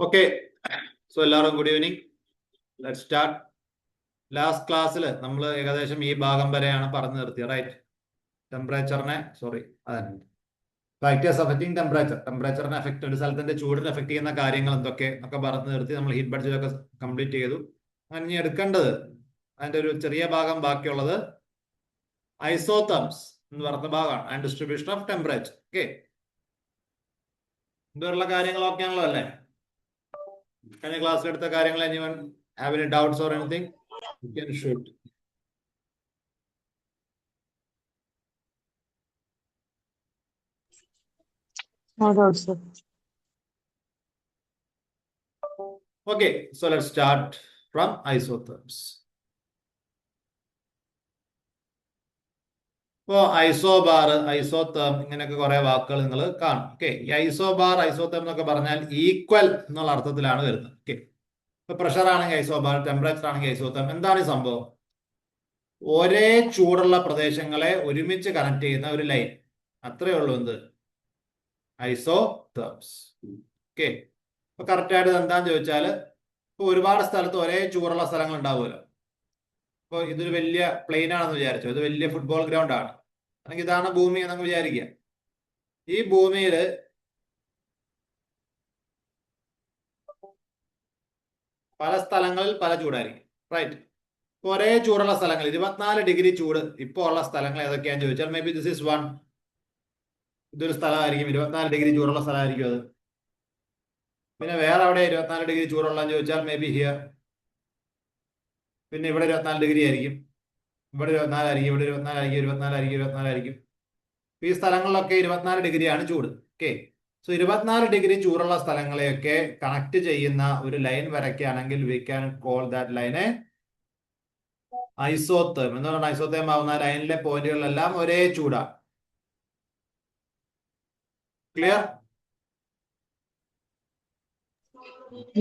Okay, so എല്ലാവർക്കും good evening. Let's start. Last ക്ലാസ്സിൽ നമ്മൾ ഏകദേശം ഈ ഭാഗം വരെയാണ് പറഞ്ഞു നിർത്തിയത്, റൈറ്റ്? ടെമ്പറേച്ചറിനെ ഫാക്ടേഴ്സ് അഫക്റ്റിംഗ് ടെമ്പറേച്ചറിനെ അഫക്ട്, ഒരു സ്ഥലത്തിന്റെ ചൂടിനെ അഫക്ട് ചെയ്യുന്ന കാര്യങ്ങൾ എന്തൊക്കെ എന്നൊക്കെ പറഞ്ഞു നിർത്തി. നമ്മൾ ഹീറ്റ് ബഡ്ജറ്റൊക്കെ കംപ്ലീറ്റ് ചെയ്തു. അങ്ങനെ ഇനി എടുക്കേണ്ടത് അതിന്റെ ഒരു ചെറിയ ഭാഗം ബാക്കിയുള്ളത് ഐസോതെർംസ് എന്ന് പറഞ്ഞ ഭാഗമാണ്, and distribution of temperature. Okay, ഇതുള്ള കാര്യങ്ങളൊക്കെ ആണല്ലോ അല്ലേ? കഴിഞ്ഞ ക്ലാസ്സിൽ എടുത്ത കാര്യങ്ങൾ anyone have any doubts or anything? You can shoot. No doubts, sir. Okay, so let's start from isotherms. ഇപ്പോ ഐസോബാർ, ഐസോതേം, ഇങ്ങനെയൊക്കെ കുറെ വാക്കുകൾ നിങ്ങൾ കാണും. ഓക്കെ, ഈ ഐസോബാർ, ഐസോതേം എന്നൊക്കെ പറഞ്ഞാൽ ഈക്വൽ എന്നുള്ള അർത്ഥത്തിലാണ് വരുന്നത്. ഓക്കെ, ഇപ്പൊ പ്രഷർ ആണെങ്കിൽ ഐസോബാർ, ടെമ്പറേച്ചർ ആണെങ്കിൽ ഐസോതേം. എന്താണ് ഈ സംഭവം? ഒരേ ചൂടുള്ള പ്രദേശങ്ങളെ ഒരുമിച്ച് കണക്ട് ചെയ്യുന്ന ഒരു ലൈൻ, അത്രേ ഉള്ളൂ. എന്ത്? ഐസോതെർംസ്. ഓക്കെ, ഇപ്പൊ കറക്റ്റ് ആയിട്ട് എന്താന്ന് ചോദിച്ചാല്, ഇപ്പൊ ഒരുപാട് സ്ഥലത്ത് ഒരേ ചൂടുള്ള സ്ഥലങ്ങൾ ഉണ്ടാവുമല്ലോ. ഇപ്പൊ ഇതൊരു വലിയ പ്ലെയിൻ ആണെന്ന് വിചാരിച്ചോ, ഇത് വലിയ ഫുട്ബോൾ ഗ്രൗണ്ട് ആണ്, അല്ലെങ്കിൽ ഇതാണ് ഭൂമി എന്നൊക്കെ വിചാരിക്കുക. ഈ ഭൂമിയില് പല സ്ഥലങ്ങളിൽ പല ചൂടായിരിക്കും, റൈറ്റ്? ഇപ്പൊ ഒരേ ചൂടുള്ള സ്ഥലങ്ങൾ, 24 ഡിഗ്രി ചൂട് ഇപ്പൊ ഉള്ള സ്ഥലങ്ങൾ ഏതൊക്കെയാന്ന് ചോദിച്ചാൽ, may be this is one. ഇതൊരു സ്ഥലമായിരിക്കും, 24 ഡിഗ്രി ചൂടുള്ള സ്ഥലമായിരിക്കും അത്. പിന്നെ വേറെ അവിടെ 24 ഡിഗ്രി ചൂടുള്ളതെന്ന് ചോദിച്ചാൽ മേ ബി ഹിയർ. പിന്നെ ഇവിടെ 24 ഡിഗ്രി ആയിരിക്കും, ഇവിടെ 24 ആയിരിക്കും, ഇവിടെ 24 ആയിരിക്കും, 24 ആയിരിക്കും, 24 ആയിരിക്കും. ഈ സ്ഥലങ്ങളിലൊക്കെ 24 ഡിഗ്രിയാണ് ചൂട്. ഓക്കെ, സോ 24 ഡിഗ്രി ചൂടുള്ള സ്ഥലങ്ങളെയൊക്കെ കണക്ട് ചെയ്യുന്ന ഒരു ലൈൻ വരയ്ക്കുകയാണെങ്കിൽ വി ക്യാൻ കോൾ ദാറ്റ് ലൈനെ ഐസോതേം എന്ന് പറഞ്ഞാൽ, ഐസോതേം ആവുന്ന ലൈനിലെ പോയിന്റുകളിലെല്ലാം ഒരേ ചൂടാണ്. ക്ലിയർ?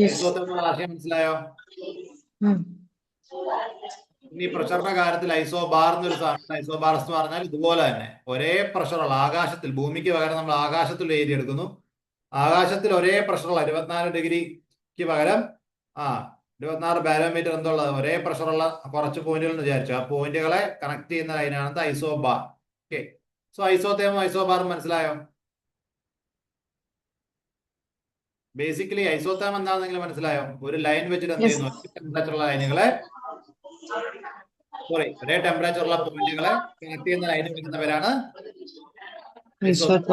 ഐസോതേം എന്നുള്ള ആശയം മനസ്സിലായോ? ഇനി പ്രഷറിന്റെ കാര്യത്തിൽ ഐസോബാർ എന്നൊരു സാധനം, ഐസോബാർ എന്ന് പറഞ്ഞാൽ ഇതുപോലെ തന്നെ ഒരേ പ്രഷറുള്ള ആകാശത്തിൽ, ഭൂമിക്ക് പകരം നമ്മൾ ആകാശത്തിൽ ഏരിയ എടുക്കുന്നു. ആകാശത്തിൽ ഒരേ പ്രഷറുള്ള 24 ഡിഗ്രിക്ക് പകരം 24 ബാരോമീറ്റർ എന്തുള്ളത്, ഒരേ പ്രഷറുള്ള കുറച്ച് പോയിന്റുകൾ എന്ന് വിചാരിച്ചു. ആ പോയിന്റുകളെ കണക്ട് ചെയ്യുന്ന ലൈനാണ് ഐസോബാർ. ഓക്കെ, സോ ഐസോതേമും ഐസോബാറും മനസ്സിലായോ? ബേസിക്കലി ഐസോതേം എന്താണെന്നെങ്കിലും മനസ്സിലായോ? ഒരു ലൈൻ വെച്ചിട്ട് എന്ത് ചെയ്യുന്നു, ടെമ്പറേച്ചറുള്ള ലൈനുകളെ, ഒരേ ടെമ്പറേച്ചറുള്ള പോയിന്റുകളെ കണക്ട് ചെയ്യുന്ന ലൈനിൽ വെക്കുന്നവരാണ് ഐസോതേം.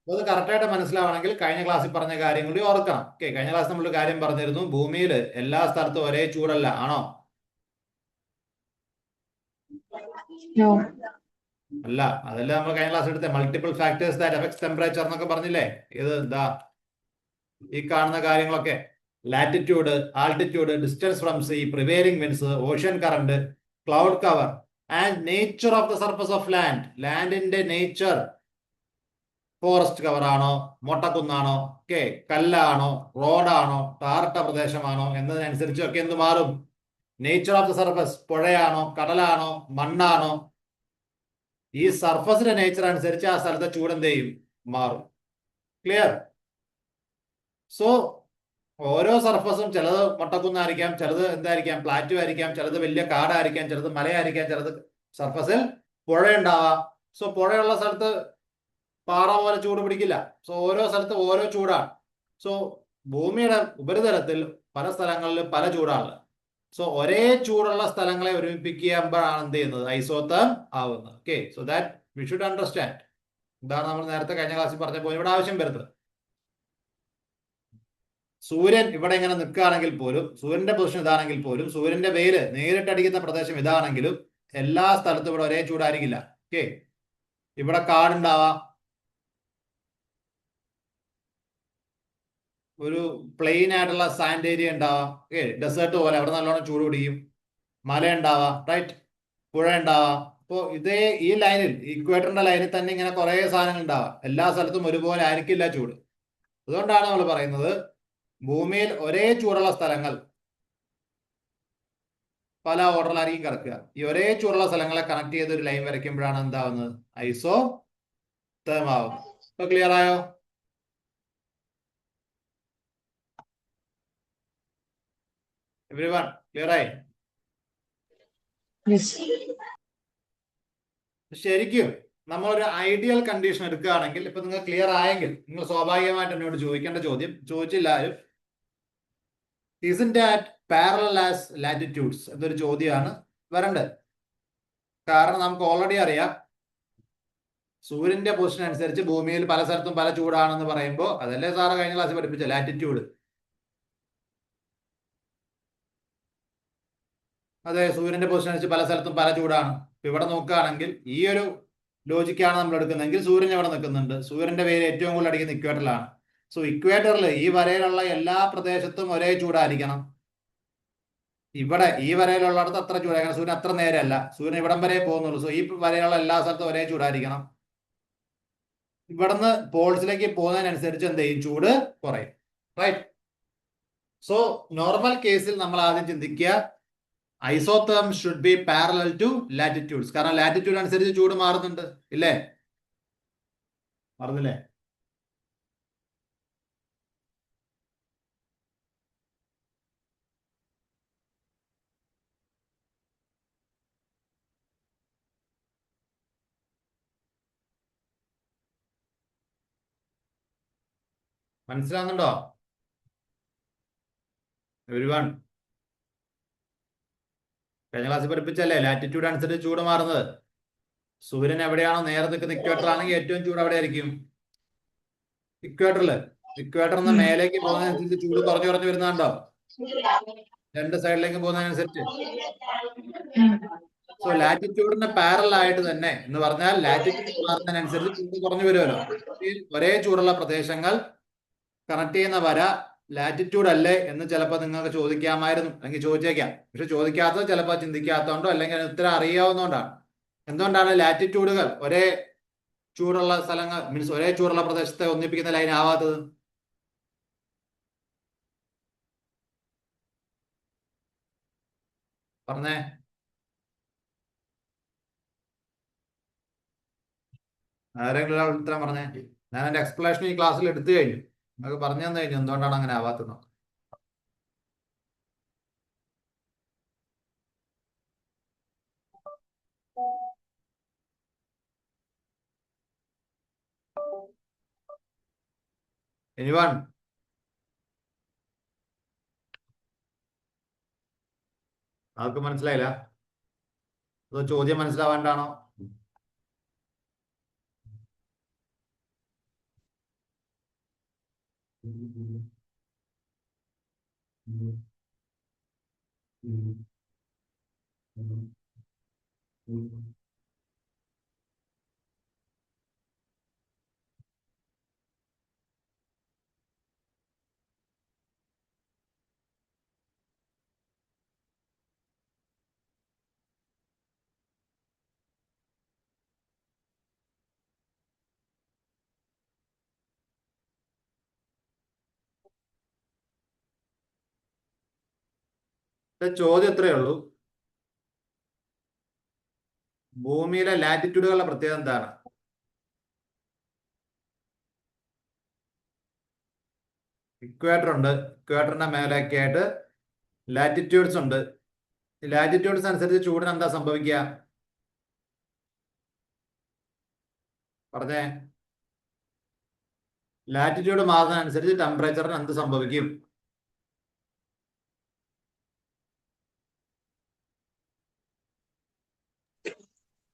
അത് കറക്റ്റായിട്ട് മനസ്സിലാവണമെങ്കിൽ കഴിഞ്ഞ ക്ലാസ്സിൽ പറഞ്ഞ കാര്യം കൂടി ഓർക്കണം. ഓക്കെ, കഴിഞ്ഞ ക്ലാസ് നമ്മൾ കാര്യം പറഞ്ഞിരുന്നു, ഭൂമിയിൽ എല്ലാ സ്ഥലത്തും ഒരേ ചൂടല്ല, ആണോ? അല്ല, അതല്ല നമ്മൾ കഴിഞ്ഞ ക്ലാസ് എടുത്ത multiple factors that affects temperature എന്നൊക്കെ പറഞ്ഞില്ലേ? ഇത് എന്താ ഈ കാണുന്ന കാര്യങ്ങളൊക്കെ? Latitude, altitude, distance from sea, prevailing winds, ocean current, cloud cover and nature of the surface of land. ലാൻഡിന്റെ നേച്ചർ, ഫോറസ്റ്റ് കവർ ആണോ, മൊട്ടക്കുന്നാണോ, ഓക്കെ, കല്ലാണോ, റോഡാണോ, ടാറിട്ട പ്രദേശമാണോ എന്നതിനനുസരിച്ചൊക്കെ എന്ത് മാറും? നേച്ചർ ഓഫ് ദ സർഫസ്, പുഴയാണോ, കടലാണോ, മണ്ണാണോ, ഈ സർഫസിന്റെ നേച്ചർ അനുസരിച്ച് ആ സ്ഥലത്തെ ചൂട് എന്ത് ചെയ്യും? മാറും. ക്ലിയർ? സോ ഓരോ സർഫസും, ചിലത് മൊട്ടക്കുന്നായിരിക്കാം, ചിലത് എന്തായിരിക്കാം, പ്ലാറ്റു ആയിരിക്കാം, ചിലത് വലിയ കാടായിരിക്കാം, ചിലത് മലയായിരിക്കാം, ചിലത് സർഫസിൽ പുഴയുണ്ടാവാം. സോ പുഴയുള്ള സ്ഥലത്ത് പാറ പോലെ ചൂട് പിടിക്കില്ല. സോ ഓരോ സ്ഥലത്തും ഓരോ ചൂടാണ്. സോ ഭൂമിയുടെ ഉപരിതലത്തിൽ പല സ്ഥലങ്ങളിലും പല ചൂടാണ്. സോ ഒരേ ചൂടുള്ള സ്ഥലങ്ങളെ ഒരുമിപ്പിക്കുമ്പോഴാണ് എന്ത് ചെയ്യുന്നത്? ഐസോതേം ആവുന്നത്. Okay, so that we should understand. ഇതാണ് നമ്മൾ നേരത്തെ കഴിഞ്ഞ ക്ലാസ്സിൽ പറഞ്ഞപ്പോൾ ഇവിടെ ആവശ്യം വരുന്നത്. സൂര്യൻ ഇവിടെ ഇങ്ങനെ നിൽക്കുകയാണെങ്കിൽ പോലും, സൂര്യന്റെ പൊസിഷൻ ഇതാണെങ്കിൽ പോലും, സൂര്യന്റെ വെയില് നേരിട്ടടിക്കുന്ന പ്രദേശം ഇതാണെങ്കിലും എല്ലാ സ്ഥലത്തും ഇവിടെ ഒരേ ചൂടായിരിക്കില്ല. ഓക്കെ, ഇവിടെ കാടുണ്ടാവാം, ഒരു പ്ലെയിൻ ആയിട്ടുള്ള സാൻഡ് ഏരിയ ഉണ്ടാവാം, ഓക്കെ, ഡെസേർട്ട് പോലെ, അവിടെ നല്ലോണം ചൂട് പിടിക്കും. മല ഉണ്ടാവാം, റൈറ്റ്, പുഴ ഉണ്ടാവാം. അപ്പോൾ ഇതേ ഈ ലൈനിൽ, ഇക്വേറ്ററിന്റെ ലൈനിൽ തന്നെ ഇങ്ങനെ കുറെ സാധനങ്ങൾ ഉണ്ടാവാം. എല്ലാ സ്ഥലത്തും ഒരുപോലെ ആയിരിക്കില്ല ചൂട്. അതുകൊണ്ടാണ് നമ്മൾ പറയുന്നത് ഭൂമിയിൽ ഒരേ ചൂടുള്ള സ്ഥലങ്ങൾ പല ഓർഡറിലായിരിക്കും കിടക്കുക. ഈ ഒരേ ചൂടുള്ള സ്ഥലങ്ങളെ കണക്ട് ചെയ്ത് ഒരു ലൈൻ വരയ്ക്കുമ്പോഴാണ് എന്താവുന്നത്, ഐസോ തേം ആവുന്നത്. ഇപ്പൊ ക്ലിയർ ആയോ? എവരിവൺ ക്ലിയർ ആയി? Yes. ശരിക്കും നമ്മളൊരു ഐഡിയൽ കണ്ടീഷൻ എടുക്കുകയാണെങ്കിൽ, ഇപ്പൊ നിങ്ങൾ ക്ലിയർ ആയെങ്കിൽ നിങ്ങൾ സ്വാഭാവികമായിട്ട് എന്നോട് ചോദിക്കേണ്ട ചോദ്യം, ചോദിച്ചില്ല ആരും, isn't that parallel as latitudes എന്നൊരു ചോദ്യമാണ് വരേണ്ടത്. കാരണം നമുക്ക് ഓൾറെഡി അറിയാം, സൂര്യന്റെ പൊസിഷൻ അനുസരിച്ച് ഭൂമിയിൽ പല സ്ഥലത്തും പല ചൂടാണെന്ന് പറയുമ്പോൾ അതല്ലേ സാറ് കഴിഞ്ഞ ക്ലാസ്സിൽ പഠിപ്പിച്ച ലാറ്റിറ്റ്യൂഡ്. അതെ, സൂര്യന്റെ പൊസിഷൻ അനുസരിച്ച് പല സ്ഥലത്തും പല ചൂടാണ്. ഇവിടെ നോക്കുകയാണെങ്കിൽ ഈ ഒരു ലോജിക്കാണ് നമ്മൾ എടുക്കുന്നതെങ്കിൽ സൂര്യൻ എവിടെ നിൽക്കുന്നുണ്ട്, സൂര്യന്റെ പേര് ഏറ്റവും കൂടുതൽ അടിക്കുന്ന ഇക്വേറ്ററിലാണ്. സോ ഇക്വേറ്ററിൽ ഈ വരയിലുള്ള എല്ലാ പ്രദേശത്തും ഒരേ ചൂടായിരിക്കണം. ഇവിടെ ഈ വരയിലുള്ളിടത്ത് അത്ര ചൂടായിരിക്കണം. സൂര്യൻ അത്ര നേരെയല്ല, സൂര്യൻ ഇവിടം വരെ പോകുന്നുള്ളൂ. സോ ഈ വരയിലുള്ള എല്ലാ സ്ഥലത്തും ഒരേ ചൂടായിരിക്കണം. ഇവിടുന്ന് പോൾസിലേക്ക് പോകുന്നതിനനുസരിച്ച് എന്ത് ചെയ്യും, ചൂട് കുറയും. റൈറ്റ്. സോ നോർമൽ കേസിൽ നമ്മൾ ആദ്യം ചിന്തിക്കുക, isotherm should be parallel to latitudes. കാരണം ലാറ്റിറ്റ്യൂഡ് അനുസരിച്ച് ചൂട് മാറുന്നുണ്ട്, ഇല്ലേ? മാറുന്നില്ലേ? മനസ്സിലാവുന്നുണ്ടോ എവരിവൺ? കഴിഞ്ഞ ക്ലാസ്സിൽ പഠിപ്പിച്ചല്ലേ ലാറ്റിറ്റ്യൂഡ് അനുസരിച്ച് ചൂട് മാറുന്നത്. സൂര്യൻ എവിടെയാണോ നേരെ നിൽക്കുന്ന ഇക്വേറ്റർ ആണെങ്കിൽ ഏറ്റവും ചൂട് അവിടെ ആയിരിക്കും, ഇക്വേറ്ററില്. ഇക്വേറ്ററിൽ നിന്ന് മേലേക്ക് പോകുന്നതിനനുസരിച്ച് ചൂട് കുറഞ്ഞു കുറഞ്ഞു വരുന്നുണ്ടോ, രണ്ട് സൈഡിലേക്ക് പോകുന്നതിനനുസരിച്ച്. സോ ലാറ്റിറ്റ്യൂഡിന് പാരലൽ ആയിട്ട് തന്നെ എന്ന് പറഞ്ഞാൽ ലാറ്റിറ്റ്യൂഡ് മാറുന്നതിനനുസരിച്ച് ചൂട് കുറഞ്ഞു വരുമല്ലോ. ഒരേ ചൂടുള്ള പ്രദേശങ്ങൾ കണക്ട് ചെയ്യുന്ന വര ലാറ്റിറ്റ്യൂഡ് അല്ലേ എന്ന് ചിലപ്പോൾ നിങ്ങൾക്ക് ചോദിക്കാമായിരുന്നു, അല്ലെങ്കിൽ ചോദിച്ചേക്കാം. പക്ഷെ ചോദിക്കാത്തത് ചിലപ്പോൾ ചിന്തിക്കാത്തതുകൊണ്ടോ അല്ലെങ്കിൽ അതിന് ഉത്തരം അറിയാവുന്നതുകൊണ്ടാണ്. എന്തുകൊണ്ടാണ് ലാറ്റിറ്റ്യൂഡുകൾ ഒരേ ചൂടുള്ള സ്ഥലങ്ങൾ മീൻസ് ഒരേ ചൂടുള്ള പ്രദേശത്തെ ഒന്നിപ്പിക്കുന്ന ലൈൻ ആവാത്തത്? പറഞ്ഞേ. ആരെങ്കിലും ഒരാൾ ഉത്തരം പറഞ്ഞേ. ഞാൻ എന്റെ എക്സ്പ്ലനേഷൻ ഈ ക്ലാസ്സിൽ എടുത്തു കഴിഞ്ഞു, നിങ്ങൾക്ക് പറഞ്ഞു തന്നു കഴിഞ്ഞു എന്തുകൊണ്ടാണ് അങ്ങനെ ആവാത്തത്. എനിവൺ? ആർക്ക് മനസ്സിലായില്ല? അതോ ചോദ്യം മനസ്സിലാവാണ്ടാണോ? ചോദ്യം എത്രയേ ഉള്ളൂ, ഭൂമിയിലെ ലാറ്റിറ്റ്യൂഡുകളുടെ പ്രത്യേകത എന്താണ്? ഇക്വേറ്റർ ഉണ്ട്, ഇക്വേറ്ററിന്റെ മേലേക്ക് ആയിട്ട് ലാറ്റിറ്റ്യൂഡ്സ് ഉണ്ട്. ലാറ്റിറ്റ്യൂഡ്സ് അനുസരിച്ച് ചൂടിന് എന്താ സംഭവിക്കുക, പറഞ്ഞേ. ലാറ്റിറ്റ്യൂഡ് മാറുന്നതനുസരിച്ച് ടെമ്പറേച്ചറിന് എന്ത് സംഭവിക്കും?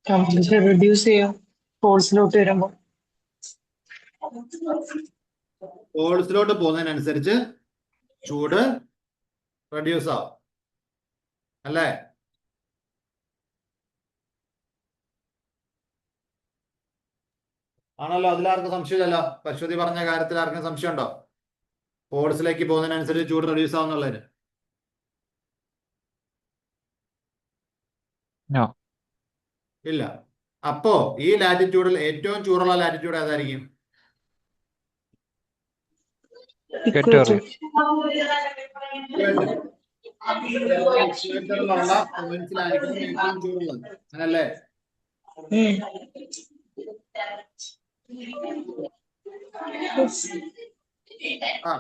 ടെമ്പറേച്ചർ റെഡ്യൂസ് ചെയ്യാം പോൾസിലോട്ട് വരുമ്പോൾ. പോൾസിലോട്ട് പോകുന്നതിനനുസരിച്ച് ചൂട് റെഡ്യൂസ് ആവും, അല്ലേ? ആണല്ലോ. അതിലാർക്കും സംശയമില്ലല്ലോ. പശുപതി പറഞ്ഞ കാര്യത്തിൽ ആർക്കും സംശയമുണ്ടോ? പോൾസിലേക്ക് പോകുന്നതിനനുസരിച്ച് ചൂട് റെഡ്യൂസ് ആവുന്നുള്ളതിന് ഇല്ല. അപ്പോ ഈ ലാറ്റിറ്റ്യൂഡിൽ ഏറ്റവും ചൂടുള്ള ലാറ്റിറ്റ്യൂഡ് ഏതായിരിക്കും? ഇക്വേറ്റർ. ഇക്വേറ്ററിലുള്ള പോയിന്റ്സിലായിരിക്കണം ഏറ്റവും ചൂടുള്ളത്, അങ്ങനല്ലേ? ആ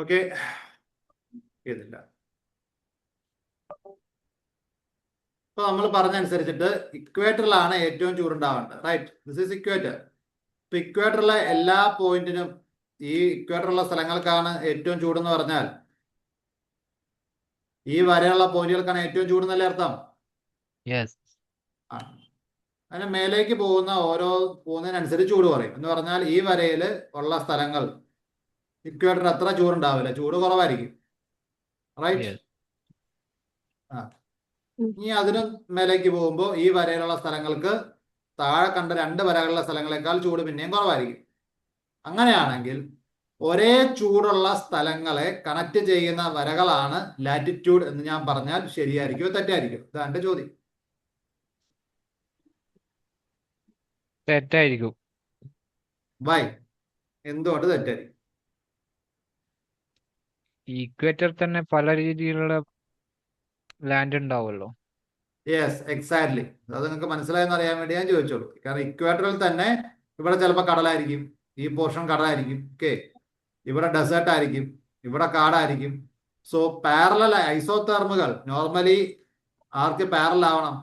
ഓക്കെ, ഇതില്ല. ഇപ്പൊ നമ്മൾ പറഞ്ഞനുസരിച്ചിട്ട് ഇക്വേറ്ററിലാണ് ഏറ്റവും ചൂടുണ്ടാവേണ്ടത്, റൈറ്റ്? This is equator. ഇപ്പൊ ഇക്വേറ്ററിലെ എല്ലാ പോയിന്റിനും ഈ ഇക്വേറ്ററുള്ള സ്ഥലങ്ങൾക്കാണ് ഏറ്റവും ചൂടെന്ന് പറഞ്ഞാൽ ഈ വരെയുള്ള പോയിന്റുകൾക്കാണ് ഏറ്റവും ചൂടെന്നല്ലേ അർത്ഥം? അതിന് മേലേക്ക് പോകുന്ന ഓരോ പോകുന്നതിനനുസരിച്ച് ചൂട് കുറയും. എന്ന് പറഞ്ഞാൽ ഈ വരയിൽ ഉള്ള സ്ഥലങ്ങൾ ഇക്വേറ്റർ അത്ര ചൂടുണ്ടാവില്ല, ചൂട് കുറവായിരിക്കും, റൈറ്റ്? ആ ഇനി അതിനും മേലേക്ക് പോകുമ്പോൾ ഈ വരയിലുള്ള സ്ഥലങ്ങൾക്ക് താഴെ കണ്ട രണ്ട് വരകളുള്ള സ്ഥലങ്ങളെക്കാൾ ചൂട് പിന്നെയും കുറവായിരിക്കും. അങ്ങനെയാണെങ്കിൽ ഒരേ ചൂടുള്ള സ്ഥലങ്ങളെ കണക്ട് ചെയ്യുന്ന വരകളാണ് ലാറ്റിറ്റ്യൂഡ് എന്ന് ഞാൻ പറഞ്ഞാൽ ശരിയായിരിക്കുമോ തെറ്റായിരിക്കും? ഇതാണ് എന്റെ ചോദ്യം. തെറ്റായിരിക്കും. വൈ? എന്തുകൊണ്ട് തെറ്റായിരിക്കും? ഇക്വേറ്റർ തന്നെ പല രീതിയിലുള്ള ലാൻഡ് ഉണ്ടാവുമല്ലോ. Yes, exactly. അത് നിങ്ങൾക്ക് മനസ്സിലായെന്ന് അറിയാൻ വേണ്ടി ഞാൻ ചോദിച്ചോളൂ. കാരണം ഇക്വേറ്ററിൽ തന്നെ ഇവിടെ ചിലപ്പോൾ കടലായിരിക്കും, ഈ പോർഷൻ കടലായിരിക്കും, ഓക്കെ, ഇവിടെ ഡെസേർട്ട് ആയിരിക്കും, ഇവിടെ കാടായിരിക്കും. സോ പാരലൽ ഐസോതെർമുകൾ നോർമലി ആർക്ക് പാരലൽ ആവണം?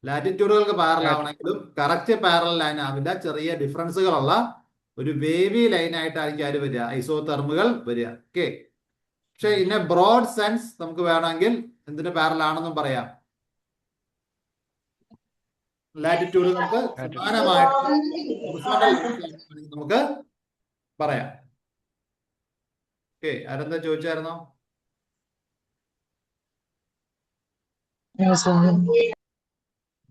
ലാറ്റിറ്റ്യൂഡുകൾക്ക് പാരലൽ ആവണമെങ്കിലും കറക്റ്റ് പാരലൽ ലൈൻ ആവില്ല, ചെറിയ ഡിഫറൻസുകളുള്ള ഒരു വേവി ലൈൻ ആയിട്ടായിരിക്കും ആര് വരിക? ഐസോതെർമുകൾ വരിക, ഓക്കെ. പക്ഷെ ഇൻ എ ബ്രോഡ് സെൻസ് നമുക്ക് വേണമെങ്കിൽ എന്തിന് പാരലൽ ആണെന്നും പറയാം. ലാറ്റിറ്റ്യൂഡുകൾക്ക് സമാനമായിട്ട് നമുക്ക് പറയാം. ഓക്കെ, ആരെന്താ ചോദിച്ചായിരുന്നോ?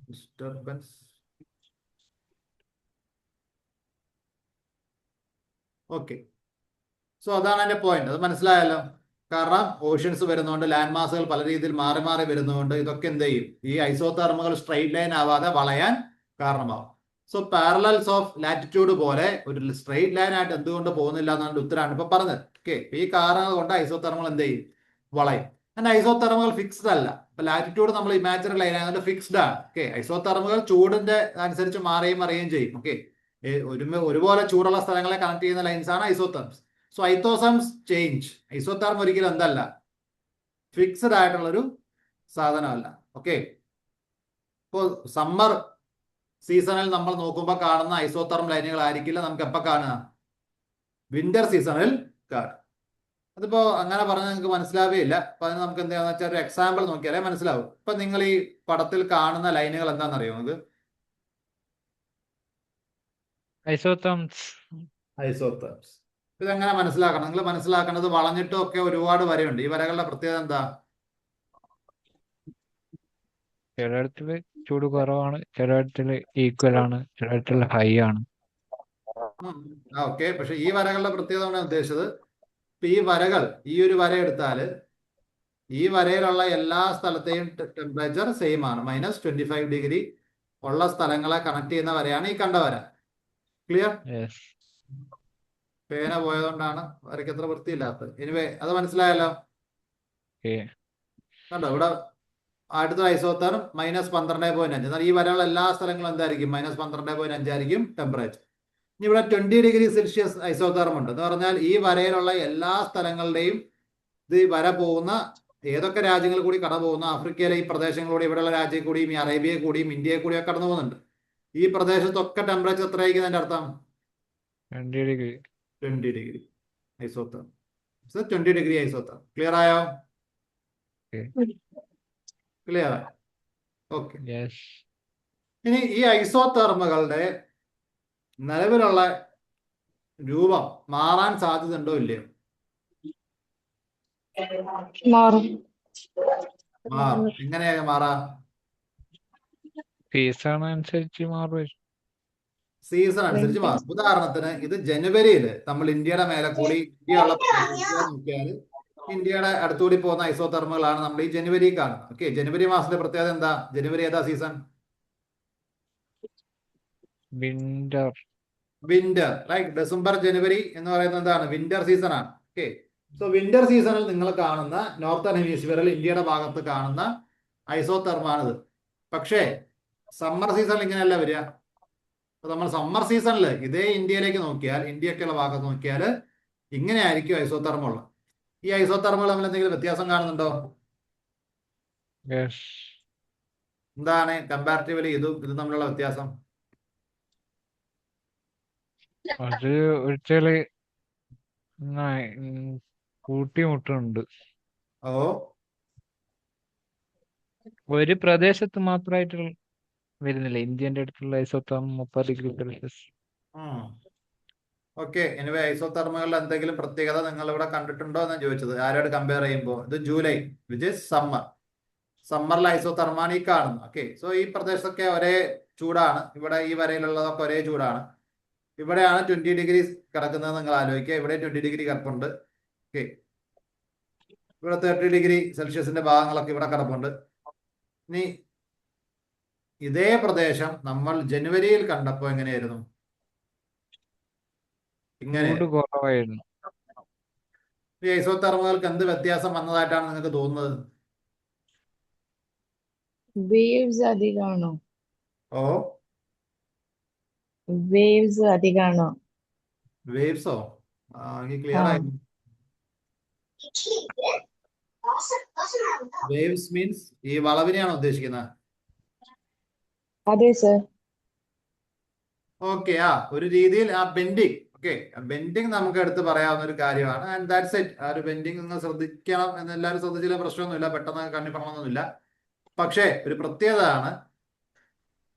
ഡിസ്റ്റർബൻസ്. ഓക്കെ, സോ അതാണ് എന്റെ പോയിന്റ്. അത് മനസ്സിലായല്ലോ. കാരണം ഓഷ്യൻസ് വരുന്നതുകൊണ്ട്, ലാൻഡ് മാസുകൾ പല രീതിയിൽ മാറി മാറി വരുന്നതുകൊണ്ട് ഇതൊക്കെ എന്ത് ചെയ്യും? ഈ ഐസോതെർമുകൾ സ്ട്രെയിറ്റ് ലൈൻ ആവാതെ വളയാൻ കാരണമാവും. സോ പാരലൽസ് ഓഫ് ലാറ്റിറ്റ്യൂഡ് പോലെ ഒരു സ്ട്രെയിറ്റ് ലൈൻ ആയിട്ട് എന്തുകൊണ്ട് പോകുന്നില്ല എന്നാണ് ഉത്തരമാണ് ഇപ്പൊ പറഞ്ഞത്. ഓക്കെ, ഈ കാരണങ്ങൾ കൊണ്ട് ഐസോതെർമുകൾ എന്ത് ചെയ്യും? വളയും. എന്നാൽ ഐസോതെർമുകൾ ഫിക്സ്ഡ് അല്ല. ഇപ്പൊ ലാറ്റിറ്റ്യൂഡ് നമ്മൾ ഇമാജിനറി ലൈൻ ആയതുകൊണ്ട് ഫിക്സ്ഡ് ആണ്. ഓക്കെ, ഐസോതെർമുകൾ ചൂടിന്റെ അനുസരിച്ച് മാറുകയും മറിയുകയും ചെയ്യും. ഓക്കെ, ഒരുപോലെ ചൂടുള്ള സ്ഥലങ്ങളെ കണക്ട് ചെയ്യുന്ന ലൈൻസ് ആണ് isotherms. So isotherms change. Isotherm ഒരിക്കലും എന്തല്ല? ഫിക്സ്ഡ് ആയിട്ടുള്ളൊരു സാധനമല്ല. ഓക്കെ, ഇപ്പോൾ സമ്മർ സീസണിൽ നമ്മൾ നോക്കുമ്പോൾ കാണുന്ന ഐസോതെർം ലൈനുകൾ ആയിരിക്കില്ല നമുക്ക് എപ്പോൾ കാണുക? വിന്റർ സീസണിൽ കാണും. അതിപ്പോ അങ്ങനെ പറഞ്ഞാൽ നിങ്ങൾക്ക് മനസ്സിലാവുകയില്ല. അപ്പൊ അതിന് നമുക്ക് എന്താണെന്ന് വെച്ചാൽ ഒരു എക്സാമ്പിൾ നോക്കിയാലേ മനസ്സിലാവും. ഇപ്പൊ നിങ്ങൾ ഈ പടത്തിൽ കാണുന്ന ലൈനുകൾ എന്താണെന്നറിയോ നിങ്ങൾക്ക്? ഐസോതെർമ്സ്. ഐസോതെർമ്സ്. ഇതെങ്ങനെ മനസ്സിലാക്കണം? നിങ്ങൾ മനസ്സിലാക്കേണ്ടത് വളഞ്ഞിട്ടും ഒക്കെ ഒരുപാട് വരയുണ്ട്. ഈ വരകളുടെ പ്രത്യേകത എന്താ? ചിലയിടത്തില് ചൂട് കുറവാണ്, ചിലയിടത്തില് ഈക്വൽ ആണ്, ചിലയിടത്തില് ഹൈ ആണ്. ഓക്കെ, പക്ഷെ ഈ വരകളുടെ പ്രത്യേകത ആണ് ഉദ്ദേശിച്ചത്. ഇപ്പൊ ഈ വരകൾ, ഈ ഒരു വര എടുത്താല് ഈ വരയിലുള്ള എല്ലാ സ്ഥലത്തെയും ടെമ്പറേച്ചർ സെയിം ആണ്, -25 ഡിഗ്രി ഉള്ള സ്ഥലങ്ങളെ കണക്ട് ചെയ്യുന്ന വരയാണ് ഈ കണ്ട വര. ക്ലിയർ? യെസ്. പേന പോയതുകൊണ്ടാണ് വരയ്ക്ക് അത്ര വൃത്തിയില്ലാത്തത്. എനിവേ അത് മനസ്സിലായല്ലോ. ഓക്കെ. കണ്ടോ ഇവിടെ അടുത്ത ഐസോത്തർം -12.5. എന്നാൽ ഈ വരയുള്ള എല്ലാ സ്ഥലങ്ങളും എന്തായിരിക്കും? -12.5 ആയിരിക്കും ടെമ്പറേച്ചർ. ഇനി ഇവിടെ 20 ഡിഗ്രി സെൽഷ്യസ് ഐസോതേർം ഉണ്ട് എന്ന് പറഞ്ഞാൽ ഈ വരയിലുള്ള എല്ലാ സ്ഥലങ്ങളുടെയും ഇത് ഈ വര പോകുന്ന ഏതൊക്കെ രാജ്യങ്ങളിൽ കൂടി കടന്നു പോകുന്ന ആഫ്രിക്കയിലെ ഈ പ്രദേശങ്ങളിലൂടെ ഇവിടെയുള്ള രാജ്യത്തിൽ കൂടിയും ഈ അറേബ്യയിൽ കൂടിയും ഇന്ത്യയിൽ കൂടിയും കടന്നു പോകുന്നുണ്ട്. ഈ പ്രദേശത്തൊക്കെ ടെമ്പറേച്ചർ എത്രയായിരിക്കും അതിന്റെ അർത്ഥം? 20 ഡിഗ്രി. 20 ഡിഗ്രി ഐസോതേർം. 20 ഡിഗ്രി ഐസോതേർം. ക്ലിയർ ആയോ? ക്ലിയർ ആയോ? ഓക്കെ. യെസ്. ഇനി ഈ ഐസോതേർമുകളുടെ നിലവിലുള്ള രൂപം മാറാൻ സാധ്യതയുണ്ടോ ഇല്ലയോ? മാറും. മാറും. എങ്ങനെയാ മാറാ? സീസൺ അനുസരിച്ച് മാറും. സീസൺ അനുസരിച്ച് മാറും. ഉദാഹരണത്തിന് ഇത് ജനുവരിയിൽ നമ്മൾ ഇന്ത്യയുടെ മേലെ കൂടി ഇന്ത്യയുള്ള നോക്കിയാൽ ഇന്ത്യയുടെ അടുത്തുകൂടി പോകുന്ന ഐസോതെർമുകളാണ് നമ്മൾ ഈ ജനുവരി കാണുന്നത്. ഓക്കെ, ജനുവരി മാസത്തിന്റെ പ്രത്യേകത എന്താ? ജനുവരി ഏതാ സീസൺ? വിന്റർ. വിന്റർ. റൈറ്റ്. ഡിസംബർ ജനുവരി എന്ന് പറയുന്നത് എന്താണ്? വിന്റർ സീസൺ ആണ്. ഓക്കെ, സോ വിന്റർ സീസണിൽ നിങ്ങൾ കാണുന്ന നോർത്തേൺ ഹെമിസ്ഫിയറിൽ ഇന്ത്യയുടെ ഭാഗത്ത് കാണുന്ന ഐസോതെർമാണിത്. പക്ഷേ സമ്മർ സീസണിൽ ഇങ്ങനെയല്ല വരിക. അപ്പൊ നമ്മൾ സമ്മർ സീസണിൽ ഇതേ ഇന്ത്യയിലേക്ക് നോക്കിയാൽ, ഇന്ത്യയൊക്കെയുള്ള ഭാഗത്ത് നോക്കിയാൽ ഇങ്ങനെയായിരിക്കും ഐസോതെർമുള്ള. ഈ ഐസോതെർമുകൾ തമ്മിൽ എന്തെങ്കിലും വ്യത്യാസം കാണുന്നുണ്ടോ? യെസ്. എന്താണ് കമ്പാരിറ്റീവ്ലി ഇതും തമ്മിലുള്ള വ്യത്യാസം? അത് ഒരിക്കല് കൂട്ടിമുട്ടുണ്ട്. ഓ, ഒരു പ്രദേശത്ത് മാത്രമായിട്ട് വരുന്നില്ല. ഇന്ത്യന്റെ അടുത്തുള്ള isotherm 30 degree Celsius. Okay. Anyway ഐസോതെർമുകളുടെ എന്തെങ്കിലും പ്രത്യേകത നിങ്ങൾ ഇവിടെ കണ്ടിട്ടുണ്ടോ എന്ന് ചോദിച്ചത്. ആരോട് കമ്പയർ ചെയ്യുമ്പോൾ ഇത് ജൂലൈ വിച്ച് ഇസ് സമ്മർ. സമ്മറിലെ ഐസോതെർമാണ് ഈ കാണുന്നത്. ഓക്കെ, സോ ഈ പ്രദേശത്തൊക്കെ ഒരേ ചൂടാണ്. ഇവിടെ ഈ വരയിലുള്ളതൊക്കെ ഒരേ ചൂടാണ്. ഇവിടെയാണ് 20 ഡിഗ്രി കിടക്കുന്നത്. നിങ്ങൾ ആലോചിക്കുക, ഇവിടെ 20 ഡിഗ്രി കിടപ്പുണ്ട്. ഓക്കെ, ഇവിടെ 30 ഡിഗ്രി സെൽഷ്യസിന്റെ ഭാഗങ്ങളൊക്കെ ഇവിടെ കിടപ്പുണ്ട്. ഇനി ഇതേ പ്രദേശം നമ്മൾ ജനുവരിയിൽ കണ്ടപ്പോൾ എങ്ങനെയായിരുന്നു? ഇങ്ങനെ. ചൂട് കുറവായിരുന്നു. ഈ ഐസോതെർമുകൾക്ക് എന്ത് വ്യത്യാസം വന്നതായിട്ടാണ് നിങ്ങൾക്ക് തോന്നുന്നത്? വേവ്സ് അധികമാണോ? ഓ, വേവ്സ് അധികമാണോ? വേവ്സോ? എനിക്ക് ക്ലിയർ ആയി. വേവ്സ് മീൻസ് ഈ വളവിനെയാണോ ഉദ്ദേശിക്കുന്നത്? അതെ സർ. ഓക്കെ, ഒരു രീതിയിൽ ആ ബെൻഡിങ്. ഓക്കെ, ബെൻഡിങ് നമുക്ക് എടുത്ത് പറയാവുന്ന ഒരു കാര്യമാണ്. And that's it. ആ ഒരു ബെൻഡിങ് നിങ്ങൾ ശ്രദ്ധിക്കണം എന്ന് എല്ലാവരും ശ്രദ്ധിച്ചില്ല പ്രശ്നമൊന്നുമില്ല, പെട്ടെന്ന് കണ്ണിപ്പണമൊന്നുമില്ല. പക്ഷേ ഒരു പ്രത്യേകത ആണ്,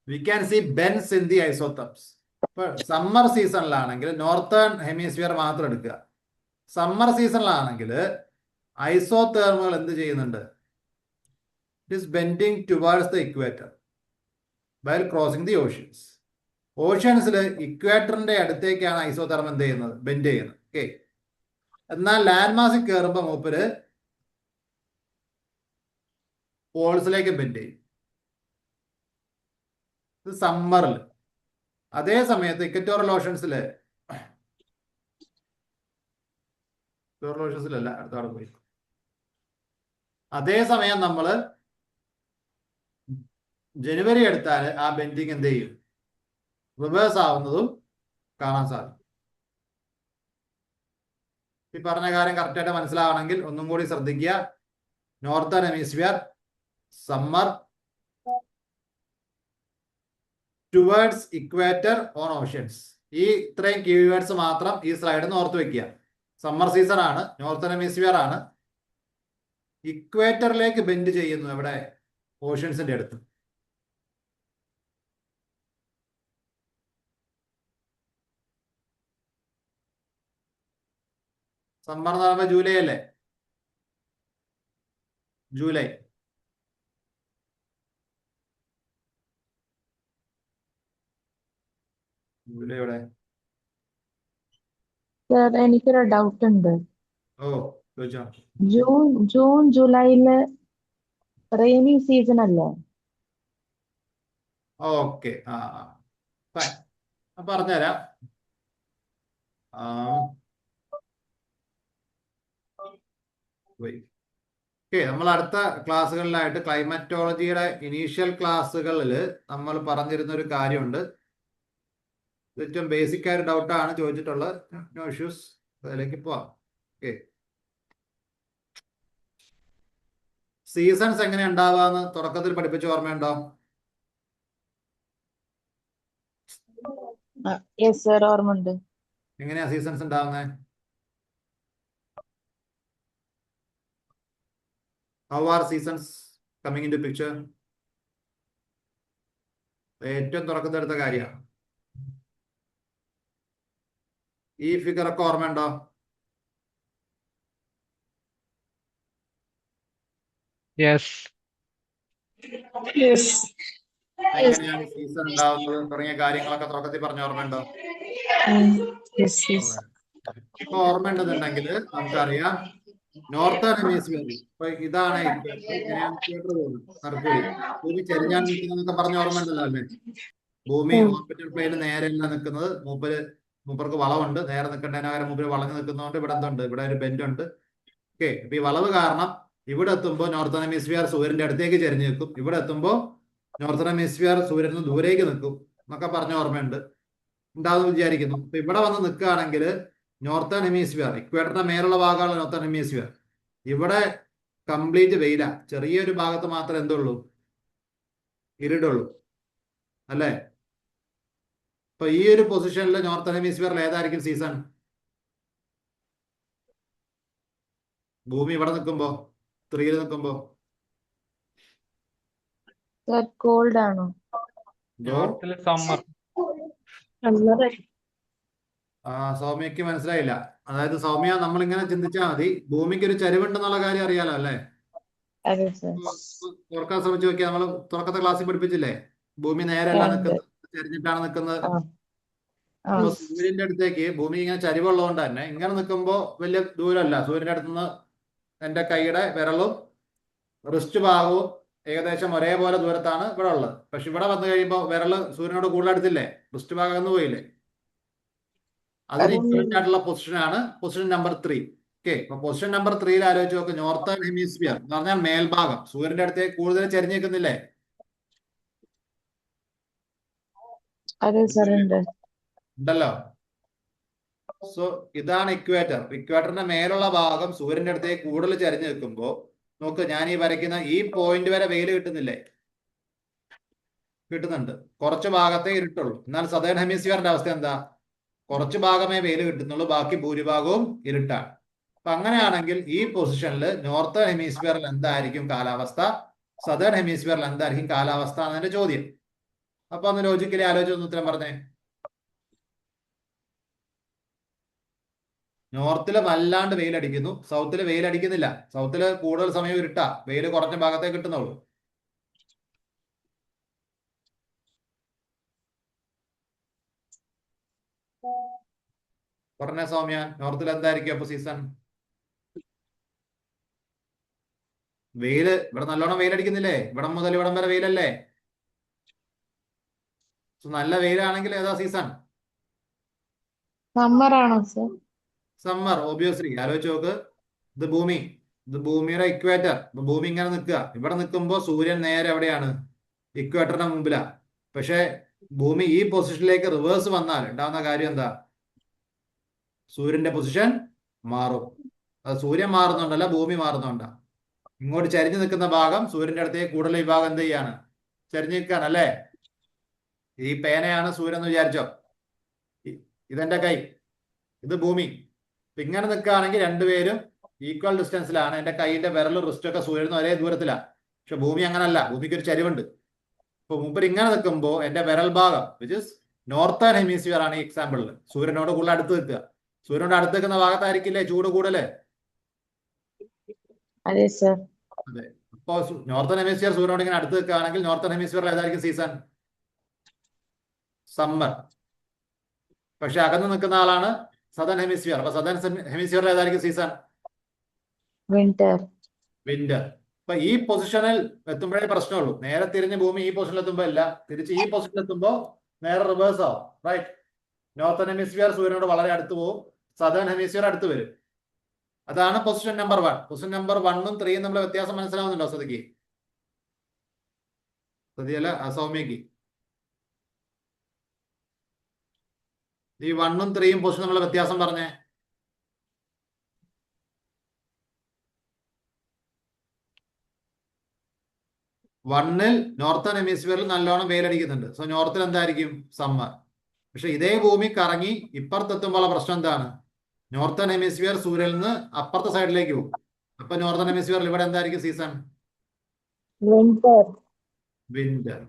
we can see bends in the isotherms. ഇപ്പൊ സമ്മർ സീസണിലാണെങ്കിൽ നോർത്തേൺ ഹെമിസ്ഫിയർ മാത്രം എടുക്കുക. സമ്മർ സീസണിലാണെങ്കിൽ ഐസോതെർമുകൾ എന്ത് ചെയ്യുന്നുണ്ട്? It is bending towards the equator while crossing the oceans. ഓഷ്യൻസിൽ ഇക്വേറ്ററിന്റെ അടുത്തേക്കാണ് ഐസോതെർം എന്ത് ചെയ്യുന്നത്? ബെൻഡ് ചെയ്യുന്നത്. ഓക്കെ, എന്നാൽ ലാൻഡ് മാസിൽ കയറുമ്പോൾ മൂപ്പര് പോൾസിലേക്ക് ബെൻഡ് ചെയ്യും. ഇത് സമ്മറിൽ. അതേ സമയത്ത് ഇക്വറ്റോറിയൽ ഓഷ്യൻസില് ഓഷ്യൻസിലല്ല, അടുത്തവിടെ പോയി. അതേസമയം നമ്മൾ ജനുവരി എടുത്താൽ ആ ബെൻഡിങ് എന്ത് ചെയ്യും? റിവേഴ്സ് ആവുന്നതും കാണാൻ സാധിക്കും. ഈ പറഞ്ഞ കാര്യം കറക്റ്റായിട്ട് മനസ്സിലാവണമെങ്കിൽ ഒന്നും കൂടി ശ്രദ്ധിക്കുക. Northern hemisphere summer, towards equator on oceans. ഈ ഇത്രയും കീവേഡ്സ് മാത്രം ഈ സ്ലൈഡിൽ ഓർത്ത് വെക്കുക. സമ്മർ സീസൺ ആണ്, നോർത്തേൺ ഹെമിസ്ഫിയർ ആണ്, ഇക്വേറ്ററിലേക്ക് ബെൻഡ് ചെയ്യുന്നു. എവിടെ? ഓഷ്യൻസിന്റെ അടുത്ത്. സമ്മർ എന്ന് പറയുമ്പോൾ ജൂലൈ അല്ലേ? ജൂലൈ. ജൂലൈ എവിടെ? സർ എനിക്കൊരു ഡൗട്ട് ഉണ്ട്. ഓ, ചോദിച്ചോ. ജൂൺ ജൂലൈയില് റെയിനി സീസൺ അല്ലേ? ഓക്കെ. ഫൈൻ. പറഞ്ഞുതരാം. ഓക്കെ, നമ്മൾ അടുത്ത ക്ലാസ്സുകളിലായിട്ട് ക്ലൈമറ്റോളജിയുടെ ഇനീഷ്യൽ ക്ലാസ്സുകളിൽ നമ്മൾ പറഞ്ഞിരുന്ന ഒരു കാര്യമുണ്ട്. ഏറ്റവും ബേസിക് ആയ ഒരു ഡൗട്ടാണ് ചോദിച്ചിട്ടുള്ളത്. നോ ഇഷ്യൂസ്, അതിലേക്ക് പോവാം. ഓക്കെ, സീസൺസ് എങ്ങനെ ഉണ്ടാവാന്ന് തുടക്കത്തിൽ പഠിപ്പിച്ച ഓർമ്മയുണ്ടോ? യെസ് സർ, ഓർമ്മയുണ്ട്. എങ്ങനെയാ സീസൺസ് ഉണ്ടാവുന്നത്? How are seasons coming into picture? ഏറ്റവും തുടക്കത്തിലെടുത്ത കാര്യമാണ്. ഈ ഫിഗർ ഒക്കെ ഓർമ്മയുണ്ടോ? യെസ്. എങ്ങനെയാണ് സീസൺ ഉണ്ടാവുന്നത് തുടങ്ങിയ കാര്യങ്ങളൊക്കെ തുടക്കത്തിൽ പറഞ്ഞ ഓർമ്മയുണ്ടോ? ഇപ്പൊ ഓർമ്മയുണ്ടെന്നുണ്ടെങ്കിൽ നമുക്കറിയാം, നോർത്തേൺ ഹെമിസ്ഫിയറിൽ ഇപ്പൊ ഇതാണ് ഇക്വേറ്റർ. ഇങ്ങനെയാണ് ഇക്വേറ്റർ പോകുന്നത്. മെർക്കുറി ഭൂമി ചെരിഞ്ഞാണ് നിൽക്കുന്നതൊക്കെ പറഞ്ഞ ഓർമ്മയുണ്ടല്ലോ അല്ലേ? ഭൂമി ഓർബിറ്റൽ പ്ലെയിന് നേരെയല്ല നിൽക്കുന്നത്. മൂപ്പർക്ക് വളവുണ്ട്. നേരെ നിൽക്കേണ്ടതിന് പകരം മൂപ്പര് വളഞ്ഞു നിൽക്കുന്നതുകൊണ്ട് ഇവിടെ എന്തുണ്ട്? ഇവിടെ ഒരു ബെൻഡ് ഉണ്ട്. ഓക്കെ, അപ്പൊ ഈ വളവ് കാരണം ഇവിടെ എത്തുമ്പോൾ നോർത്തേൺ ഹെമിസ്ഫിയർ സൂര്യന്റെ അടുത്തേക്ക് ചെരിഞ്ഞു നിൽക്കും. ഇവിടെ എത്തുമ്പോൾ നോർത്തേൺ ഹെമിസ്ഫിയർ സൂര്യനിൽ നിന്ന് ദൂരേക്ക് നിൽക്കും എന്നൊക്കെ പറഞ്ഞ ഓർമ്മയുണ്ട്. ഉണ്ടാകുമെന്ന് വിചാരിക്കുന്നു. അപ്പൊ ഇവിടെ വന്ന് നിൽക്കുകയാണെങ്കിൽ നോർത്തേൺ ഹെമിസ്ഫിയർ, ഇക്വേറ്ററിന്റെ മേലുള്ള ഭാഗമാണ് നോർത്തേൺ ഹെമിസ്ഫിയർ. ഇവിടെ കംപ്ലീറ്റ് വെയില. ചെറിയൊരു ഭാഗത്ത് മാത്രമേ എന്തുള്ളൂ? ഇരുടുള്ളൂ അല്ലേ? അപ്പൊ ഈ ഒരു പൊസിഷനിൽ നോർത്തേൺ ഹെമിസ്ഫിയറിൽ ഏതായിരിക്കും സീസൺ? ഭൂമി ഇവിടെ നിൽക്കുമ്പോ, 3 നിൽക്കുമ്പോ സർ കോൾഡ് ആണോ? നോർത്തില് സമ്മർ. സൗമ്യക്ക് മനസ്സിലായില്ല. അതായത് സൗമ്യ, നമ്മളിങ്ങനെ ചിന്തിച്ചാൽ മതി. ഭൂമിക്ക് ഒരു ചരിവുണ്ടെന്നുള്ള കാര്യം അറിയാലോ അല്ലേ? അതെ സർ. ഓർക്കാൻ ശ്രമിച്ചു നോക്കിയാൽ നമ്മൾ തുടക്കത്തെ ക്ലാസ്സിൽ പഠിപ്പിച്ചില്ലേ? ഭൂമി നേരെയല്ല ഉണ്ട്. നിൽക്കുന്നത്, ചരിഞ്ഞിട്ടാണ് നിൽക്കുന്നത്. ആ അപ്പൊ സൂര്യന്റെ അടുത്തേക്ക് ഭൂമി ഇങ്ങനെ ചരിവുള്ളതുകൊണ്ട് തന്നെ ഇങ്ങനെ നിൽക്കുമ്പോൾ വലിയ ദൂരമല്ല. സൂര്യന്റെ അടുത്തുനിന്ന് എന്റെ കൈയുടെ വിരലും റിസ്റ്റ് ഭാഗവും ഏകദേശം ഒരേപോലെ ദൂരത്താണ് ഇവിടെ ഉള്ളത്. പക്ഷെ ഇവിടെ വന്നു കഴിയുമ്പോൾ വിരല് സൂര്യനോട് കൂടുതൽ അടുത്തില്ലേ? റിസ്റ്റ് ഭാഗം അകന്നു പോയില്ലേ? അതിന് ഇക്വലന്റ് ആയിട്ടുള്ള പൊസിഷനാണ് പൊസിഷൻ നമ്പർ 3. ഓക്കെ, അപ്പൊ പൊസിഷൻ നമ്പർ 3യിൽ ആലോചിച്ച് നോക്ക്. നോർത്തേൺ ഹെമിസ്ഫിയർ എന്ന് പറഞ്ഞാൽ മേൽഭാഗം സൂര്യന്റെ അടുത്തേക്ക് കൂടുതൽ ചരിഞ്ഞേക്കുന്നില്ലേ? അതെ സർ, ഉണ്ട്. ഉണ്ടല്ലോ. സോ ഇതാണ് ഇക്വേറ്റർ. ഇക്വേറ്ററിന്റെ മേലുള്ള ഭാഗം സൂര്യന്റെ അടുത്തേക്ക് കൂടുതൽ ചരിഞ്ഞു നിൽക്കുമ്പോൾ നോക്ക്, ഞാൻ ഈ വരയ്ക്കുന്ന ഈ പോയിന്റ് വരെ വെയിൽ കിട്ടുന്നില്ലേ? കിട്ടുന്നുണ്ട്. കുറച്ച് ഭാഗത്തേ ഇരുട്ടുള്ളൂ. എന്നാൽ സദേൺ ഹെമിസ്ഫിയറിന്റെ അവസ്ഥ എന്താ? കുറച്ച് ഭാഗമേ വെയിൽ കിട്ടുന്നുള്ളൂ, ബാക്കി ഭൂരിഭാഗവും ഇരുട്ടാണ്. അപ്പൊ അങ്ങനെയാണെങ്കിൽ ഈ പൊസിഷനിൽ നോർത്തേൺ ഹെമിസ്ഫിയറിൽ എന്തായിരിക്കും കാലാവസ്ഥ, സദേൺ ഹെമിസ്ഫിയറിൽ എന്തായിരിക്കും കാലാവസ്ഥ എന്നതിന്റെ ചോദ്യം. അപ്പൊ ഒന്ന് ലോജിക്കലി ആലോചിച്ചൊന്ന് ഉത്തരം പറഞ്ഞേ. നോർത്തില് വല്ലാണ്ട് വെയിലടിക്കുന്നു, സൗത്തില് വെയിലടിക്കുന്നില്ല. സൗത്തില് കൂടുതൽ സമയം ഇരുട്ടാ, വെയിൽ കുറഞ്ഞ ഭാഗത്തേ കിട്ടുന്നുള്ളൂ. പറഞ്ഞ സൗമ്യ, നോർത്തിൽ എന്തായിരിക്കും അപ്പൊ സീസൺ? വെയില് ഇവിടെ നല്ലോണം വെയിലടിക്കുന്നില്ലേ? ഇവിടം മുതൽ ഇവിടം വരെ വെയിലല്ലേ? നല്ല വെയിലാണെങ്കിൽ ഏതാ സീസൺ? സമ്മർ ആണോ സർ? Summer, obviously. ആലോചിച്ച് നോക്ക്, ഇത് ഭൂമി, ഇത് ഭൂമിയുടെ ഇക്വേറ്റർ. ഭൂമി ഇങ്ങനെ നിൽക്കുക. ഇവിടെ നിൽക്കുമ്പോൾ സൂര്യൻ നേരെ എവിടെയാണ്? ഇക്വേറ്ററിന്റെ മുമ്പിലാ. പക്ഷെ ഭൂമി ഈ പൊസിഷനിലേക്ക് റിവേഴ്സ് വന്നാൽ ഉണ്ടാവുന്ന കാര്യം എന്താ? സൂര്യന്റെ പൊസിഷൻ മാറും. അത് സൂര്യൻ മാറുന്നുണ്ടല്ല, ഭൂമി മാറുന്നുണ്ടാ. ഇങ്ങോട്ട് ചരിഞ്ഞു നിൽക്കുന്ന ഭാഗം സൂര്യന്റെ അടുത്തേക്ക് കൂടുതൽ ഈ ഭാഗം എന്ത് ചെയ്യാണ്? ചരിഞ്ഞു നിൽക്കാനല്ലേ? ഈ പേനയാണ് സൂര്യൻ എന്ന് വിചാരിച്ചോ. ഇതെന്റെ കൈ, ഇത് ഭൂമി. ഇങ്ങനെ നിൽക്കുകയാണെങ്കിൽ രണ്ടുപേരും ഈക്വൽ ഡിസ്റ്റൻസിലാണ്. എന്റെ കൈയിന്റെ വിരലും റിസ്റ്റൊക്കെ സൂര്യന് ഒരേ ദൂരത്തിലാണ്. പക്ഷെ ഭൂമി അങ്ങനല്ല, ഭൂമിക്ക് ഒരു ചരിവുണ്ട്. ഇപ്പൊ മൂപ്പര് ഇങ്ങനെ നിൽക്കുമ്പോൾ എന്റെ വിരൽ ഭാഗം, വിച്ച് ഇസ് നോർത്തേൺ ഹെമിസ്ഫിയർ ആണ് ഈ എക്സാമ്പിളിൽ, സൂര്യനോട് കൂടുതൽ അടുത്ത് നിൽക്കുക. സൂര്യനോട് അടുത്ത് നിൽക്കുന്ന ഭാഗത്തായിരിക്കില്ലേ ചൂട് കൂടുതല്? അതെ സർ. അതെ. അപ്പോ നോർത്തേൺ ഹെമിസ്ഫിയർ സൂര്യനോട് ഇങ്ങനെ അടുത്ത് നിൽക്കുകയാണെങ്കിൽ നോർത്തേൺ ഹെമിസ്ഫിയറിൽ ഏതായിരിക്കും സീസൺ? സമ്മർ. പക്ഷെ അകന്ന് നിൽക്കുന്ന ആളാണ് സദേൺ ഹെമിസ്ഫിയർ. അപ്പൊ സദേൺ ഹെമിസ്ഫിയറിൽ ഏതായിരിക്കും സീസൺ? വിന്റർ. വിന്റർ. അപ്പൊ ഈ പൊസിഷനിൽ എത്തുമ്പോഴേ പ്രശ്നമുള്ളൂ. നേരെ തിരിഞ്ഞ് ഭൂമി ഈ പൊസിഷനിൽ എത്തുമ്പോ അല്ല, തിരിച്ച് ഈ പൊസിഷനിൽ എത്തുമ്പോ നേരെ റിവേഴ്സ് ആവും. റൈറ്റ്, നോർത്തേൺ ഹെമിസ്ഫിയർ സൂര്യനോട് വളരെ അടുത്ത് പോകും, സദേൺ ഹെമിസ്ഫിയർ അടുത്ത് വരും. അതാണ് പൊസിഷൻ നമ്പർ 1. പൊസിഷൻ നമ്പർ 1ഉം 3ഉം നമ്മളെ വ്യത്യാസം മനസ്സിലാവുന്നുണ്ടോ സതിക്ക്? സതിയല്ല, സൗമ്യക്ക് ഈ 1ഉം 3ഉം പൊസിഷൻ നമ്മളെ വ്യത്യാസം പറഞ്ഞേ. 1ൽ നോർത്തേൺ ഹെമിസ്ഫിയറിൽ നല്ലോണം വെയിലടിക്കുന്നുണ്ട്. സോ നോർത്തിൽ എന്തായിരിക്കും? സമ്മർ. പക്ഷെ ഇതേ ഭൂമി കറങ്ങി ഇപ്പുറത്തെത്തുമ്പോൾ പ്രശ്നം എന്താണ്? നോർത്തേൺ ഹെമിസ്ഫിയർ സൂര്യനിൽ നിന്ന് അപ്പുറത്തെ സൈഡിലേക്ക് പോകും. അപ്പൊ നോർത്തേൺ ഹെമിസ്ഫിയറിൽ ഇവിടെ എന്തായിരിക്കും സീസൺ? winter, winter.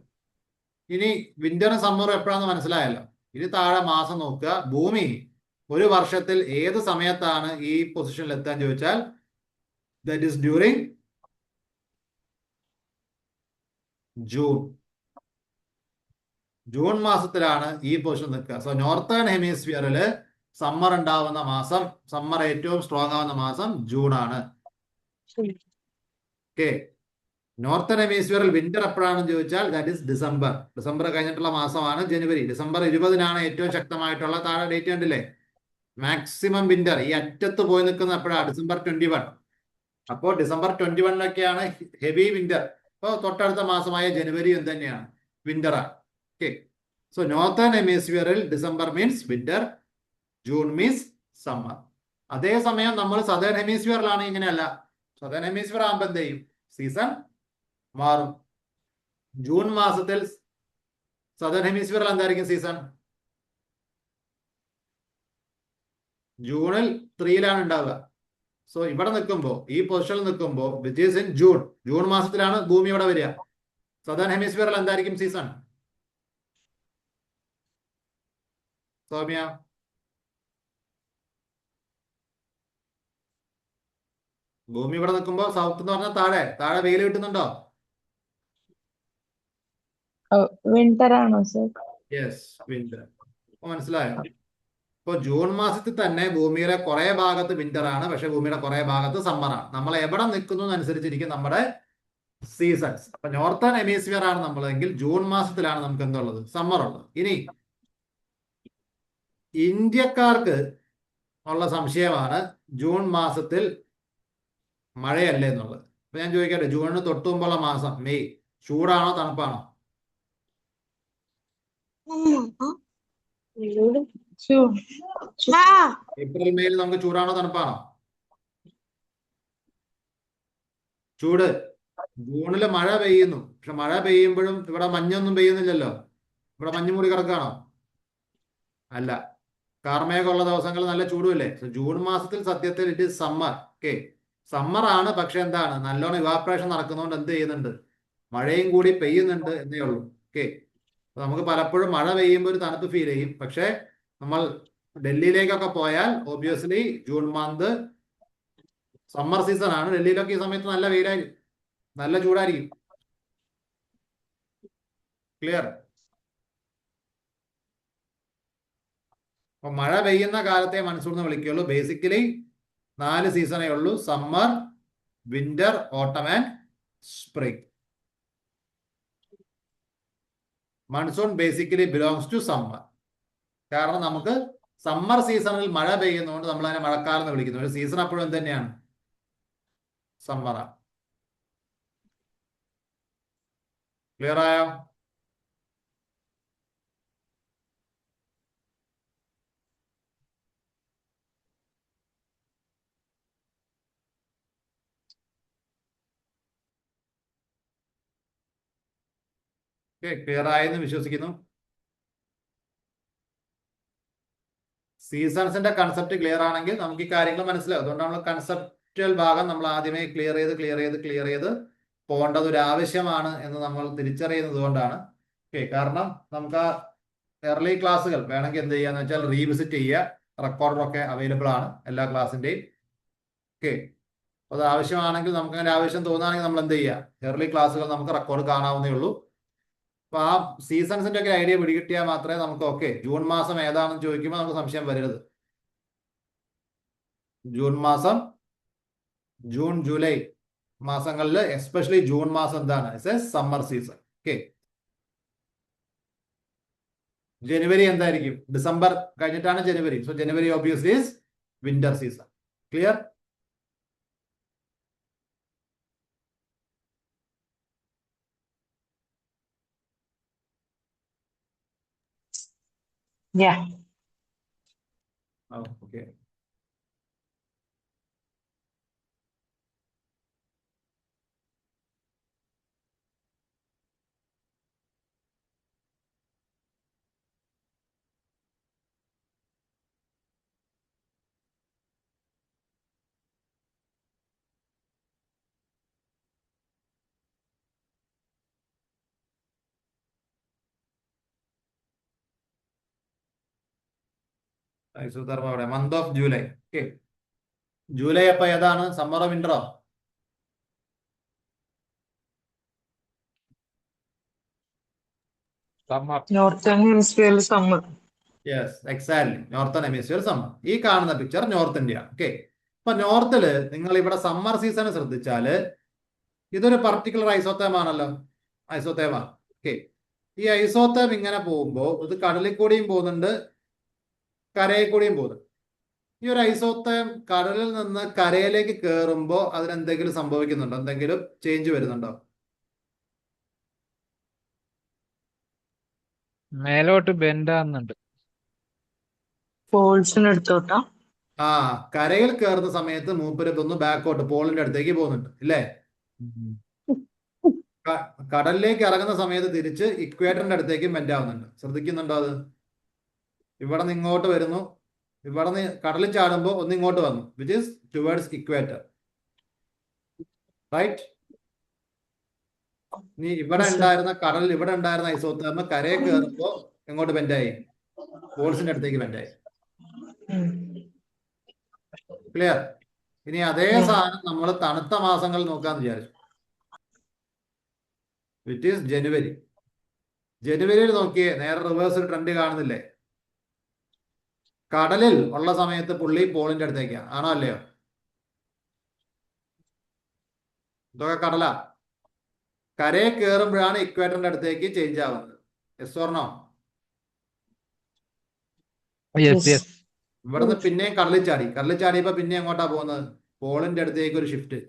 ഇനി വിന്ററും സമ്മറും എപ്പോഴാണെന്ന് മനസ്സിലായല്ലോ. ഇനി താഴെ മാസം നോക്കുക. ഭൂമി ഒരു വർഷത്തിൽ ഏത് സമയത്താണ് ഈ പൊസിഷനിൽ എത്താൻ ചോദിച്ചാൽ that is during June. June മാസത്തിലാണ് ഈ പൊസിഷൻ നിൽക്കുക. സോ നോർത്തേൺ ഹെമിസ്ഫിയറിൽ സമ്മർ ഉണ്ടാവുന്ന മാസം, സമ്മർ ഏറ്റവും സ്ട്രോങ് ആവുന്ന മാസം ജൂൺ ആണ്. ഓക്കെ. നോർത്തേൺ ഹെമിസ്ഫിയറിൽ വിന്റർ എപ്പോഴാണെന്ന് ചോദിച്ചാൽ ദാറ്റ് ഈസ് ഡിസംബർ. ഡിസംബർ കഴിഞ്ഞിട്ടുള്ള മാസമാണ് ജനുവരി. ഡിസംബർ 20-നാണ് ഏറ്റവും ശക്തമായിട്ടുള്ള, താഴെ ഡേറ്റ് കണ്ടില്ലേ, മാക്സിമം വിന്റർ. ഈ അറ്റത്ത് പോയി നിൽക്കുന്ന എപ്പോഴാണ്? ഡിസംബർ 21. അപ്പോൾ ഡിസംബർ 21-ലൊക്കെയാണ് ഹെവി വിന്റർ. അപ്പോൾ തൊട്ടടുത്ത മാസമായ ജനുവരി എന്ത് തന്നെയാണ്? വിന്ററാണ്. ഓക്കെ. സോ നോർത്തേൺ ഹെമിസ്ഫിയറിൽ December means winter, June means summer. അതേസമയം നമ്മൾ സദേൺ ഹെമിസ്ഫിയറിലാണ് ഇങ്ങനെയല്ല. സദേൺ ഹെമിസ്ഫിയർ ആകുമ്പോൾ എന്ത് ചെയ്യും? സീസൺ മാറും. ജൂൺ മാസത്തിൽ സദേൺ ഹെമിസ്ഫിയറിൽ എന്തായിരിക്കും സീസൺ? ജൂണിൽ 3ലാണ് ഉണ്ടാവുക. സോ ഇവിടെ നിൽക്കുമ്പോൾ, ഈ പൊസിഷനിൽ നിൽക്കുമ്പോൾ which is in June, June മാസത്തിലാണ് ഭൂമി ഇവിടെ വരിക. സദേൺ ഹെമിസ്ഫിയറിൽ എന്തായിരിക്കും സീസൺ? സൗമ്യ, ഭൂമി ഇവിടെ നിൽക്കുമ്പോൾ സൗത്ത് എന്ന് പറഞ്ഞാൽ താഴെ താഴെ വെയിൽ കിട്ടുന്നുണ്ടോ? winter ആണോ സർ? Yes, winter. മനസ്സിലായോ? ഇപ്പൊ ജൂൺ മാസത്തിൽ തന്നെ ഭൂമിയുടെ കുറെ ഭാഗത്ത് വിന്റർ ആണ്, പക്ഷെ ഭൂമിയുടെ കുറെ ഭാഗത്ത് സമ്മർ ആണ്. നമ്മൾ എവിടെ നിൽക്കുന്നു അനുസരിച്ചിരിക്കും നമ്മുടെ സീസൺസ്. അപ്പൊ നോർത്തേൺ ഹെമിസ്ഫിയർ ആണ് നമ്മളെങ്കിൽ ജൂൺ മാസത്തിലാണ് നമുക്ക് എന്തുള്ളത്? സമ്മർ ഉള്ളത്. ഇനി ഇന്ത്യക്കാർക്ക് ഉള്ള സംശയമാണ് ജൂൺ മാസത്തിൽ മഴയല്ലേ എന്നുള്ളത്. അപ്പൊ ഞാൻ ചോദിക്കട്ടെ, ജൂണിന് തൊട്ട് മുമ്പുള്ള മാസം മെയ് ചൂടാണോ തണുപ്പാണോ? ഏപ്രിൽ മെയിൽ നമുക്ക് ചൂടാണോ തണുപ്പാണോ? ചൂട്. ജൂണില് മഴ പെയ്യുന്നു, പക്ഷെ മഴ പെയ്യുമ്പോഴും ഇവിടെ മഞ്ഞൊന്നും പെയ്യുന്നില്ലല്ലോ. ഇവിടെ മഞ്ഞ് മൂടി കിടക്കാണോ? അല്ല, കാർമേഘമുള്ള ദിവസങ്ങൾ നല്ല ചൂടുമല്ലേ. ജൂൺ മാസത്തിൽ സത്യത്തിൽ it is summer. Okay, summer ആണ്. പക്ഷെ എന്താണ്? നല്ലോണം ഇവാപ്രേഷൻ നടക്കുന്നതുകൊണ്ട് എന്ത് ചെയ്യുന്നുണ്ട്? മഴയും കൂടി പെയ്യുന്നുണ്ട് എന്നേ ഉള്ളൂ. ഓക്കെ, നമുക്ക് പലപ്പോഴും മഴ പെയ്യുമ്പോൾ ഒരു തണുപ്പ് ഫീൽ ചെയ്യും. പക്ഷെ നമ്മൾ ഡൽഹിയിലേക്കൊക്കെ പോയാൽ obviously June month summer season ആണ്. ഡൽഹിയിലൊക്കെ ഈ സമയത്ത് നല്ല വെയിലായിരിക്കും, നല്ല ചൂടായിരിക്കും. ക്ലിയർ? അപ്പൊ മഴ പെയ്യുന്ന കാലത്തെ മൺസൂൺ എന്ന് വിളിക്കുള്ളൂ. ബേസിക്കലി 4 സീസണേ ഉള്ളൂ: summer, winter, autumn and spring. Monsoon basically belongs to summer. കാരണം നമുക്ക് സമ്മർ സീസണിൽ മഴ പെയ്യുന്നതുകൊണ്ട് നമ്മൾ അതിനെ മഴക്കാലം എന്ന് വിളിക്കുന്നു. ഒരു സീസൺ അപ്പോഴും എന്ത് തന്നെയാണ്? സമ്മറാണ്. ക്ലിയർ ആയോ? ക്ലിയർ ആയെന്ന് വിശ്വസിക്കുന്നു. സീസൺസിന്റെ കൺസെപ്റ്റ് ക്ലിയർ ആണെങ്കിൽ നമുക്ക് ഈ കാര്യങ്ങൾ മനസ്സിലാവും. അതുകൊണ്ട് നമ്മൾ കൺസെപ്റ്റുവൽ ഭാഗം നമ്മൾ ആദ്യമേ ക്ലിയർ ചെയ്ത് പോകേണ്ടത് ഒരു ആവശ്യമാണ് എന്ന് നമ്മൾ തിരിച്ചറിയുന്നത് കൊണ്ടാണ്. ഓക്കെ, കാരണം നമുക്ക് ആ എർലി ക്ലാസ്സുകൾ വേണമെങ്കിൽ എന്ത് ചെയ്യാന്ന് വെച്ചാൽ റീവിസിറ്റ് ചെയ്യുക. റെക്കോർഡറൊക്കെ അവൈലബിൾ ആണ് എല്ലാ ക്ലാസ്സിന്റെയും. ഓക്കെ, അത് ആവശ്യമാണെങ്കിൽ നമുക്ക് അങ്ങനെ ആവശ്യം തോന്നുകയാണെങ്കിൽ നമ്മൾ എന്ത് ചെയ്യുക? എർലി ക്ലാസ്സുകൾ നമുക്ക് റെക്കോർഡ് കാണാവുന്നേ ഉള്ളൂ. അപ്പൊ ആ സീസൺസിന്റെ ഒക്കെ ഐഡിയ പിടികിട്ടിയാൽ മാത്രമേ നമുക്ക് ഓക്കെ ജൂൺ മാസം ഏതാണെന്ന് ചോദിക്കുമ്പോൾ നമുക്ക് സംശയം വരരുത്. ജൂൺ മാസം, ജൂൺ, ജൂലൈ, മാസങ്ങളിൽ എസ്പെഷ്യലി ജൂൺ മാസം എന്താണ്? It's a summer season. Okay. ജനുവരി എന്തായിരിക്കും? ഡിസംബർ കഴിഞ്ഞിട്ടാണ് ജനുവരി. So January obviously is winter season. Clear? Yeah. Okay. Isotherm അവിടെ മന്ത് ഓഫ് ജൂലൈ. ഓക്കെ. ജൂലൈ അപ്പൊ ഏതാണ്? സമ്മറോ വിന്ററോ? Summer. Northern Hemisphere summer. Yes, exactly. Northern hemisphere summer. ഈ കാണുന്ന പിക്ചർ നോർത്ത് ഇന്ത്യ. ഓക്കെ. അപ്പൊ നോർത്തില് നിങ്ങൾ ഇവിടെ സമ്മർ സീസൺ ശ്രദ്ധിച്ചാല് ഇതൊരു പർട്ടിക്കുലർ ഐസോത്തേം ആണല്ലോ. ഐസോത്തേമ. ഓക്കെ. ഈ ഐസോത്തേം ഇങ്ങനെ പോകുമ്പോൾ ഇത് കടലിൽ കൂടിയും പോകുന്നുണ്ട്, കരയിൽ കൂടിയും പോകുന്നുണ്ട്. ഈ ഒരു ഐസോത്തേം കടലിൽ നിന്ന് കരയിലേക്ക് കയറുമ്പോൾ അതിനെന്തെങ്കിലും സംഭവിക്കുന്നുണ്ടോ? എന്തെങ്കിലും ചേഞ്ച് വരുന്നുണ്ടോ? മേലോട്ട് ബെൻഡ് ആവുന്നുണ്ട്. പോൾസിനടുത്തോട്ടാ? ആ, കരയിൽ കയറുന്ന സമയത്ത് മൂപ്പര് ഒന്ന് ബാക്കോട്ട് പോളിന്റെ അടുത്തേക്ക് പോകുന്നുണ്ട് ഇല്ലേ? കടലിലേക്ക് ഇറങ്ങുന്ന സമയത്ത് തിരിച്ച് ഇക്വേറ്ററിന്റെ അടുത്തേക്കും ബെൻഡ് ആവുന്നുണ്ട്. ശ്രദ്ധിക്കുന്നുണ്ടോ അത്? ഇവിടെ നിന്ന് ഇങ്ങോട്ട് വരുന്നു, ഇവിടെ നിന്ന് കടലിൽ ചാടുമ്പോൾ ഒന്ന് ഇങ്ങോട്ട് വന്നു, which is towards equator. Right? ഇനി ഇവിടെ ഉണ്ടായിരുന്ന കടലിൽ ഇവിടെ ഉണ്ടായിരുന്ന ഐസോത്തേർമ കരയെ കയറുമ്പോൾ എങ്ങോട്ട് ബെൻഡായി? പോൾസിന്റെ അടുത്തേക്ക് ബെൻഡായി. ക്ലിയർ? ഇനി അതേ സാധനം നമ്മൾ തണുത്ത മാസങ്ങളിൽ നോക്കാന്ന് വിചാരിച്ചു. വിറ്റ് ഈസ് ജനുവരി. ജനുവരിയിൽ നോക്കിയേ, നേരെ റിവേഴ്സ് ട്രെൻഡ് കാണുന്നില്ലേ? കടലിൽ ഉള്ള സമയത്ത് പുള്ളി പോളിന്റെ അടുത്തേക്കാണ്. ആണോ അല്ലയോ? ഇതൊക്കെ കടലാ. കരയെ കയറുമ്പോഴാണ് ഇക്വേറ്ററിന്റെ അടുത്തേക്ക് ചേഞ്ച് ആവുന്നത്. Yes or no? ഇവിടുന്ന് പിന്നെയും കടലിൽ ചാടി. കടലിൽ ചാടിയപ്പോ പിന്നെ എങ്ങോട്ടാ പോകുന്നത്? പോളിന്റെ അടുത്തേക്ക് ഒരു ഷിഫ്റ്റ്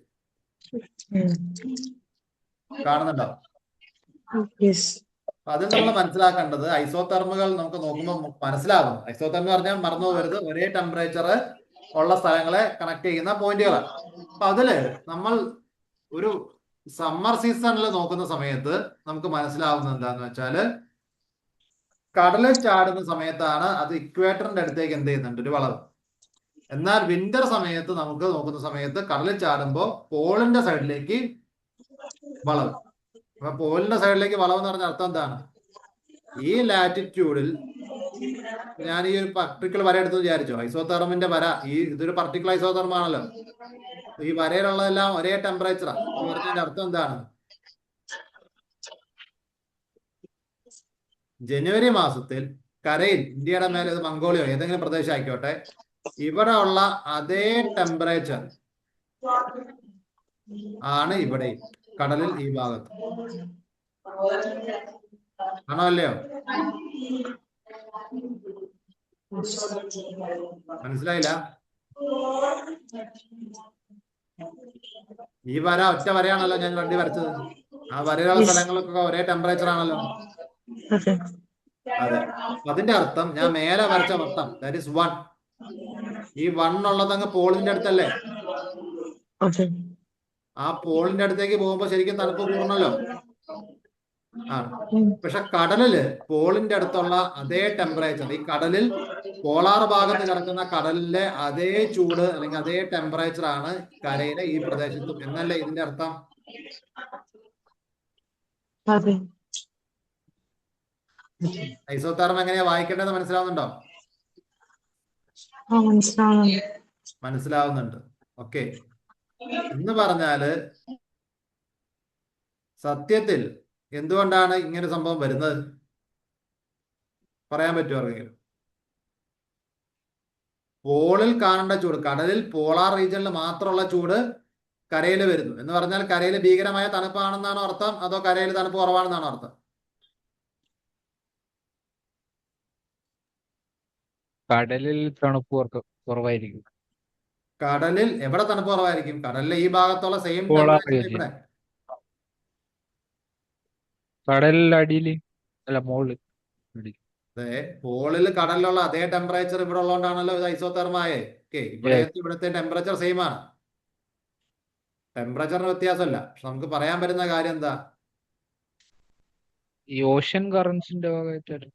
കാണുന്നുണ്ടോ? അത് നമ്മൾ മനസ്സിലാക്കേണ്ടത് ഐസോതെർമുകൾ നമുക്ക് നോക്കുമ്പോൾ മനസ്സിലാകും. ഐസോതെർമ് പറഞ്ഞാൽ മറന്നു പോകരുത്, ഒരേ ടെമ്പറേച്ചർ ഉള്ള സ്ഥലങ്ങളെ കണക്ട് ചെയ്യുന്ന പോയിന്റുകളാണ്. അപ്പൊ അതില് നമ്മൾ ഒരു സമ്മർ സീസണിൽ നോക്കുന്ന സമയത്ത് നമുക്ക് മനസ്സിലാവുന്നത് എന്താന്ന് വെച്ചാല് കടലിൽ ചാടുന്ന സമയത്താണ് അത് ഇക്വേറ്ററിന്റെ അടുത്തേക്ക് എന്ത് ചെയ്യുന്നുണ്ട്? ഒരു വളവ്. എന്നാൽ വിന്റർ സമയത്ത് നമുക്ക് നോക്കുന്ന സമയത്ത് കടലിൽ ചാടുമ്പോൾ പോളിന്റെ സൈഡിലേക്ക് വളവ്. അപ്പൊ പോളിന്റെ സൈഡിലേക്ക് വളവ് എന്ന് പറഞ്ഞ അർത്ഥം എന്താണ്? ഈ ലാറ്റിറ്റ്യൂഡിൽ ഞാൻ ഈ ഒരു പർട്ടിക്കുലർ വര എടുത്ത് വിചാരിച്ചോ, ഐസോതെർമിന്റെ വര, ഇതൊരു പർട്ടിക്കുലർ ഐസോതെർമാണല്ലോ. ഈ വരയിലുള്ളതെല്ലാം ഒരേ ടെമ്പറേച്ചറാണ്. എന്ന് പറഞ്ഞതിന്റെ അർത്ഥം എന്താണ്? ജനുവരി മാസത്തിൽ കരയിൽ, ഇന്ത്യയുടെ മേലെ ഇത് മംഗോളിയോ ഏതെങ്കിലും പ്രദേശം ആയിക്കോട്ടെ, ഇവിടെ ഉള്ള അതേ ടെമ്പറേച്ചർ ആണ് ഇവിടെ കടലിൽ ഈ ഭാഗത്ത്. ആണോ അല്ലയോ? മനസ്സിലായില്ല? ഈ വര ഒറ്റ വരയാണല്ലോ ഞാൻ വണ്ടി വരച്ചത്. ആ വരയുള്ള സ്ഥലങ്ങളൊക്കെ ഒരേ ടെമ്പറേച്ചർ ആണല്ലോ. അതെ. അതിന്റെ അർത്ഥം ഞാൻ മേലെ വരച്ച വട്ടം, ദാറ്റ് ഇസ് 1. ഈ 1 ഉള്ളത് അങ്ങ് പോളിന്റെ അടുത്തല്ലേ? ആ പോളിന്റെ അടുത്തേക്ക് പോകുമ്പോ ശരിക്കും തണുപ്പ് കൂടണല്ലോ. ആ, പക്ഷെ കടലില് പോളിന്റെ അടുത്തുള്ള അതേ ടെമ്പറേച്ചർ, ഈ കടലിൽ പോളാർ ഭാഗത്ത് കിടക്കുന്ന കടലിലെ അതേ ചൂട് അല്ലെങ്കിൽ അതേ ടെമ്പറേച്ചർ ആണ് കരയിലെ ഈ പ്രദേശത്തും എന്നല്ലേ ഇതിന്റെ അർത്ഥം? ഐസോതെർമ് എങ്ങനെയാ വായിക്കേണ്ടത് മനസ്സിലാവുന്നുണ്ടോ? മനസ്സിലാവുന്നുണ്ട്. ഓക്കെ. എന്ന് പറഞ്ഞാല് സത്യത്തിൽ എന്തുകൊണ്ടാണ് ഇങ്ങനെ സംഭവം വരുന്നത് പറയാൻ പറ്റുമോ ആർക്കെങ്കിലും? പോളിൽ കാണേണ്ട ചൂട്, കടലിൽ പോളാർ റീജിയനിൽ മാത്രമുള്ള ചൂട് കരയിൽ വരുന്നു എന്ന് പറഞ്ഞാൽ കരയിൽ ഭീകരമായ തണുപ്പാണെന്നാണോ അർത്ഥം, അതോ കരയിൽ തണുപ്പ് കുറവാണെന്നാണോ അർത്ഥം? കടലിൽ തണുപ്പ് കുറവായിരിക്കും. കടലിൽ എവിടെ തണുപ്പ് കുറവായിരിക്കും? കടലിലെ ഈ ഭാഗത്തുള്ള സെയിം പോളാർ ടെമ്പറേച്ചർ റീജിയൻ. ഇവിടെ. കടലിൽ അടിയിൽ അല്ല മുകളിൽ. അതെ, പോളിൽ കടലിലുള്ള അതേ ടെമ്പറേച്ചർ ഇവിടെ ഉള്ളതുകൊണ്ടാണല്ലോ ഇത് ഐസോതെർമായേ. ഓക്കെ, ഇവിടെ ഇവിടുത്തെ ടെമ്പറേച്ചർ സെയിം ആണ്, ടെമ്പറേച്ചറിന് വ്യത്യാസമല്ല. പക്ഷെ നമുക്ക് പറയാൻ പറ്റുന്ന കാര്യം എന്താ? ഈ ഓഷ്യൻ കറൻസിന്റെ ഭാഗമായിട്ട്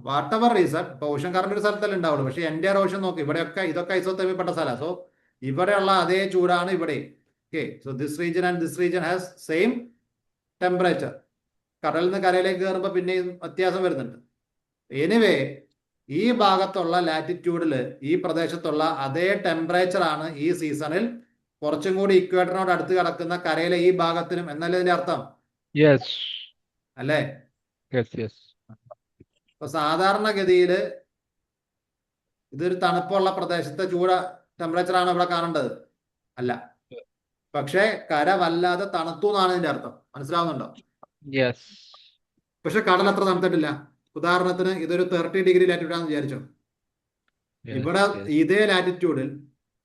വാട്ട് എവർ റീസൺ, ഇപ്പൊ ഓഷൻ കറണ്ട് ഒരു സ്ഥലത്തല്ലേ ഉണ്ടാവുള്ളൂ, പക്ഷെ എൻ്റെ ഓഷൻ നോക്ക്, ഇവിടെയൊക്കെ ഇതൊക്കെ ഐസോതെർമിൽപ്പെട്ട സ്ഥലമാണ്. സോ ഇവിടെയുള്ള അതേ ചൂടാണ് ഇവിടെ. Okay, so this region and this region has same temperature. കടലിൽ നിന്ന് കരയിലേക്ക് കയറുമ്പോൾ പിന്നെയും വ്യത്യാസം വരുന്നുണ്ട്. എനിവേ, ഈ ഭാഗത്തുള്ള ലാറ്റിറ്റ്യൂഡിൽ ഈ പ്രദേശത്തുള്ള അതേ ടെമ്പറേച്ചർ ആണ് ഈ സീസണിൽ കുറച്ചും കൂടി ഇക്വേറ്ററിനോട് അടുത്ത് കിടക്കുന്ന കരയിലെ ഈ ഭാഗത്തിനും, എന്നല്ലേ ഇതിന്റെ അർത്ഥം? യെസ് അല്ലേ? Yes yes. ഇപ്പൊ സാധാരണഗതിയിൽ ഇതൊരു തണുപ്പുള്ള പ്രദേശത്തെ ടെമ്പറേച്ചർ ആണ് ഇവിടെ കാണേണ്ടത്, അല്ല. പക്ഷേ കര വല്ലാതെ തണുത്തു എന്നാണ് ഇതിന്റെ അർത്ഥം. മനസ്സിലാവുന്നുണ്ടോ? യെസ്. പക്ഷെ കടൽ അത്ര തണുത്തിട്ടില്ല. ഉദാഹരണത്തിന് ഇതൊരു 30 ഡിഗ്രി ലാറ്റിറ്റ്യൂഡ് ആണെന്ന് വിചാരിച്ചോ. ഇവിടെ ഇതേ ലാറ്റിറ്റ്യൂഡിൽ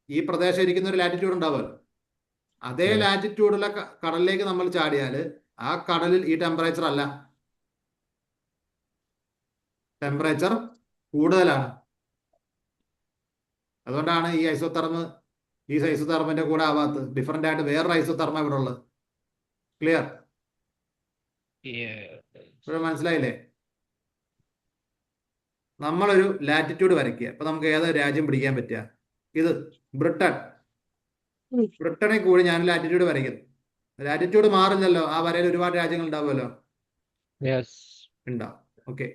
ഈ പ്രദേശം ഇരിക്കുന്ന ഒരു ലാറ്റിറ്റ്യൂഡ് ഉണ്ടാവുമല്ലോ, അതേ ലാറ്റിറ്റ്യൂഡിലെ കടലിലേക്ക് നമ്മൾ ചാടിയാൽ ആ കടലിൽ ഈ ടെമ്പറേച്ചർ അല്ല, ടെമ്പറേച്ചർ കൂടുതലാണ്. അതുകൊണ്ടാണ് ഈ ഐസോതെർമിന്റെ കൂടെ ആവാത്തത്. ഡിഫറെന്റ് ആയിട്ട് വേറൊരു ഐസോതെർമ ഇവിടെ ഉള്ളത്. ക്ലിയർ? മനസ്സിലായില്ലേ? നമ്മളൊരു ലാറ്റിറ്റ്യൂഡ് വരയ്ക്കുക. അപ്പൊ നമുക്ക് ഏതൊരു രാജ്യം പിടിക്കാൻ പറ്റുക? ഇത് ബ്രിട്ടൻ. ബ്രിട്ടനിൽ കൂടി ഞാൻ ലാറ്റിറ്റ്യൂഡ് വരയ്ക്കുന്നു. ലാറ്റിറ്റ്യൂഡ് മാറില്ലല്ലോ, ആ വരയിൽ ഒരുപാട് രാജ്യങ്ങൾ ഉണ്ടാവുമല്ലോ. ഉണ്ടാവും. ഓക്കെ,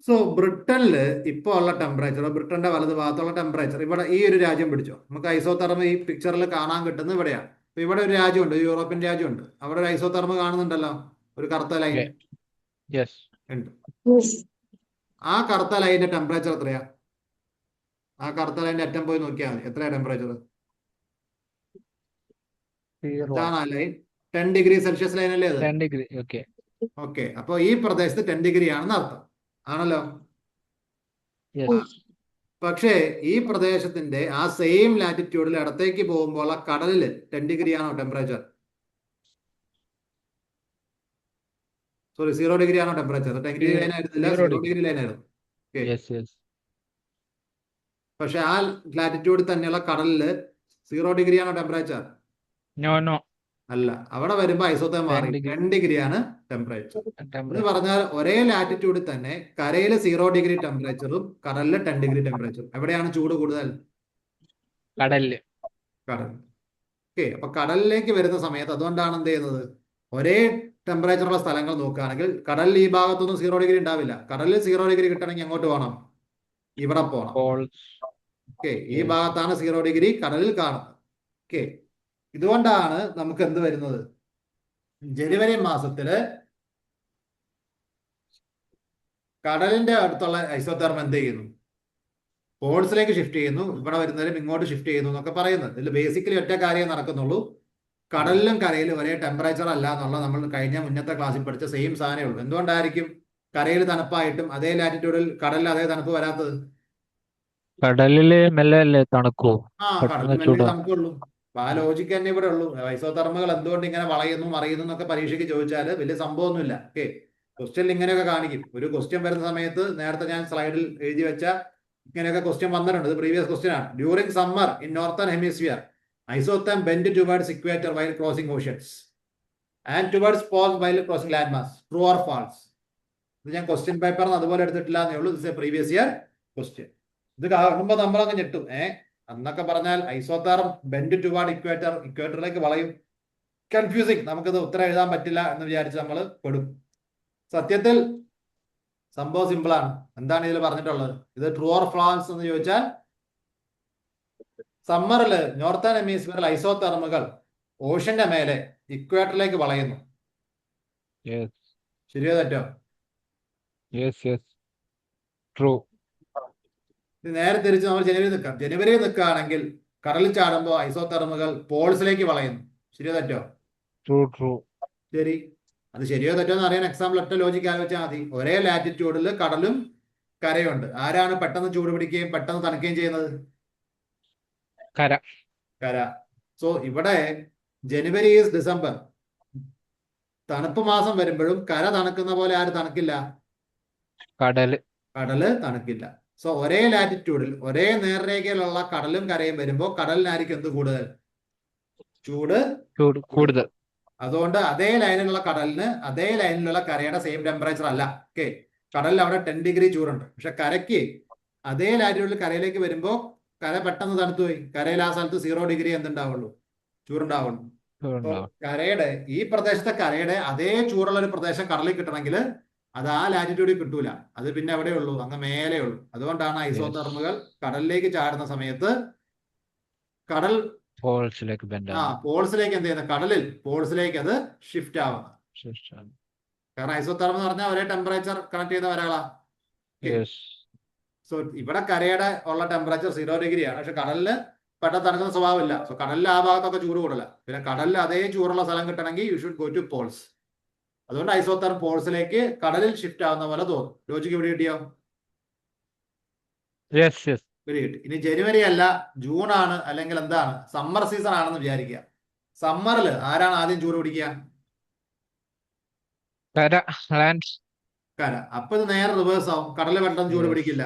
സോ ബ്രിട്ടനിൽ ഇപ്പോൾ ഉള്ള ടെമ്പറേച്ചർ, ബ്രിട്ടന്റെ വലത് ഭാഗത്തുള്ള ടെമ്പറേച്ചർ, ഇവിടെ ഈ ഒരു രാജ്യം പിടിച്ചോ. നമുക്ക് ഐസോതെർമ ഈ പിക്ചറിൽ കാണാൻ കിട്ടുന്നത് ഇവിടെയാണ്. അപ്പൊ ഇവിടെ ഒരു രാജ്യമുണ്ട്, യൂറോപ്യൻ രാജ്യമുണ്ട്. അവിടെ ഒരു ഐസോതെർമ കാണുന്നുണ്ടല്ലോ, ഒരു കറുത്ത ലൈൻ ഉണ്ട്. ആ കറുത്ത ലൈനിന്റെ ടെമ്പറേച്ചർ എത്രയാ? ആ കറുത്ത ലൈനിന്റെ അറ്റം പോയി നോക്കിയാൽ മതി. എത്രയാ ടെമ്പറേച്ചർ? ഇതാണ് ആ ലൈൻ. 10 ഡിഗ്രി സെൽഷ്യസ് ലൈൻ അല്ലേ അത്? 10 ഡിഗ്രി. ഓക്കെ, അപ്പൊ ഈ പ്രദേശത്ത് 10 ഡിഗ്രി ആണെന്ന് അർത്ഥം ആണല്ലോ. പക്ഷേ ഈ പ്രദേശത്തിന്റെ ആ സെയിം ലാറ്റിറ്റ്യൂഡിൽ ഇടത്തേക്ക് പോകുമ്പോൾ ആ കടലില് 10 ഡിഗ്രി ആണോ ടെമ്പറേച്ചർ? സോറി, 0 ഡിഗ്രി ആണോ ടെമ്പറേച്ചർ? 10 ഡിഗ്രി ലൈൻ ആയിരുന്നില്ല, 0 ഡിഗ്രി ലൈൻ ആയിരുന്നു. പക്ഷെ ആ ലാറ്റിറ്റ്യൂഡിൽ തന്നെയുള്ള കടലില് 0 ഡിഗ്രി ആണോ ടെമ്പറേച്ചർ? അല്ല, അവിടെ വരുമ്പോ ഐസോതെർമ മാറി 10 ഡിഗ്രിയാണ് ടെമ്പറേച്ചർ. എന്ന് പറഞ്ഞാൽ ഒരേ ലാറ്റിറ്റ്യൂഡിൽ തന്നെ കരയിൽ 0 ഡിഗ്രി ടെമ്പറേച്ചറും കടലിൽ 10 ഡിഗ്രി ടെമ്പറേച്ചറും. എവിടെയാണ് ചൂട് കൂടുതൽ? കടലിൽ. ഓക്കെ, അപ്പൊ കടലിലേക്ക് വരുന്ന സമയത്ത് അതുകൊണ്ടാണ് എന്ത് ചെയ്യുന്നത്, ഒരേ ടെമ്പറേച്ചറുള്ള സ്ഥലങ്ങൾ നോക്കുകയാണെങ്കിൽ കടലിൽ ഈ ഭാഗത്തൊന്നും 0 ഡിഗ്രി ഉണ്ടാവില്ല. കടലിൽ 0 ഡിഗ്രി കിട്ടണമെങ്കിൽ എങ്ങോട്ട് പോകണം? ഇവിടെ പോകണം. ഓക്കെ, ഈ ഭാഗത്താണ് 0 ഡിഗ്രി കടലിൽ കാണുന്നത്. ഓക്കെ, ഇതുകൊണ്ടാണ് നമുക്ക് എന്ത് വരുന്നത്, ജനുവരി മാസത്തില് കടലിന്റെ അടുത്തുള്ള ഐസോതെർമ എന്ത് ചെയ്യുന്നു? പോൾസിലേക്ക് ഷിഫ്റ്റ് ചെയ്യുന്നു. ഇവിടെ വരുന്നവരും ഇങ്ങോട്ട് ഷിഫ്റ്റ് ചെയ്യുന്നു എന്നൊക്കെ പറയുന്നത്. ഇതിൽ ബേസിക്കലി ഒറ്റ കാര്യം നടക്കുന്നുള്ളൂ, കടലിലും കരയിലും ഒരേ ടെമ്പറേച്ചർ അല്ല എന്നുള്ള നമ്മൾ കഴിഞ്ഞ മുന്നത്തെ ക്ലാസ്സിൽ പഠിച്ച സെയിം സാധനമേ ഉള്ളൂ. എന്തുകൊണ്ടായിരിക്കും കരയിൽ തണുപ്പായിട്ടും അതേ ലാറ്റിറ്റ്യൂഡിൽ കടലിൽ അതേ തണുപ്പ് വരാത്തത്? കടലില് മെല്ലെ തണുക്കൂ. കടലിൽ മെല്ലെ തണുക്കുള്ളൂ. അപ്പൊ ആ ലോജിക്ക് തന്നെ ഇവിടെ ഉള്ളൂ. ഐസോതെർമകൾ എന്തുകൊണ്ട് ഇങ്ങനെ വളയുന്നു മറിയുന്നു എന്നൊക്കെ പരീക്ഷയ്ക്ക് ചോദിച്ചാൽ വലിയ സംഭവമൊന്നുമില്ല. ഓക്കെ, ക്വസ്റ്റ്യൻ ഇങ്ങനെയൊക്കെ കാണിക്കും. ഒരു ക്വസ്റ്റ്യൻ വരുന്ന സമയത്ത് നേരത്തെ ഞാൻ സ്ലൈഡിൽ എഴുതി വെച്ച ഇങ്ങനെയൊക്കെ ക്വസ്റ്റ്യൻ വന്നിട്ടുണ്ട്. ഇത് പ്രീവിയസ് ക്വസ്റ്റ്യൻ ആണ്. During summer in northern hemisphere isotherm bend towards equator while crossing oceans and towards poles while crossing land mass. True or false? ഇത് ഞാൻ ക്വസ്റ്റ്യൻ പേപ്പറിന് അതുപോലെ എടുത്തിട്ടില്ല എന്നേ ഉള്ളൂ. This A previous year question. ഇത് കാണുമ്പോൾ നമ്മളങ്ങ് ഞെട്ടും. അന്നൊക്കെ പറഞ്ഞാൽ ഐസോതെർം bend toward equator, ഇക്വേറ്ററിലേക്ക് വളയും. കൺഫ്യൂസിങ്, നമുക്കിത് ഉത്തരം എഴുതാൻ പറ്റില്ല എന്ന് വിചാരിച്ച് നമ്മൾ പെടും. സത്യത്തിൽ സംഭവം സിമ്പിളാണ്. എന്താണ് ഇതിൽ പറഞ്ഞിട്ടുള്ളത്? ഇത് ട്രൂ ഓർ ഫാൾസ് എന്ന് ചോദിച്ചാൽ സമ്മറില് നോർത്തേൺ ഹെമിസ്ഫിയറിൽ ഐസോതെർമുകൾ ഓഷന്റെ മേലെ ഇക്വേറ്ററിലേക്ക് വളയുന്നു. ശരിയോ തെറ്റോ? ട്രൂ. നേരെ തിരിച്ച് നമ്മൾ ജനുവരി നിൽക്കാം. ജനുവരി നിൽക്കുകയാണെങ്കിൽ കടലിൽ ചാടുമ്പോൾ ഐസോതെർമുകൾ പോൾസിലേക്ക് വളയുന്നു. ശരിയോ തെറ്റോ? ട്രൂ. ശരി. അത് ശരിയോ തെറ്റോ എന്ന് അറിയാൻ എക്സാമ്പിൾ ഒറ്റ ലോജിക്ക് ആലോചിച്ചാൽ മതി. ഒരേ ലാറ്റിറ്റ്യൂഡിൽ കടലും കരയുണ്ട്. ആരാണ് പെട്ടെന്ന് ചൂട് പിടിക്കുകയും പെട്ടെന്ന് തണുക്കുകയും ചെയ്യുന്നത്? കര. കര. സോ ഇവിടെ ജനുവരി ഈസ് ഡിസംബർ. തണുപ്പ് മാസം വരുമ്പോഴും കര തണുക്കുന്ന പോലെ ആര് തണുക്കില്ല? കടല്. കടല് തണുക്കില്ല. സോ ഒരേ ലാറ്റിറ്റ്യൂഡിൽ ഒരേ നേർരേഖയിലുള്ള കടലും കരയും വരുമ്പോൾ കടലിനായിരിക്കും എന്ത് കൂടുതൽ? ചൂട് കൂടുതൽ. അതുകൊണ്ട് അതേ ലൈനിലുള്ള കടലിന് അതേ ലൈനിലുള്ള കരയുടെ സെയിം ടെമ്പറേച്ചർ അല്ല. ഓക്കെ, കടലിൽ അവിടെ 10 ഡിഗ്രി ചൂടുണ്ട്. പക്ഷെ കരയ്ക്ക് അതേ ലാറ്റിറ്റ്യൂഡിൽ കരയിലേക്ക് വരുമ്പോൾ കര പെട്ടെന്ന് തണുത്തു പോയി. കരയിൽ ആ സ്ഥലത്ത് 0 ഡിഗ്രി എന്തുണ്ടാവുള്ളൂ? ചൂടുണ്ടാവുള്ളൂ. അപ്പോൾ കരയുടെ ഈ പ്രദേശത്തെ കരയുടെ അതേ ചൂടുള്ള ഒരു പ്രദേശം കടലിൽ കിട്ടണമെങ്കിൽ അത് ആ ലാറ്റിറ്റ്യൂഡിൽ കിട്ടൂല. അത് പിന്നെ എവിടെ ഉള്ളൂ? അങ്ങ് മേലെ ഉള്ളൂ. അതുകൊണ്ടാണ് ഐസോതെർമുകൾ കടലിലേക്ക് ചാടുന്ന സമയത്ത് കടൽ പോൾസിലേക്ക് പോൾസിലേക്ക് എന്ത് ചെയ്യുന്നത്? കടലിൽ പോൾസിലേക്ക് അത് ഷിഫ്റ്റ് ആവുന്നത്. കാരണം ഐസോതെർമ് എന്ന് പറഞ്ഞാൽ ഒരേ ടെമ്പറേച്ചർ കണക്ട് ചെയ്യുന്ന വരകളാ. സോ ഇവിടെ കരയുടെ ഉള്ള ടെമ്പറേച്ചർ 0 ഡിഗ്രിയാണ്. പക്ഷെ കടലില് പെട്ടെന്ന് തണുക്കുന്ന സ്വഭാവമില്ല. സോ കടലിൽ ആ ഭാഗത്തൊക്കെ ചൂട് കൂടുതല. പിന്നെ കടലിൽ അതേ ചൂടുള്ള സ്ഥലം കിട്ടണമെങ്കിൽ you should go to Paul's. അതുകൊണ്ട് ഐസോതെർം പോൾസിലേക്ക് കടലിൽ ഷിഫ്റ്റ് ആവുന്ന പോലെ തോന്നും. ലോജിക്ക് ഇവിടെ കിട്ടിയോ? Very good. ഇനി ജനുവരി അല്ല, ജൂൺ ആണ്, അല്ലെങ്കിൽ എന്താണ്, സമ്മർ സീസൺ ആണെന്ന് വിചാരിക്കുക. സമ്മറിൽ ആരാണ് ആദ്യം ചൂട് പിടിക്കുക? കര. അപ്പൊ ഇത് നേരെ റിവേഴ്സ് ആവും. കടലിൽ പെട്ടെന്ന് ചൂട് പിടിക്കില്ല.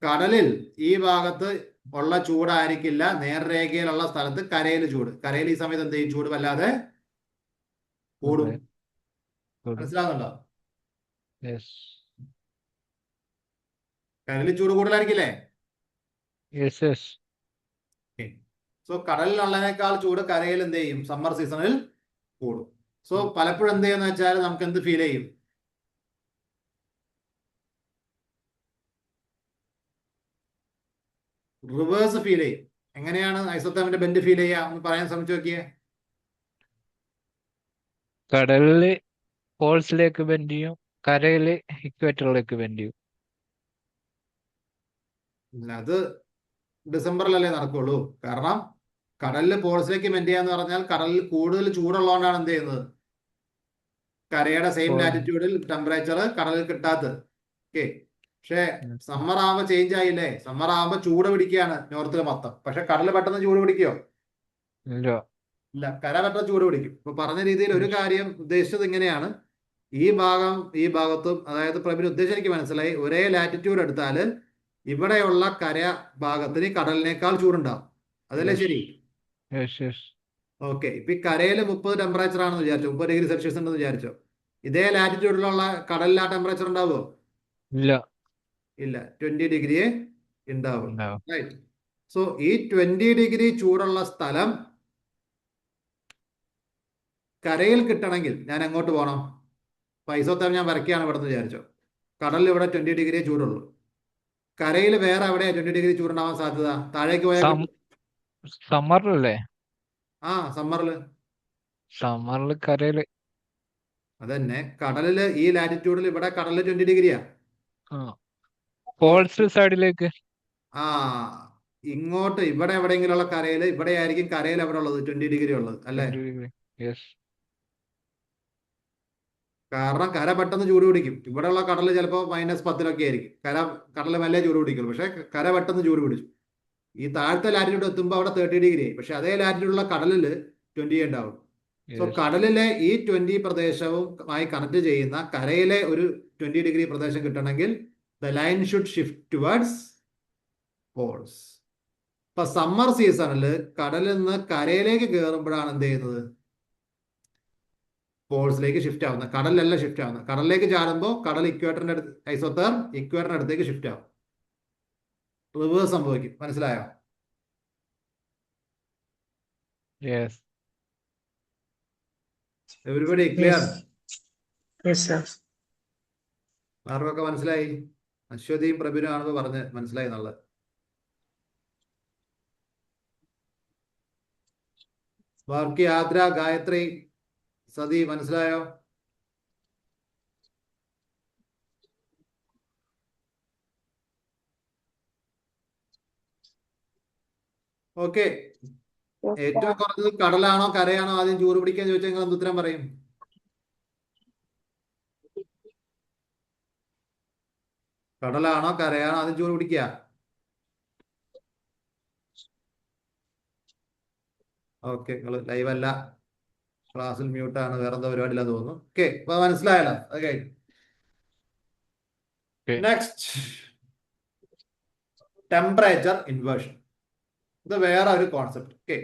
കടലിൽ ഈ ഭാഗത്ത് ഉള്ള ചൂടായിരിക്കില്ല നേർരേഖയിലുള്ള സ്ഥലത്ത് കരയിൽ ചൂട്. കരയിൽ ഈ സമയത്ത് എന്ത് ചെയ്യും? ചൂട് വല്ലാതെ കൂടും. മനസ്സിലാകുന്നുണ്ടോ? കരയിൽ ചൂട് കൂടുതലായിരിക്കില്ലേ? സോ കടലിലുള്ളതിനേക്കാൾ ചൂട് കരയിൽ എന്ത് ചെയ്യും? സമ്മർ സീസണിൽ കൂടും. സോ പലപ്പോഴും എന്ത് ചെയ്യുന്ന വെച്ചാൽ നമുക്ക് എന്ത് ഫീൽ ചെയ്യും? റിവേഴ്സ് ഫീൽ ചെയ്യും. എങ്ങനെയാണ് ഐസോതെർമിന്റെ ബെൻഡ് ഫീൽ ചെയ്യുക? ഒന്ന് പറയാൻ ശ്രമിച്ചു നോക്കിയേ. കടലില് പോൾസിലേക്ക് ബെൻഡ് ചെയ്യും, കരയില് ഇക്വേറ്ററിലേക്ക് ബെൻഡ് ചെയ്യും. അത് ഡിസംബറിലല്ലേ നടക്കുള്ളൂ. കാരണം കടലിൽ പോൾസിലേക്ക് ബെൻഡ് ചെയ്യാന്ന് പറഞ്ഞാൽ കടലിൽ കൂടുതൽ ചൂടുള്ളതുകൊണ്ടാണ് എന്ത് ചെയ്യുന്നത്? കരയുടെ സെയിം ലാറ്റിറ്റ്യൂഡിൽ ടെമ്പറേച്ചർ കടലിൽ കിട്ടാത്തത്. ഓക്കെ, പക്ഷെ സമ്മർ ആകുമ്പോൾ ചേഞ്ച് ആയില്ലേ? സമ്മർ ആകുമ്പോൾ ചൂട് പിടിക്കുകയാണ് നോർത്തിൽ മൊത്തം. പക്ഷെ കടല് പെട്ടെന്ന് ചൂട് പിടിക്കോ? ഇല്ല, കര പെട്ടെന്ന് ചൂട് പിടിക്കും. ഇപ്പൊ പറഞ്ഞ രീതിയിൽ ഒരു കാര്യം ഉദ്ദേശിച്ചത് ഇങ്ങനെയാണ്. ഈ ഭാഗത്തും, അതായത് പ്രബിന് ഉദ്ദേശം എനിക്ക് മനസ്സിലായി. ഒരേ ലാറ്റിറ്റ്യൂഡ് എടുത്താല് ഇവിടെയുള്ള കര ഭാഗത്തിന് കടലിനേക്കാൾ ചൂടുണ്ടാവും. അതല്ലേ ശരി? ഓക്കെ, ഇപ്പൊ ഈ കരയിൽ 30 ടെമ്പറേച്ചർ ആണെന്ന് വിചാരിച്ചോ, 30 ഡിഗ്രി സെൽഷ്യസ് ഉണ്ടെന്ന് വിചാരിച്ചോ. ഇതേ ലാറ്റിറ്റ്യൂഡിലുള്ള കടലിൽ ആ ടെമ്പറേച്ചർ ഉണ്ടാവോ? ഇല്ല, 20 ഡിഗ്രിയെ ഉണ്ടാവും. റൈറ്റ്. സോ ഈ 20 ഡിഗ്രി ചൂടുള്ള സ്ഥലം കരയിൽ കിട്ടണമെങ്കിൽ ഞാൻ എങ്ങോട്ട് പോകണം? ഐസോതെർം ഞാൻ വരയ്ക്കുകയാണ് ഇവിടെ നിന്ന് വിചാരിച്ചോ. കടലിൽ ഇവിടെ 20 ഡിഗ്രിയെ ചൂടുള്ളൂ. കരയിൽ വേറെ എവിടെയാ 20 ഡിഗ്രി ചൂടുണ്ടാവാൻ സാധ്യത? താഴേക്ക് പോയാൽ സമ്മറിലല്ലേ? സമ്മറില് കരയില്. അതന്നെ, കടലില് ഈ ലാറ്റിറ്റ്യൂഡിൽ ഇവിടെ കടലില് 20 ഡിഗ്രിയാ. പോൾസ് സൈഡിലേക്ക് ഇങ്ങോട്ട് ഇവിടെ എവിടെയെങ്കിലുള്ള കരയിൽ, ഇവിടെ ആയിരിക്കും കരയിൽ എവിടെ ഉള്ളത്? 20 ഡിഗ്രി ഉള്ളത് അല്ലേ? കാരണം കര പെട്ടെന്ന് ചൂട് പിടിക്കും. ഇവിടെയുള്ള കടല് ചിലപ്പോൾ -10 ആയിരിക്കും. കടല് മെല്ലെ ചൂട് പിടിക്കും. പക്ഷെ കര പെട്ടെന്ന് ചൂട് പിടിച്ചു. ഈ താഴത്തെ ലാറ്റിറ്റ്യൂഡ് എത്തുമ്പോൾ അവിടെ 30 ഡിഗ്രി ആയി. പക്ഷെ അതേ ലാറ്റിറ്റ്യൂഡുള്ള കടലില് 20 ഉണ്ടാവും. സോ കടലിലെ ഈ 20 പ്രദേശവുമായി കണക്ട് ചെയ്യുന്ന കരയിലെ ഒരു 20 ഡിഗ്രി പ്രദേശം കിട്ടണമെങ്കിൽ the line should shift towards poles. ഇപ്പൊ സമ്മർ സീസണിൽ കടലിൽ നിന്ന് കരയിലേക്ക് കയറുമ്പോഴാണ് എന്ത് ചെയ്യുന്നത്? പോൾസിലേക്ക് ഷിഫ്റ്റ് ആവുന്നത്. കടലിലല്ല ഷിഫ്റ്റ് ആവുന്നത്. കടലിലേക്ക് ചാടുമ്പോൾ കടൽ ഇക്വേറ്ററിന്റെ അടുത്ത്, ഐസോതെർം ഇക്വേറ്ററിന്റെ അടുത്തേക്ക് ഷിഫ്റ്റ് ആവും. റിവേഴ്സ് സംഭവിക്കും. മനസ്സിലായോ? Everybody clear? ആർക്കൊക്കെ മനസ്സിലായി? അശ്വതിയും പ്രബിനും ആണെന്ന് പറഞ്ഞ് മനസ്സിലായി എന്നുള്ളത്. ബാക്കി ആദ്ര, ഗായത്രി, സതി മനസ്സിലായോ? ഓക്കെ. ഏറ്റവും കുറഞ്ഞത് കടലാണോ കരയാണോ ആദ്യം ചൂട് പിടിക്കാൻ ചോദിച്ചാൽ നിങ്ങൾ എന്ത് ഉത്തരം പറയും? കടലാണോ കരയാണോ ആദ്യം ചൂട് പിടിക്കുക? ഓക്കെ, നിങ്ങൾ ലൈവ് അല്ല, ക്ലാസ്സിൽ മ്യൂട്ടാണ്, വേറെ എന്താ പരിപാടിയില്ല തോന്നുന്നു. ഓക്കെ, അപ്പൊ മനസ്സിലായല്ലോ. Okay, Okay. Next temperature inversion. ഇത് വേറെ ഒരു കോൺസെപ്റ്റ്. ഓക്കെ,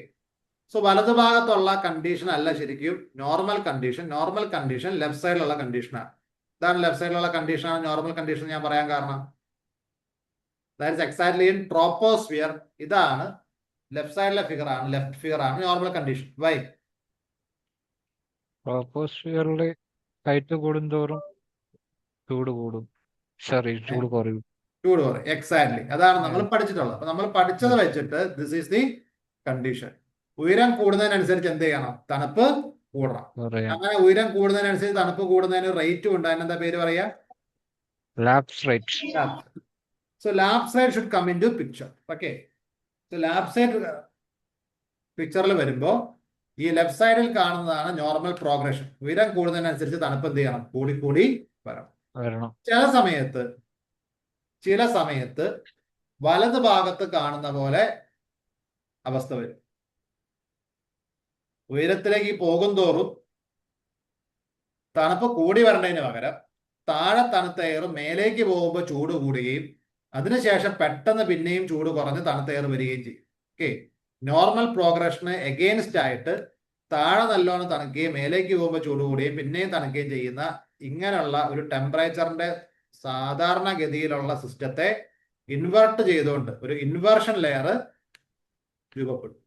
സോ വലതുഭാഗത്തുള്ള കണ്ടീഷൻ അല്ല ശരിക്കും normal condition. Normal condition left സൈഡിലുള്ള കണ്ടീഷനാണ്. ഇതാണ് ലെഫ്റ്റ് സൈഡിലുള്ള കണ്ടീഷനാണ് നോർമൽ കണ്ടീഷൻ ഞാൻ പറയാൻ കാരണം. That is exactly in troposphere. ഇതാണ് ലെഫ്റ്റ് സൈഡിലെ ഫിഗർ ആണ്, ലെഫ്റ്റ് ഫിഗർ ആണ് നോർമൽ കണ്ടീഷൻ. വൈ? ട്രോപ്പോസ്ഫിയറിൽ ഹൈറ്റ് കൂടുന്തോറും ചൂട് കൂടും, സോറി ചൂട് കുറയും. ചൂട് കുറയും. എക്സാക്ട്ലി അതാണ് നമ്മൾ പഠിച്ചിട്ടുള്ളത്. അപ്പൊ നമ്മൾ പഠിച്ചത് വെച്ചിട്ട് ദിസ് ഈസ് ദി കണ്ടീഷൻ. ഉയരം കൂടുന്നതിനനുസരിച്ച് എന്ത് ചെയ്യണം? തണുപ്പ് കൂടണം. പറയാം അങ്ങനെ ഉയരം കൂടുന്നതിനനുസരിച്ച് തണുപ്പ് കൂടുന്നതിന് റേറ്റും ഉണ്ട്. അതിനെന്താ പേര് പറയാ? Lapse rate. So lapse rate should come into picture. Okay. So lapse rate പിക്ചറിൽ വരുമ്പോ ഈ ലെഫ്റ്റ് സൈഡിൽ കാണുന്നതാണ് നോർമൽ പ്രോഗ്രഷൻ. ഉയരം കൂടുന്നതിനനുസരിച്ച് തണുപ്പ് എന്ത് ചെയ്യണം? കൂടി കൂടി വരണം. ചില സമയത്ത് വലത് ഭാഗത്ത് കാണുന്ന പോലെ അവസ്ഥ വരും. ഉയരത്തിലേക്ക് പോകും തോറും തണുപ്പ് കൂടി വരേണ്ടതിന് പകരം താഴെ തണുത്ത എയർ മേലേക്ക് പോകുമ്പോൾ ചൂട് കൂടുകയും അതിനുശേഷം പെട്ടെന്ന് പിന്നെയും ചൂട് കുറഞ്ഞ് തണുത്ത എയർ വരികയും ചെയ്യും. ഓക്കെ, നോർമൽ പ്രോഗ്രഷന് എഗെയിൻസ്റ്റ് ആയിട്ട് താഴെ നല്ലോണം തണുക്കുകയും മേലേക്ക് പോകുമ്പോൾ ചൂട് കൂടുകയും പിന്നെയും തണുക്കുകയും ചെയ്യുന്ന ഇങ്ങനെയുള്ള ഒരു ടെമ്പറേച്ചറിന്റെ സാധാരണഗതിയിലുള്ള സിസ്റ്റത്തെ ഇൻവേർട്ട് ചെയ്തുകൊണ്ട് ഒരു ഇൻവേർഷൻ ലെയർ രൂപപ്പെടും.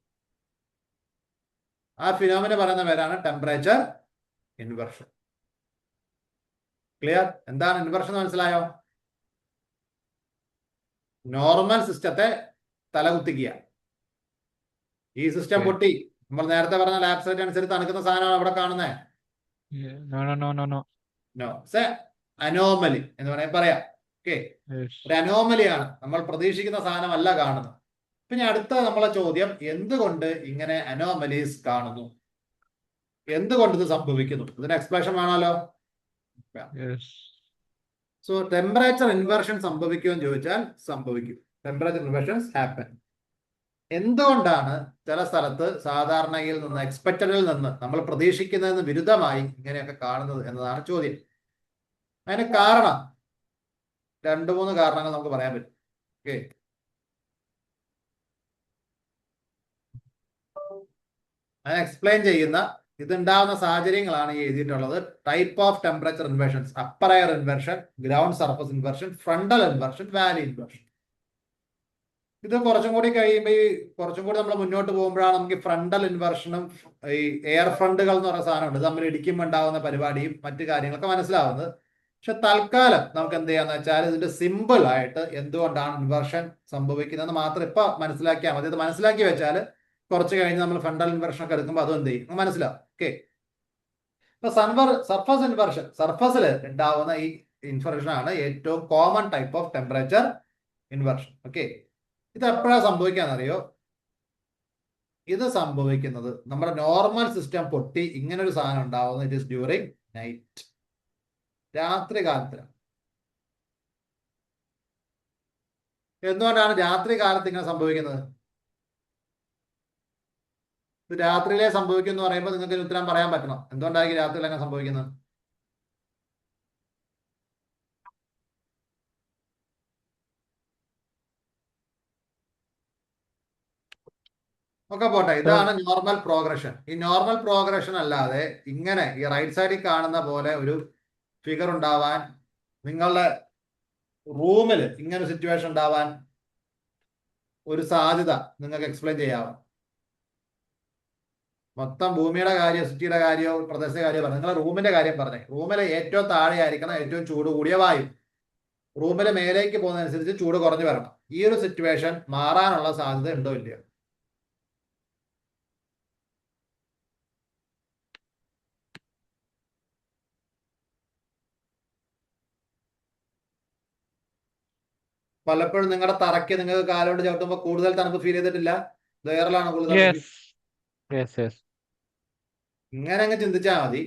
ആ ഫിനോമിന പറയുന്ന പേരാണ് ടെമ്പറേച്ചർ ഇൻവേർഷൻ. ക്ലിയർ? എന്താണ് ഇൻവേർഷൻ മനസ്സിലായോ? നോർമൽ സിസ്റ്റത്തെ തലകുത്തിക്കുക. ഈ സിസ്റ്റം പൊട്ടി. നമ്മൾ നേരത്തെ പറഞ്ഞ ലാപ്സ് റേറ്റ് അനുസരിച്ച് തണുക്കുന്ന സാധനമാണ് അവിടെ കാണുന്നത്. നോ, അനോമലി എന്ന് വേണമെങ്കിൽ പറയാം. ഓക്കെ, ഒരു അനോമലിയാണ്. നമ്മൾ പ്രതീക്ഷിക്കുന്ന സാധനമല്ല കാണുന്നത്. പിന്നെ അടുത്ത നമ്മളെ ചോദ്യം, എന്തുകൊണ്ട് ഇങ്ങനെ അനോമലീസ് കാണുന്നു? എന്തുകൊണ്ട് ഇത് സംഭവിക്കുന്നു? ഇതിന് എക്സ്പ്ലനേഷൻ വേണമല്ലോ. സോ ടെമ്പറേച്ചർ ഇൻവേർഷൻ സംഭവിക്കുമെന്ന് ചോദിച്ചാൽ സംഭവിക്കും. Temperature inversions happen. എന്തുകൊണ്ടാണ് ചില സ്ഥലത്ത് സാധാരണയിൽ നിന്ന് എക്സ്പെക്റ്റഡിൽ നിന്ന് നമ്മൾ പ്രതീക്ഷിക്കുന്നതിന് വിരുദ്ധമായി ഇങ്ങനെയൊക്കെ കാണുന്നത് എന്നതാണ് ചോദ്യം. അതിന് കാരണം 2-3 കാരണങ്ങൾ നമുക്ക് പറയാൻ പറ്റും. ഓക്കെ, അതിനെ എക്സ്പ്ലെയിൻ ചെയ്യുന്ന ഇതുണ്ടാവുന്ന സാഹചര്യങ്ങളാണ് ഈ എഴുതിയിട്ടുള്ളത്. Type of temperature inversions: upper air inversion, ground surface inversion, frontal inversion, Valley inversion. ഇത് കുറച്ചും കൂടി കഴിയുമ്പോൾ കുറച്ചും കൂടി നമ്മൾ മുന്നോട്ട് പോകുമ്പോഴാണ് നമുക്ക് ഫ്രണ്ടൽ ഇൻവേർഷനും ഈ എയർ ഫ്രണ്ടുകൾ എന്ന് പറയുന്ന സാധനമുണ്ട്, തമ്മിൽ ഇടിക്കുമ്പോൾ ഉണ്ടാവുന്ന പരിപാടിയും മറ്റു കാര്യങ്ങളൊക്കെ മനസ്സിലാവുന്നത്. പക്ഷെ തൽക്കാലം നമുക്ക് എന്ത് ചെയ്യാന്ന് വെച്ചാൽ ഇതിന്റെ സിമ്പിൾ ആയിട്ട് എന്തുകൊണ്ടാണ് ഇൻവേർഷൻ സംഭവിക്കുന്നത് മാത്രം ഇപ്പൊ മനസ്സിലാക്കിയാൽ മതി. ഇത് മനസ്സിലാക്കി വെച്ചാൽ കുറച്ച് കഴിഞ്ഞ് നമ്മൾ ഫ്രണ്ടൽ ഇൻവേർഷൻ ഒക്കെ എടുക്കുമ്പോൾ അതും എന്ത് ചെയ്യും മനസ്സിലാവും. ഓക്കെ, ഇപ്പൊ സർഫസ് ഇൻവേർഷൻ, സർഫസിൽ ഉണ്ടാവുന്ന ഈ ഇൻവേർഷൻ ആണ് ഏറ്റവും common type of temperature inversion. Okay, ഇത് എപ്പോഴാണ് സംഭവിക്കാന്നറിയോ? ഇത് സംഭവിക്കുന്നത് നമ്മുടെ നോർമൽ സിസ്റ്റം പൊട്ടി ഇങ്ങനെ ഒരു സാധനം ഉണ്ടാവുന്നത് ഇറ്റ് ഇസ് ഡ്യൂറിങ് നൈറ്റ്, രാത്രി കാലത്തിലാണ്. എന്തുകൊണ്ടാണ് രാത്രി കാലത്ത് ഇങ്ങനെ സംഭവിക്കുന്നത്? ഇത് രാത്രിയിലെ സംഭവിക്കും എന്ന് പറയുമ്പോൾ നിങ്ങൾക്ക് ഉത്തരം പറയാൻ പറ്റണം. എന്തുകൊണ്ടായിരിക്കും രാത്രിയിൽ അങ്ങനെ സംഭവിക്കുന്നത്? ഒക്കെ പോട്ടെ, ഇതാണ് നോർമൽ പ്രോഗ്രഷൻ. ഈ നോർമൽ പ്രോഗ്രഷൻ അല്ലാതെ ഇങ്ങനെ ഈ റൈറ്റ് സൈഡിൽ കാണുന്ന പോലെ ഒരു ഫിഗർ ഉണ്ടാവാൻ, നിങ്ങളുടെ റൂമിൽ ഇങ്ങനെ സിറ്റുവേഷൻ ഉണ്ടാവാൻ ഒരു സാധ്യത നിങ്ങൾക്ക് എക്സ്പ്ലെയിൻ ചെയ്യാമോ? മൊത്തം ഭൂമിയുടെ കാര്യം, സിറ്റിയുടെ കാര്യമോ പ്രദേശത്തെ കാര്യമോ പറഞ്ഞു. നിങ്ങളുടെ റൂമിന്റെ കാര്യം പറഞ്ഞേ. റൂമിലെ ഏറ്റവും താഴെ ആയിരിക്കണം ഏറ്റവും ചൂട് കൂടിയ വായു. റൂമിലെ മേലേക്ക് പോകുന്നതനുസരിച്ച് ചൂട് കുറഞ്ഞു വരണം. ഈ ഒരു സിറ്റുവേഷൻ മാറാനുള്ള സാധ്യത ഉണ്ടോ ഇല്ലയോ? പലപ്പോഴും നിങ്ങളുടെ തറയ്ക്ക് നിങ്ങൾക്ക് കാലുകൊണ്ട് ചവിട്ടുമ്പോൾ കൂടുതൽ തണുപ്പ് ഫീൽ ചെയ്തിട്ടില്ല? ഇത് എയറിലാണ് കൂടുതൽ തണുപ്പിക്കും. യെസ് ഇങ്ങനെ അങ്ങ് ചിന്തിച്ചാൽ മതി.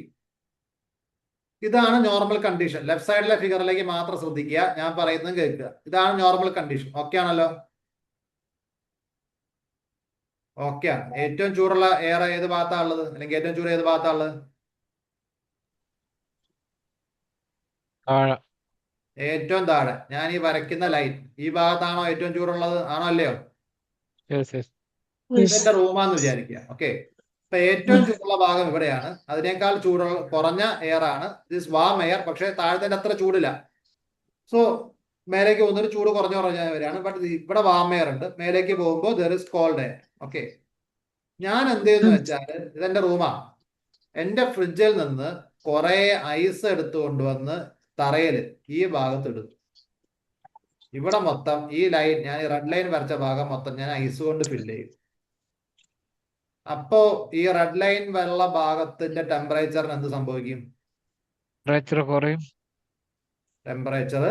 ഇതാണ് നോർമൽ കണ്ടീഷൻ. ലെഫ്റ്റ് സൈഡിലെ ഫിഗറിലേക്ക് മാത്രം ശ്രദ്ധിക്കുക, ഞാൻ പറയുന്നത് കേൾക്കുക. ഇതാണ് നോർമൽ കണ്ടീഷൻ. ഓക്കെ ആണല്ലോ? ഓക്കെ ആണ്. ഏറ്റവും ചൂടുള്ള എയർ ഏത് ഭാഗത്താണ് ഉള്ളത്, അല്ലെങ്കിൽ ഏറ്റവും ചൂട് ഏത് ഭാഗത്താണ് ഉള്ളത്? താഴെ. ഏറ്റവും താഴെ. ഞാൻ ഈ വരയ്ക്കുന്ന ലൈൻ ഈ ഭാഗത്താണോ ഏറ്റവും ചൂടുള്ളത്? ആണോ അല്ലയോ? യെസ് ഇതെന്റെ റൂമാന്ന് വിചാരിക്കുക. ഓക്കെ, ഇപ്പൊ ഏറ്റവും ചൂടുള്ള ഭാഗം ഇവിടെയാണ്. അതിനേക്കാൾ ചൂടുള്ള കുറഞ്ഞ എയർ ആണ് ദിസ് വാം എയർ. പക്ഷെ താഴത്തെ അത്ര ചൂടില്ല. സോ മേലേക്ക് പോകുന്നൊരു ചൂട് കുറഞ്ഞ വരികയാണ്. ബട്ട് ഇവിടെ വാം എയർ ഉണ്ട്. മേലേക്ക് പോകുമ്പോൾ there is called air. Okay, ഞാൻ എന്ത് ചെയ്യുന്നു വെച്ചാൽ ഇതെന്റെ റൂമാണ്. എന്റെ ഫ്രിഡ്ജിൽ നിന്ന് കുറെ ഐസ് എടുത്തു കൊണ്ടുവന്ന് തറയിൽ ഈ ഭാഗത്ത് ഇടും. ഇവിടെ മൊത്തം ഈ ലൈൻ, ഞാൻ ഈ റെഡ് ലൈൻ വരച്ച ഭാഗം മൊത്തം ഞാൻ ഐസ് കൊണ്ട് ഫില്ല് ചെയ്യും. അപ്പോ ഈ റെഡ് ലൈൻ വെള്ള ഭാഗത്തിന്റെ ടെമ്പറേച്ചറിന് എന്ത് സംഭവിക്കും? ടെമ്പറേച്ചർ കുറയും. ടെമ്പറേച്ചർ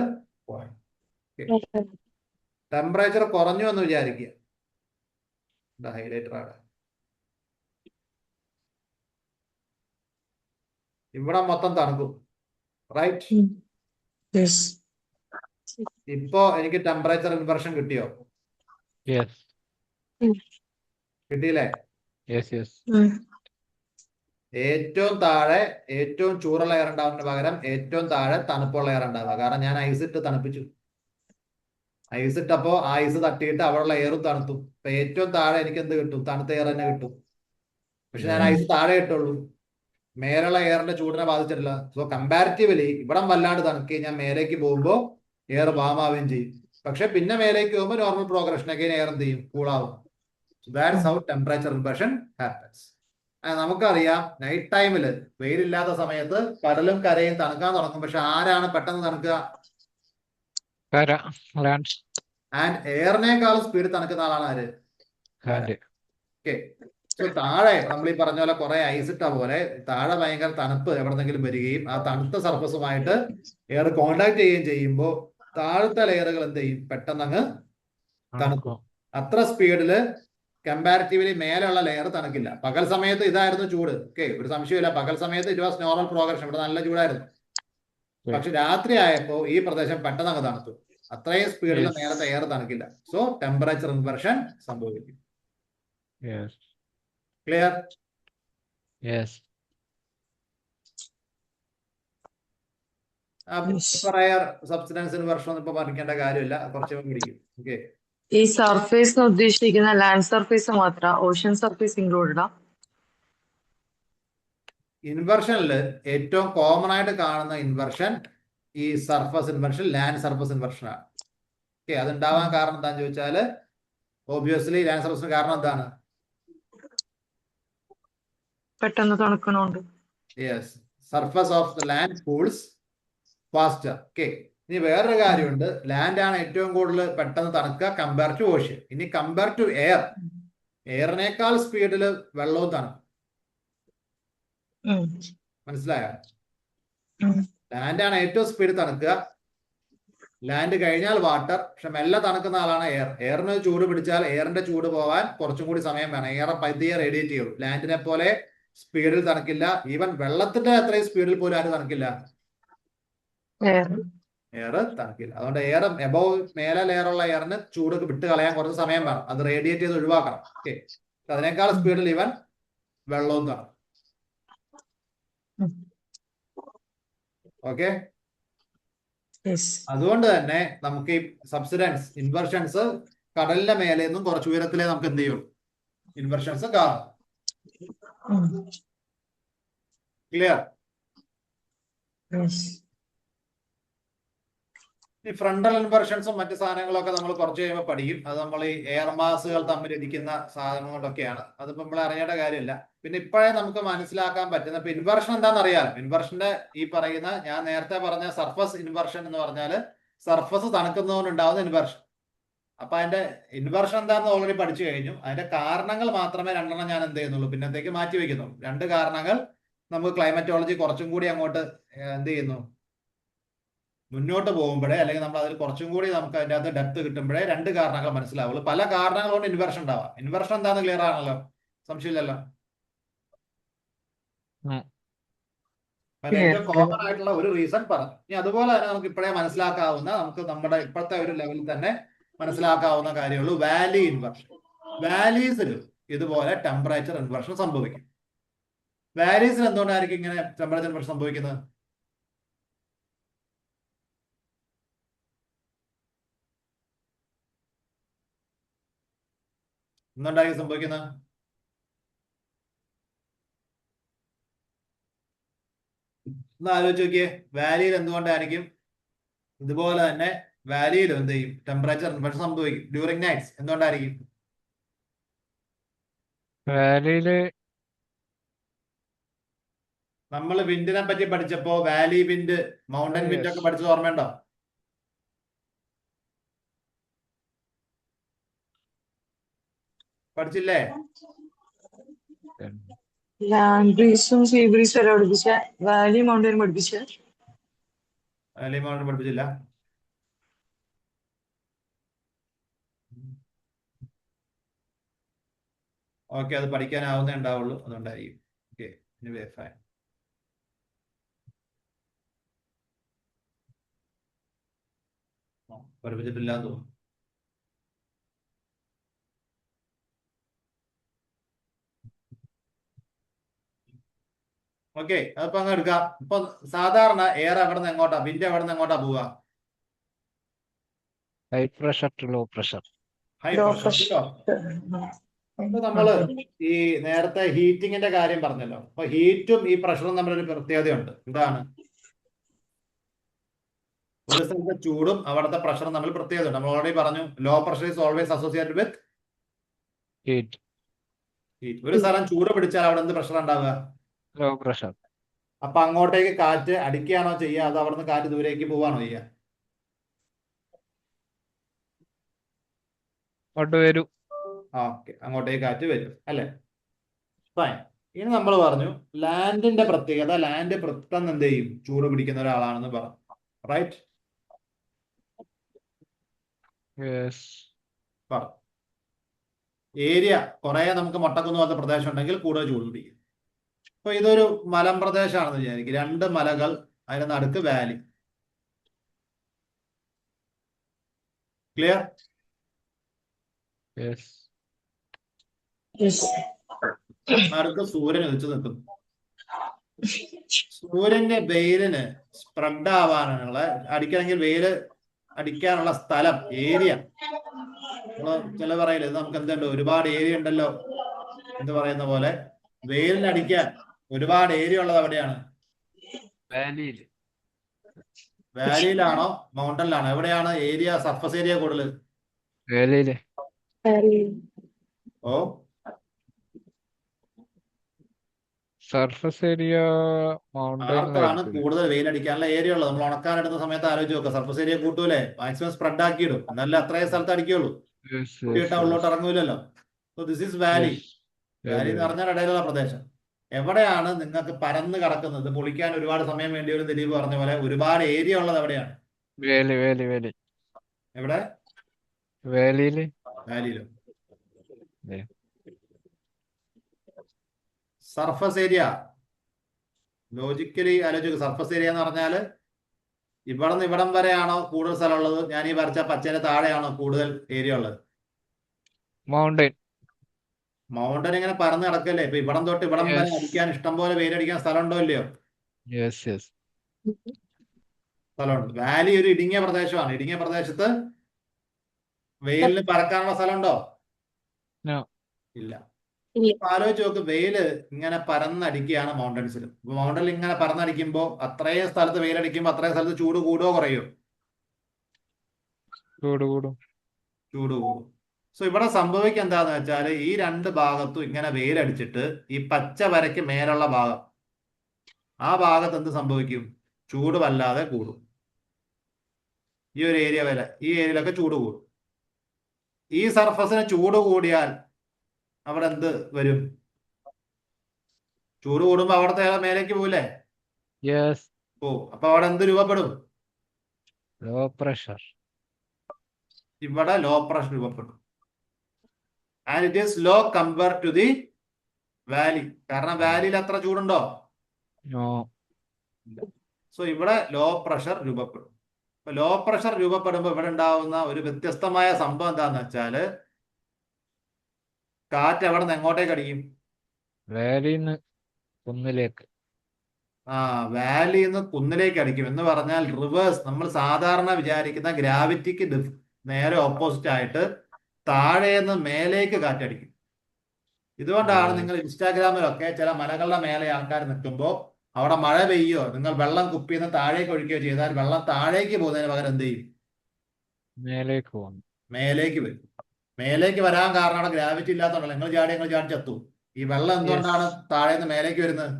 ടെമ്പറേച്ചർ കുറഞ്ഞു എന്ന് വിചാരിക്കുക. ഹൈലൈറ്റർ ആണ്. ഇവിടെ മൊത്തം തണുക്കും, റൈറ്റ്? ഇപ്പോ എനിക്ക് ടെമ്പറേച്ചർ ഇൻവെർഷൻ കിട്ടിയോ? യെസ് കിട്ടിയില്ലേ? യെസ് ഏറ്റവും താഴെ ഏറ്റവും ചൂടുള്ള എയർ ഉണ്ടാവുന്നതിന് പകരം ഏറ്റവും താഴെ തണുപ്പുള്ള എയർ ഉണ്ടാവുക. കാരണം ഞാൻ ഐസ് ഇട്ട് തണുപ്പിച്ചു. ഐസ് ഇട്ടപ്പോ ആ ഐസ് തട്ടിയിട്ട് അവിടെയുള്ള എയറും തണുത്തു. ഇപ്പൊ ഏറ്റവും താഴെ എനിക്ക് എന്ത് കിട്ടും? തണുത്ത എയർ തന്നെ കിട്ടും. പക്ഷെ ഞാൻ ഐസ് താഴെ ഇട്ടുള്ളൂ, മേലുള്ള എയറിന്റെ ചൂടിനെ ബാധിച്ചിട്ടില്ല. സോ കമ്പാരിറ്റീവ്ലി ഇവിടം വല്ലാണ്ട് തണുക്കുകയും ഞാൻ മേലേക്ക് പോകുമ്പോൾ എയർ വാമാവുകയും ചെയ്യും. പക്ഷെ പിന്നെ മേലേക്ക് പോകുമ്പോൾ നോർമൽ പ്രോഗ്രഷൻ അഗൈൻ എയർ എന്ത് ചെയ്യും? കൂളാവും. That's how temperature inversion happens. നമുക്കറിയാം നൈറ്റ് ടൈമിൽ വെയിലില്ലാത്ത സമയത്ത് കടലും കരയും തണുക്കാൻ തുടങ്ങും. പക്ഷെ ആരാണ് പെട്ടെന്ന് തണുക്കുക? ആൻഡ് എയറിനേക്കാളും സ്പീഡ് തണുക്കുന്ന ആളാണ് ആര്? ഓക്കെ, സോ താഴെ നമ്മൾ ഈ പറഞ്ഞ പോലെ കുറെ ഐസ് ഇട്ട പോലെ താഴെ ഭയങ്കര തണുപ്പ് എവിടെന്നെങ്കിലും വരികയും ആ തണുത്ത സർഫസുമായിട്ട് എയർ കോണ്ടാക്ട് ചെയ്യുകയും ചെയ്യുമ്പോൾ താഴത്തെ ലെയറുകൾ എന്ത് ചെയ്യും? പെട്ടെന്ന് അങ്ങ് തണുക്കും. അത്ര സ്പീഡില് കമ്പാരിറ്റീവ്ലി മേലുള്ള ലെയർ തണുക്കില്ല. പകൽ സമയത്ത് ഇതായിരുന്നു ചൂട്. ഓക്കെ, ഒരു സംശയമില്ല. പകൽ സമയത്ത് ഇറ്റ് വാസ് നോർമൽ പ്രോഗ്രഷൻ, ഇവിടെ നല്ല ചൂടായിരുന്നു. പക്ഷെ രാത്രി ആയപ്പോ ഈ പ്രദേശം പെട്ടെന്ന് അങ്ങ് തണുത്തു. അത്രയും സ്പീഡിൽ നേരത്തെ എയർ തണുക്കില്ല. സോ ടെമ്പറേച്ചർ ഇൻവെർഷൻ സംഭവിക്കും. ക്ലിയർ? റയർ സബ്സിഡൻസ് ഇൻവെർഷൻ ഒന്നും ഇപ്പൊ പഠിക്കേണ്ട കാര്യമില്ല, കുറച്ച് പിടിക്കും. ഓക്കെ, ഈ സർഫേസ് ഉദ്ദേശിക്കുന്ന ലാൻഡ് സർഫേസ് മാത്രം, ഓഷ്യൻ സർഫേസ് ഇൻക്ലൂഡഡാ? ഇൻവെർഷനിൽ ഏറ്റവും കോമൺ ആയിട്ട് കാണുന്ന ഇൻവെർഷൻ ഈ surface inversion, land surface inversion ആണ്. ഓക്കെ, അതുണ്ടാവാൻ കാരണം എന്താണെന്ന് ചോദിച്ചാല് ഓബിയസ്ലി ലാൻഡ് സർഫസിന് കാരണം എന്താണ്? പെട്ടെന്ന് തണുക്കണോണ്ട്. Yes, surface of the land cools faster. Okay, ഇനി വേറൊരു കാര്യമുണ്ട്. ലാൻഡ് ആണ് ഏറ്റവും കൂടുതൽ പെട്ടെന്ന് തണുക്കുക കമ്പയർ ടു ഓഷ്യൻ. ഇനി കമ്പയർ ടു എയർ, എയറിനേക്കാൾ സ്പീഡിൽ വെള്ളവും തണുക്കും. മനസ്സിലായോ? ലാൻഡ് ആണ് ഏറ്റവും സ്പീഡ് തണുക്കുക. ലാൻഡ് കഴിഞ്ഞാൽ വാട്ടർ. പക്ഷെ മെല്ലെ തണുക്കുന്ന ആളാണ് എയർ. എയറിന് ചൂട് പിടിച്ചാൽ എയറിന്റെ ചൂട് പോവാൻ കുറച്ചും കൂടി സമയം വേണം. എയർ പതിയെ റേഡിയേറ്റ് ചെയ്യുള്ളൂ. ലാൻഡിനെ പോലെ സ്പീഡിൽ തണുക്കില്ല. ഈവൻ വെള്ളത്തിന്റെ അത്രയും സ്പീഡിൽ പോലും ആര് തണുക്കില്ല? എയർ തണുക്കില്ല. അതുകൊണ്ട് എയർ എബോവ് മേലെ ലെയറുള്ള എയറിന് ചൂട് വിട്ട് കളയാൻ കുറച്ച് സമയം വേണം. അത് റേഡിയേറ്റ് ചെയ്ത് ഒഴിവാക്കണം. ഓക്കെ, അതിനേക്കാൾ സ്പീഡിൽ ഈവൻ വെള്ളവും തണുക്കും. ഓക്കെ, അതുകൊണ്ട് തന്നെ നമുക്ക് ഈ സബ്സിഡൻസ് ഇൻവെർഷൻസ് കടലിന്റെ മേലെ നിന്നും കുറച്ച് ഉയരത്തിലേ നമുക്ക് എന്ത് ചെയ്യും? ഇൻവെർഷൻസ് കാണും. ക്ലിയർ? ഈ ഫ്രണ്ടൽ ഇൻവെർഷൻസും മറ്റു സാധനങ്ങളൊക്കെ നമ്മൾ കുറച്ച് കഴിയുമ്പോൾ പഠിക്കും. അത് നമ്മൾ ഈ എയർ മാസുകൾ തമ്മിൽ ഇരിക്കുന്ന സാധനം കൊണ്ടൊക്കെയാണ്. അതിപ്പോ നമ്മൾ അറിയേണ്ട കാര്യമില്ല. പിന്നെ ഇപ്പോഴേ നമുക്ക് മനസ്സിലാക്കാൻ പറ്റുന്ന ഇപ്പൊ ഇൻവെർഷൻ എന്താണെന്ന് അറിയാലോ. ഇൻവെർഷന്റെ ഈ പറയുന്ന ഞാൻ നേരത്തെ പറഞ്ഞ സർഫസ് ഇൻവെർഷൻ എന്ന് പറഞ്ഞാൽ സർഫസ് തണുക്കുന്നതുകൊണ്ടുണ്ടാവുന്ന ഇൻവെർഷൻ. അപ്പൊ അതിന്റെ ഇൻവെർഷൻ എന്താണെന്ന് ഓൾറെഡി പഠിച്ചു കഴിഞ്ഞു. അതിന്റെ കാരണങ്ങൾ മാത്രമേ രണ്ടെണ്ണം ഞാൻ എന്ത് ചെയ്യുന്നുള്ളൂ, പിന്നത്തേക്ക് മാറ്റി വെക്കുന്നുള്ളൂ. രണ്ട് കാരണങ്ങൾ നമുക്ക് ക്ലൈമറ്റോളജി കുറച്ചും കൂടി അങ്ങോട്ട് എന്ത് ചെയ്യുന്നു, മുന്നോട്ട് പോകുമ്പോഴേ, അല്ലെങ്കിൽ നമ്മൾ അതിൽ കുറച്ചും കൂടി നമുക്ക് അതിൻ്റെ അകത്ത് ഡെപ്ത് കിട്ടുമ്പോഴേ രണ്ട് കാരണങ്ങൾ മനസ്സിലാവുള്ളൂ. പല കാരണങ്ങൾ കൊണ്ട് ഇൻവെർഷൻ ഉണ്ടാവാം. ഇൻവെർഷൻ എന്താണെന്ന് ക്ലിയർ ആണല്ലോ, സംശയമില്ലല്ലോ. ഉം. അതിന് ഏറ്റവും Yes. കോമൺ ആയിട്ടുള്ള ഒരു റീസൺ പറഞ്ഞു. ഇനി അതുപോലെ തന്നെ നമുക്ക് ഇപ്പോഴേ മനസ്സിലാക്കാവുന്ന, നമുക്ക് നമ്മുടെ ഇപ്പോഴത്തെ ഒരു ലെവലിൽ തന്നെ മനസ്സിലാക്കാവുന്ന കാര്യമുള്ളൂ വാലി ഇൻവെർഷൻ. വാലീസിൽ ഇതുപോലെ ടെമ്പറേച്ചർ ഇൻവെർഷൻ സംഭവിക്കും. വാലീസിൽ എന്തുകൊണ്ടായിരിക്കും ഇങ്ങനെ ടെമ്പറേച്ചർ ഇൻവെർഷൻ സംഭവിക്കുന്നത്? എന്തുകൊണ്ടായിരിക്കും സംഭവിക്കുന്നത്? ഒന്ന് ആലോചിച്ച് നോക്കിയേ, വാലിയിൽ എന്തുകൊണ്ടായിരിക്കും ഇതുപോലെ തന്നെ വാലിയിൽ എന്ത് ചെയ്യും ടെമ്പറേച്ചർ ഇൻവെർഷൻ സംഭവിക്കും ഡ്യൂറിങ് നൈറ്റ്സ്? എന്തുകൊണ്ടായിരിക്കും? വാലിയില് നമ്മൾ വിൻഡിനെ പറ്റി പഠിച്ചപ്പോ വാലി വിൻഡ്, മൗണ്ടൻ വിൻഡ് ഒക്കെ പഠിച്ചത് ഓർമ്മയുണ്ടോ? പഠിച്ചില്ലേ? ലാൻഡ് ബ്രീസും സീ ബ്രീസും വരെ പഠിപ്പിച്ച, വാലി മൗണ്ടൻ പഠിപ്പിച്ച. വാലി മൗണ്ടൻ പഠിപ്പിച്ചില്ല. ഓക്കെ, അത് പഠിക്കാനാവുന്നേ ഉണ്ടാവുള്ളൂ, അതുകൊണ്ടായിരിക്കും. Okay, anyway fine. പഠിപ്പിച്ചിട്ടില്ല എന്ന് തോന്നുന്നു. ഓക്കെ, അതിപ്പോ അങ്ങ് എടുക്കാം. ഇപ്പൊ സാധാരണ എയർ അവിടെ നിന്ന് എങ്ങോട്ടാ, വിൻഡ് അവിടെ നിന്ന് എങ്ങോട്ടാ പോവുക? High pressure to low pressure. High Low pressure. pressure. ഇപ്പൊ നമ്മള് ഈ നേരത്തെ ഹീറ്റിങ്ങിന്റെ കാര്യം പറഞ്ഞല്ലോ. അപ്പൊ ഹീറ്റും ഈ പ്രഷറും തമ്മിലൊരു പ്രത്യേകതയുണ്ട്. എന്താണ്? ഒരു സ്ഥലത്തെ ചൂടും അവിടുത്തെ പ്രഷറും തമ്മിൽ പ്രത്യേകതയുണ്ട്. നമ്മൾ ഓൾറെഡി പറഞ്ഞു, low pressure is always associated with heat. Heat. ഒരു സ്ഥലം ചൂട് പിടിച്ചാൽ അവിടെ എന്ത് പ്രഷർ ഉണ്ടാവുക? Low pressure. അപ്പൊ അങ്ങോട്ടേക്ക് കാറ്റ് അടിക്കുകയാണോ ചെയ്യുക, അത് അവിടുന്ന് കാറ്റ് ദൂരേക്ക് പോവാണോ ചെയ്യുക? അങ്ങോട്ട് വരൂ. ഓക്കെ, അങ്ങോട്ടേക്ക് കാറ്റ് വരും അല്ലെ? ഫൈൻ. ഇനി നമ്മൾ പറഞ്ഞു ലാൻഡിന്റെ പ്രത്യേകത, ലാൻഡ് പെട്ടെന്ന് എന്ത് ചെയ്യും, ചൂട് പിടിക്കുന്ന ഒരാളാണെന്ന് പറഞ്ഞു. റൈറ്റ്? യെസ്. പറഞ്ഞു. ഏരിയ കുറെ നമുക്ക് മൊട്ടക്കുന്ന് പോലത്തെ പ്രദേശം ഉണ്ടെങ്കിൽ കൂടുതൽ ചൂട് പിടിക്കും. അപ്പൊ ഇതൊരു മലമ്പ്രദേശമാണെന്ന് വിചാരിക്കും. രണ്ട് മലകൾ, അതിന് നടുക്ക് വാലി. ക്ലിയർ? യെസ്. Yes. നടുക്ക് സൂര്യൻ ഉദിച്ചു നിൽക്കുന്നു. സൂര്യന്റെ വെയിലിന് സ്പ്രെഡ് ആവാനുള്ള, അടിക്കണമെങ്കിൽ വെയില് അടിക്കാനുള്ള സ്ഥലം, ഏരിയ. ചില പറയില്ല, ഇത് നമുക്ക് എന്തുണ്ട്, ഒരുപാട് ഏരിയ ഉണ്ടല്ലോ എന്ന് പറയുന്ന പോലെ, വെയിലിന് അടിക്കാൻ ഒരുപാട് ഏരിയ ഉള്ളത് എവിടെയാണ്? വാലിയിൽ. വാലിയിലാണോ മൗണ്ടനിലാണോ? എവിടെയാണ് ഏരിയ, സർഫസ് ഏരിയ കൂടുതൽ? വാലിയില്. ഓ, സർഫസ് ഏരിയ ആർക്കാണ് മൗണ്ടനിലായിരിക്കും. കൂടുതൽ വെയിലടിക്കാനുള്ള ഏരിയ ഉള്ളത്? നമ്മൾ ഉണക്കാനെടുത്ത സമയത്ത് ആലോചിച്ച് നോക്കുക. സർഫസ് ഏരിയ കൂട്ടൂലേ, മാക്സിമം സ്പ്രെഡ് ആക്കിയിടും, എന്നാലേ അത്രയും സ്ഥലത്ത് അടിക്കുള്ളൂ. കൂട്ടിയിട്ടാ ഉള്ളോട്ട് ഇറങ്ങൂലല്ലോ. So this is valley. Valley എന്ന് പറഞ്ഞാൽ ഇടയിലുള്ള പ്രദേശം. എവിടെയാണ് നിങ്ങൾക്ക് പരന്ന് കിടക്കുന്നത്, പൊളിക്കാൻ ഒരുപാട് സമയം വേണ്ടി വരും, ദിലീപ് പറഞ്ഞ പോലെ ഒരുപാട് ഏരിയ ഉള്ളത് എവിടെയാണ്? വേലി വേലി വേലി. എവിടെ? വേലിയില്. വാലിയിലും. ഏ. സർഫസ് ഏരിയ ലോജിക്കലി ആലോചിക്കുക. സർഫസ് ഏരിയ എന്ന് പറഞ്ഞാൽ ഇവിടെ നിന്ന് ഇവിടം വരെയാണോ കൂടുതൽ സ്ഥലം ഉള്ളത്? ഞാൻ ഈ വരച്ച പച്ചേന്റെ താഴെയാണോ കൂടുതൽ ഏരിയ ഉള്ളത്? മൗണ്ടൻ. മൗണ്ടൻ ഇങ്ങനെ പരന്ന് കിടക്കല്ലേ. ഇപ്പൊ ഇവിടം തൊട്ട് ഇവിടം വരെ Yes. അടിക്കാൻ ഇഷ്ടം പോലെ വെയിലടിക്കാൻ സ്ഥലം ഉണ്ടോ ഇല്ലയോ? Yes yes. സ്ഥലമുണ്ട്. വാലി ഒരു ഇടുങ്ങിയ പ്രദേശമാണ്. ഇടുങ്ങിയ പ്രദേശത്ത് വെയിലിന് പറക്കാനുള്ള സ്ഥലമുണ്ടോ? No. ഇല്ല. ഇല്ല. ഇപ്പൊ ആലോചിച്ച് നോക്ക്, വെയില് ഇങ്ങനെ പരന്നടിക്കുകയാണ് മൗണ്ടൻസിൽ. മൗണ്ടനിൽ ഇങ്ങനെ പരന്നടിക്കുമ്പോൾ അത്രയും സ്ഥലത്ത് വെയിലടിക്കുമ്പോൾ അത്രയും സ്ഥലത്ത് ചൂട് കൂടുകയോ കുറയോ? ചൂട് കൂടും. ചൂട് കൂടും. സോ ഇവിടെ സംഭവിക്കുക എന്താന്ന് വെച്ചാൽ, ഈ രണ്ട് ഭാഗത്തും ഇങ്ങനെ വെയിലടിച്ചിട്ട് ഈ പച്ച വരയ്ക്ക് മേലുള്ള ഭാഗം, ആ ഭാഗത്ത് എന്ത് സംഭവിക്കും? ചൂട് വല്ലാതെ കൂടും. ഈ ഒരു ഏരിയ വരെ, ഈ ഏരിയയിലൊക്കെ ചൂട് കൂടും. ഈ സർഫസിന് ചൂട് കൂടിയാൽ അവിടെ എന്ത് വരും? ചൂട് കൂടുമ്പോ അവിടുത്തെ മേലേക്ക് പോവില്ലേ? യെസ്. ഓ, അപ്പൊ അവിടെ എന്ത് രൂപപ്പെടും? Low pressure. ഇവിടെ ലോ പ്രഷർ രൂപപ്പെടും. And it is low compare to the valley. കാരണം വാലിയിൽ അത്ര ചൂടുണ്ടോ? നോ. സോ ഇവിടെ ലോ പ്രഷർ രൂപപ്പെടും. അപ്പൊ ലോ പ്രഷർ രൂപപ്പെടുമ്പോൾ ഇവിടെ ഉണ്ടാവുന്ന ഒരു വ്യത്യസ്തമായ സംഭവം എന്താന്ന് വെച്ചാല് കാറ്റ് എവിടെ നിന്ന് എങ്ങോട്ടേക്ക് അടിക്കും? വാലിന്ന് കുന്നിലേക്ക്. വാലിയിൽ നിന്ന് കുന്നിലേക്ക് അടിക്കും. എന്ന് പറഞ്ഞാൽ റിവേഴ്സ്. നമ്മൾ സാധാരണ വിചാരിക്കുന്ന ഗ്രാവിറ്റിക്ക് നേരെ ഓപ്പോസിറ്റ് ആയിട്ട് താഴേന്ന് മേലേക്ക് കാറ്റടിക്കും. ഇതുകൊണ്ടാണ് നിങ്ങൾ ഇൻസ്റ്റാഗ്രാമിലൊക്കെ ചില മലകളുടെ മേലെ ആൾക്കാർ നിൽക്കുമ്പോൾ അവിടെ മഴ പെയ്യോ, നിങ്ങൾ വെള്ളം കുപ്പിന്ന് താഴേക്ക് ഒഴിക്കുകയോ ചെയ്താൽ വെള്ളം താഴേക്ക് പോകുന്നതിന് പകരം എന്ത് ചെയ്യും? മേലേക്ക് പോകുന്നു. മേലേക്ക് വരും. മേലേക്ക് വരാൻ കാരണം അവിടെ ഗ്രാവിറ്റി ഇല്ലാത്തതുകൊണ്ടല്ല. നിങ്ങൾ ചാടി ചത്തു. ഈ വെള്ളം എന്തുകൊണ്ടാണ് താഴേന്ന് മേലേക്ക് വരുന്നത്?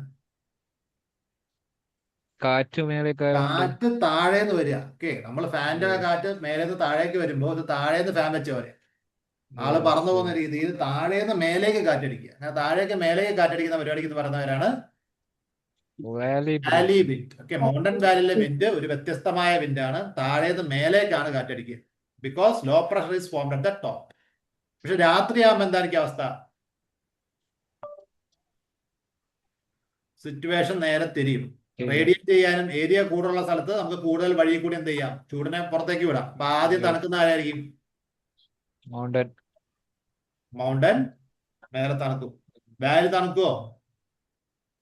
കാറ്റ് മേലേക്ക്. കാറ്റ് താഴേന്ന് വരിക. ഓക്കെ, നമ്മൾ ഫാൻ്റെ കാറ്റ് മേലേന്ന് താഴേക്ക് വരുമ്പോൾ ഇത് താഴേന്ന് ഫാൻ വെച്ച പോലെ ആള് പറന്നു പോകുന്ന രീതിയിൽ താഴേന്ന് മേലേക്ക് കാറ്റടിക്കുക. അങ്ങനെ താഴേക്ക് മേലേക്ക് കാറ്റടിക്കുന്ന പരിപാടിക്ക് എന്ന് പറയുന്നവരാണ് വാലി വിൻഡ്. ഓക്കെ, മൗണ്ടൻ വാലിയിലെ വിൻഡ് ഒരു വ്യത്യസ്തമായ വിൻഡാണ്. താഴേന്ന് മേലേക്കാണ് കാറ്റടിക്കുക. Because low pressure is formed at the top. പക്ഷെ രാത്രിയാകുമ്പോൾ എന്തായിരിക്കും അവസ്ഥ? സിറ്റുവേഷൻ നേരെ തിരിയും. റേഡിയേറ്റ് ചെയ്യാനും ഏരിയ കൂടുതലുള്ള സ്ഥലത്ത് നമുക്ക് കൂടുതൽ വഴി കൂടി എന്ത് ചെയ്യാം? ചൂടിനെ പുറത്തേക്ക് വിടാം. അപ്പൊ ആദ്യം തണുക്കുന്ന ആരായിരിക്കും? മൗണ്ടൻ മേലെ തണുക്കും. വാലി തണുക്കുവോ?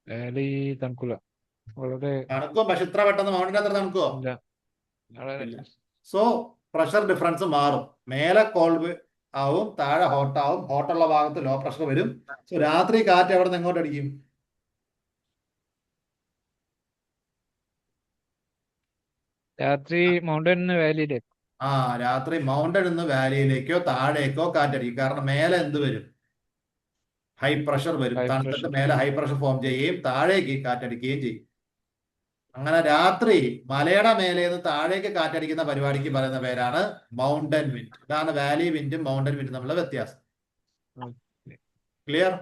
വാലി തണുക്കൂല. തണുക്കും, പക്ഷെ ഇത്ര പെട്ടെന്ന് മൗണ്ടൻ അത്ര തണുക്കുവോ? സോ പ്രഷർ ഡിഫറൻസ് മാറും. മേലെ കോൾഡ് ആവും, താഴെ ഹോട്ടാവും. ഹോട്ടുള്ള ഭാഗത്ത് ലോ പ്രഷർ വരും. സോ രാത്രി കാറ്റ് എവിടെ നിന്ന് എങ്ങോട്ട് അടിക്കും? രാത്രി മൗണ്ടൻ വാലിയിലേക്ക്. രാത്രി മൗണ്ടൻ നിന്ന് വാലിയിലേക്കോ താഴേക്കോ കാറ്റടിക്കും. കാരണം മേലെ എന്ത് വരും? ഹൈ പ്രഷർ വരും. തണുത്തിട്ട് മേലെ ഹൈ പ്രഷർ ഫോം ചെയ്യുകയും താഴേക്ക് കാറ്റടിക്കുകയും ചെയ്യും. അങ്ങനെ രാത്രി മലയുടെ മേലെ നിന്ന് താഴേക്ക് കാറ്റടിക്കുന്ന പരിപാടിക്ക് പറയുന്ന പേരാണ് മൗണ്ടൻ വിൻഡ്. ഇതാണ് വാലി വിൻഡും മൗണ്ടൻ വിൻഡും തമ്മിലുള്ള വ്യത്യാസം. ക്ലിയർ?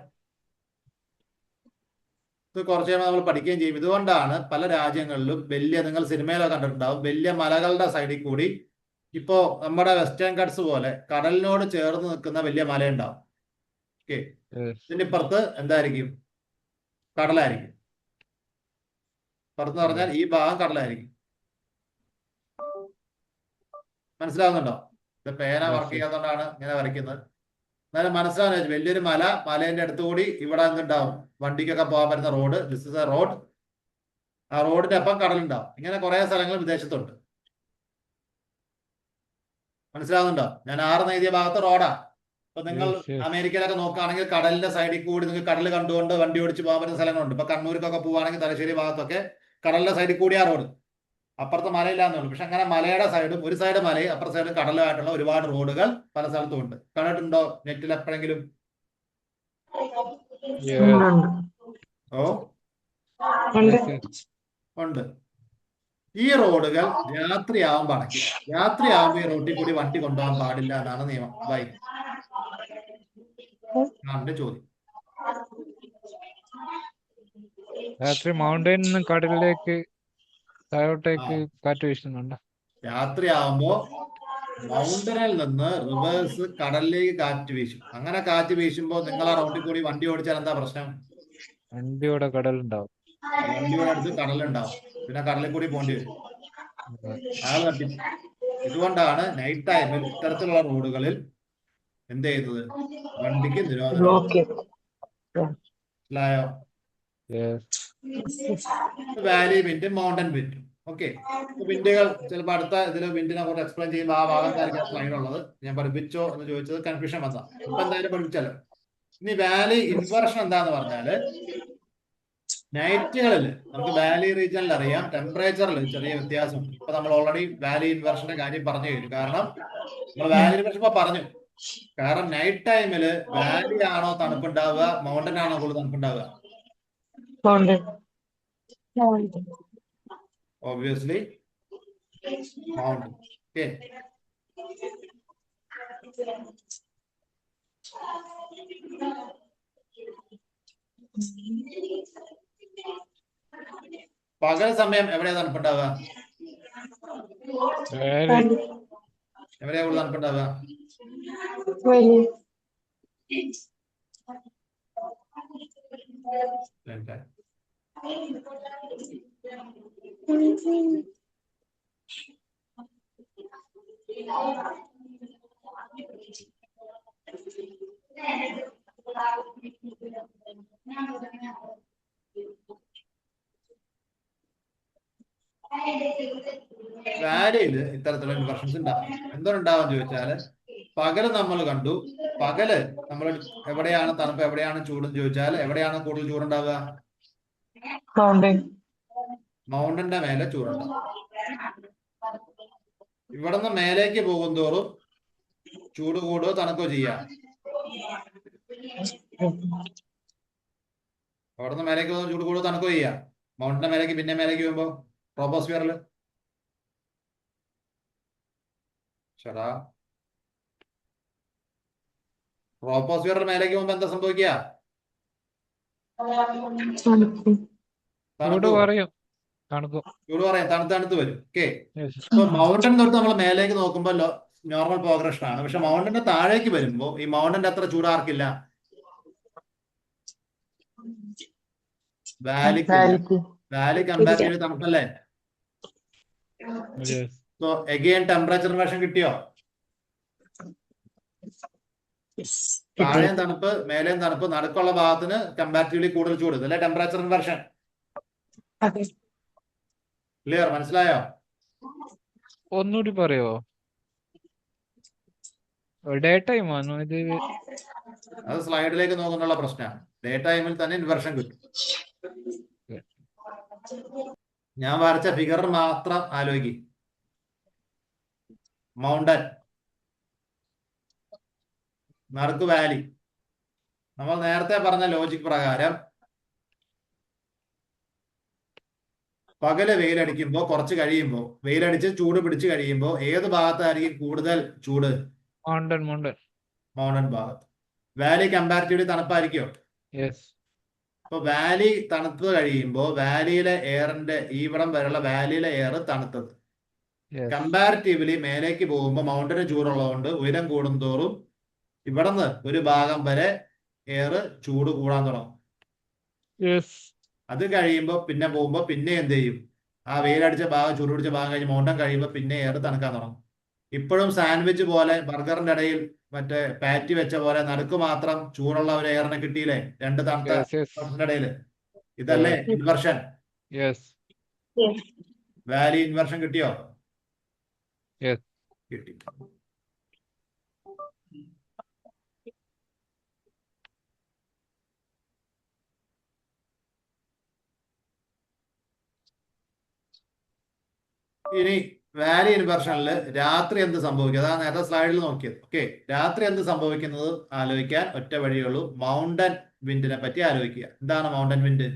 ഇത് കുറച്ച് കഴിയുമ്പോൾ നമ്മൾ പഠിക്കുകയും ചെയ്യും. ഇതുകൊണ്ടാണ് പല രാജ്യങ്ങളിലും വലിയ, നിങ്ങൾ സിനിമയിലൊക്കെ കണ്ടിട്ടുണ്ടാവും, വലിയ മലകളുടെ സൈഡിൽ കൂടി ഇപ്പോ നമ്മുടെ വെസ്റ്റേൺ ഗട്ട്സ് പോലെ കടലിനോട് ചേർന്ന് നിൽക്കുന്ന വലിയ മലയുണ്ടാവും. ഓക്കെ, ഇതിന്റെ ഇപ്പുറത്ത് എന്തായിരിക്കും? കടലായിരിക്കും. പുറത്ത് പറഞ്ഞാൽ ഈ ഭാഗം കടലായിരിക്കും. മനസ്സിലാവുന്നുണ്ടോ? ഇത് പേന വർക്ക് ചെയ്യാത്തതുകൊണ്ടാണ് ഇങ്ങനെ വരയ്ക്കുന്നത്. എന്നാലും മനസ്സിലാവുന്ന വലിയൊരു മലേന്റെ അടുത്തുകൂടി ഇവിടെ എന്തുണ്ടാവും? വണ്ടിക്കൊക്കെ പോകാൻ പറ്റുന്ന road. This is A road. ആ റോഡിന്റെ അപ്പം കടലുണ്ടാവും. ഇങ്ങനെ കുറെ സ്ഥലങ്ങൾ വിദേശത്തുണ്ട്. മനസ്സിലാവുന്നുണ്ടോ? ഞാൻ 6 എഴുതിയ ഭാഗത്ത് റോഡാ. അപ്പൊ നിങ്ങൾ അമേരിക്കയിലൊക്കെ നോക്കുകയാണെങ്കിൽ കടലിന്റെ സൈഡിൽ കൂടി നിങ്ങൾക്ക് കടൽ കണ്ടുകൊണ്ട് വണ്ടി ഓടിച്ച് പോകാൻ പറ്റുന്ന സ്ഥലങ്ങളുണ്ട്. ഇപ്പൊ കണ്ണൂർക്കൊക്കെ പോവുകയാണെങ്കിൽ തലശ്ശേരി ഭാഗത്തൊക്കെ കടലിന്റെ സൈഡിൽ കൂടിയാ റോഡ്. അപ്പുറത്ത് മലയില്ലാന്നുള്ളൂ. പക്ഷെ അങ്ങനെ മലയുടെ സൈഡും ഒരു സൈഡ് മലയും അപ്പുറത്തെ സൈഡും കടലുമായിട്ടുള്ള ഒരുപാട് റോഡുകൾ പല സ്ഥലത്തും ഉണ്ട്. കണ്ടിട്ടുണ്ടോ നെറ്റിൽ എപ്പോഴെങ്കിലും? ഉണ്ട്. ഈ റോഡുകൾ രാത്രിയാവുമ്പോൾ അടയ്ക്കും. രാത്രിയാവുമ്പോൾ ഈ റോഡിൽ കൂടി വണ്ടി കൊണ്ടുപോകാൻ പാടില്ല എന്നാണ് നിയമം. ചോദ്യം. രാത്രി മൗണ്ടൻ കടലിലേക്ക് താഴോട്ടേക്ക് കാറ്റ് വീശുന്നുണ്ട്. രാത്രിയാവുമ്പോ മൗണ്ടനിൽ നിന്ന് റിവേഴ്സ് കടലിലേക്ക് കാറ്റ് വീശും. അങ്ങനെ കാറ്റ് വീശുമ്പോ നിങ്ങൾ ആ റോഡിൽ കൂടി വണ്ടി ഓടിച്ചാൽ എന്താ പ്രശ്നം? വണ്ടിയോടെ കടലുണ്ടാവും. വണ്ടിയുടെ അടുത്ത് കടലുണ്ടാവും. പിന്നെ കടലിൽ കൂടി പോകേണ്ടി വരും. അയാൾ തട്ടി. ഇതുകൊണ്ടാണ് നൈറ്റ് ടൈമിൽ ഇത്തരത്തിലുള്ള റോഡുകളിൽ എന്ത് ചെയ്യുന്നത്? വണ്ടിക്ക് നിരോധനം. മനസ്സിലായോ? Valley wind, mountain wind. Okay, വിൻഡുകൾ ചിലപ്പോൾ അടുത്ത ഇതിൽ വിൻഡിനെ കുറിച്ച് എക്സ്പ്ലെയിൻ ചെയ്യുമ്പോൾ ആ ഭാഗത്തായിരിക്കും സ്ലൈഡ് ഉള്ളത്. ഞാൻ പഠിപ്പിച്ചോ എന്ന് ചോദിച്ചത് കൺഫ്യൂഷൻ വന്നാ. ഇപ്പൊ എന്തായാലും പഠിപ്പിച്ചാലോ. ഇനി വാലി ഇൻവേർഷൻ എന്താന്ന് പറഞ്ഞാല്, നൈറ്റുകളിൽ നമുക്ക് വാലി റീജിയനിൽ അറിയാം ടെമ്പറേച്ചറിൽ ചെറിയ വ്യത്യാസം. ഇപ്പൊ നമ്മൾ ഓൾറെഡി വാലി ഇൻവേർഷന്റെ കാര്യം പറഞ്ഞു കഴിഞ്ഞു. കാരണം നമ്മൾ വാലി ഇൻവേർഷൻ ഇപ്പൊ പറഞ്ഞു. കാരണം നൈറ്റ് ടൈമില് വാലി ആണോ തണുപ്പുണ്ടാവുക, മൗണ്ടൻ ആണോ കൂടുതൽ തണുപ്പുണ്ടാവുക? Obviously mountain. Okay. പകൽ സമയം എവിടെയാ തണുപ്പുണ്ടാവുക? വേറെ എവിടെയാ കൂടുതൽ തണുപ്പുണ്ടാവുക? വലിയ ഇല്ല. വാലിയിൽ ഇത്തരത്തിലുള്ള ഇൻവെർഷൻസ് ഉണ്ടാവും. എന്തുകൊണ്ടുണ്ടാവും ചോദിച്ചാല് പകല് നമ്മൾ കണ്ടു, പകല് നമ്മൾ എവിടെയാണ് തണുപ്പ് എവിടെയാണ് ചൂടെന്ന് ചോദിച്ചാൽ എവിടെയാണ് കൂടുതൽ ചൂടുണ്ടാവുക? മൗണ്ടൻ. മൗണ്ടന്റെ മേലെ ചൂടുണ്ടാവും. ഇവിടുന്ന് മേലേക്ക് പോകും തോറും ചൂട് കൂടുകയോ തണുക്കുകയോ ചെയ്യാം. അവിടുന്ന് മേലേക്ക് പോകുമ്പോൾ ചൂട് കൂടുകയോ തണുക്കുകയോ ചെയ്യാം. മൗണ്ടന്റെ മേലേക്ക് പിന്നെ മേലേക്ക് പോകുമ്പോ ട്രോപ്പോസ്ഫിയറിൽ ട്രോപ്പോസ്ഫിയറിൽ മേലേക്ക് പോകുമ്പോ എന്താ സംഭവിക്കുക? തണുപ്പ്. ചൂട് തണുക്കും. കുറയും, തണുക്കും. ചൂട് പറയാം, തണുത്ത് വരും. ഓക്കെ. Yes. ഇപ്പൊ മൗണ്ടൻ തൊട്ട് നമ്മൾ മേലേക്ക് നോക്കുമ്പോൾ നോർമൽ പ്രോഗ്രഷൻ ആണ്. പക്ഷെ മൗണ്ടന്റെ താഴേക്ക് വരുമ്പോ ഈ മൗണ്ടന്റെ അത്ര ചൂട് ആർക്കില്ല? വാലിക്ക് വാലിക്ക്. വാലി കമ്പാരിറ്റീവ് തണുപ്പല്ലേ? Yes. So again temperature inversion കിട്ടിയോ? താഴെയും തണുപ്പ് മേലെയും തണുപ്പ്, നടുക്കുള്ള ഭാഗത്തിന് കമ്പാരിറ്റീവ്ലി കൂടുതൽ ചൂട്, ഇതല്ലേ ടെമ്പറേച്ചർ ഇൻവേർഷൻ. അതെ. ക്ലിയർ? മനസ്സിലായോ? ഒന്നുകൂടി പറയോ? ഡേ ടൈം ആണോ ഇത്? അത് സ്ലൈഡിലേക്ക് നോക്കുന്നുള്ള പ്രശ്നമാണ്. ഡേ ടൈമിൽ തന്നെ ഇൻവേർഷൻ കിട്ടും. ഞാൻ വരച്ച ഫിഗർ മാത്രം ആലോചിക്കും. മൗണ്ടൻ, നടുക്ക് വാലി. നമ്മൾ നേരത്തെ പറഞ്ഞ ലോജിക് പ്രകാരം പകല് വെയിലടിക്കുമ്പോൾ കുറച്ച് കഴിയുമ്പോൾ വെയിലടിച്ച് ചൂട് പിടിച്ച് കഴിയുമ്പോൾ ഏത് ഭാഗത്തായിരിക്കും കൂടുതൽ ചൂട്? മൗണ്ടൻ. മൗണ്ടൻ ഭാഗത്ത്. വാലി കമ്പാരിറ്റീവ്ലി തണുപ്പായിരിക്കും. യെസ്. അപ്പൊ വാലി തണുത്ത് കഴിയുമ്പോൾ വാലിയിലെ എയറിന്റെ ഇവിടം വരെയുള്ള വാലിയിലെ എയർ തണുത്തത്. കമ്പാരിറ്റീവ്ലി മേലേക്ക് പോകുമ്പോൾ മൗണ്ടന് ചൂടുള്ളതുകൊണ്ട് ഉയരം കൂടുന്തോറും ഇവിടുന്ന് ഒരു ഭാഗം വരെ എയർ ചൂട് കൂടാൻ തുടങ്ങും. അത് കഴിയുമ്പോൾ പിന്നെ പോകുമ്പോൾ പിന്നെ എന്ത് ചെയ്യും? ആ വെയിലടിച്ച ഭാഗം ചൂട് പിടിച്ച ഭാഗം കഴിഞ്ഞ് മൗണ്ടൻ കഴിയുമ്പോൾ പിന്നെ എയർ തണുക്കാൻ തുടങ്ങും. ഇപ്പോഴും സാൻഡ്വിച്ച് പോലെ ബർഗറിന്റെ ഇടയിൽ മറ്റേ പാറ്റി വെച്ച പോലെ നടുക്ക് മാത്രം ചൂടുള്ള ഒരു എയറിനെ കിട്ടിയില്ലേ? രണ്ട് തണുത്ത ഇടയില്. ഇതല്ലേ ഇൻവെർഷൻ? വാലി ഇൻവെർഷൻ കിട്ടിയോ? കിട്ടി. ഇനി വാലി ഇൻവെർഷനിൽ രാത്രി എന്ത് സംഭവിക്കും? അതാണ് നേരത്തെ സ്ലൈഡിൽ നോക്കിയത്. ഓക്കെ, രാത്രി എന്ത് സംഭവിക്കുന്നത് ആലോചിക്കാൻ ഒറ്റ വഴിയുള്ളൂ. മൗണ്ടൻ വിൻഡിനെ പറ്റി ആലോചിക്കുക. എന്താണ് മൗണ്ടൻ വിൻഡ്?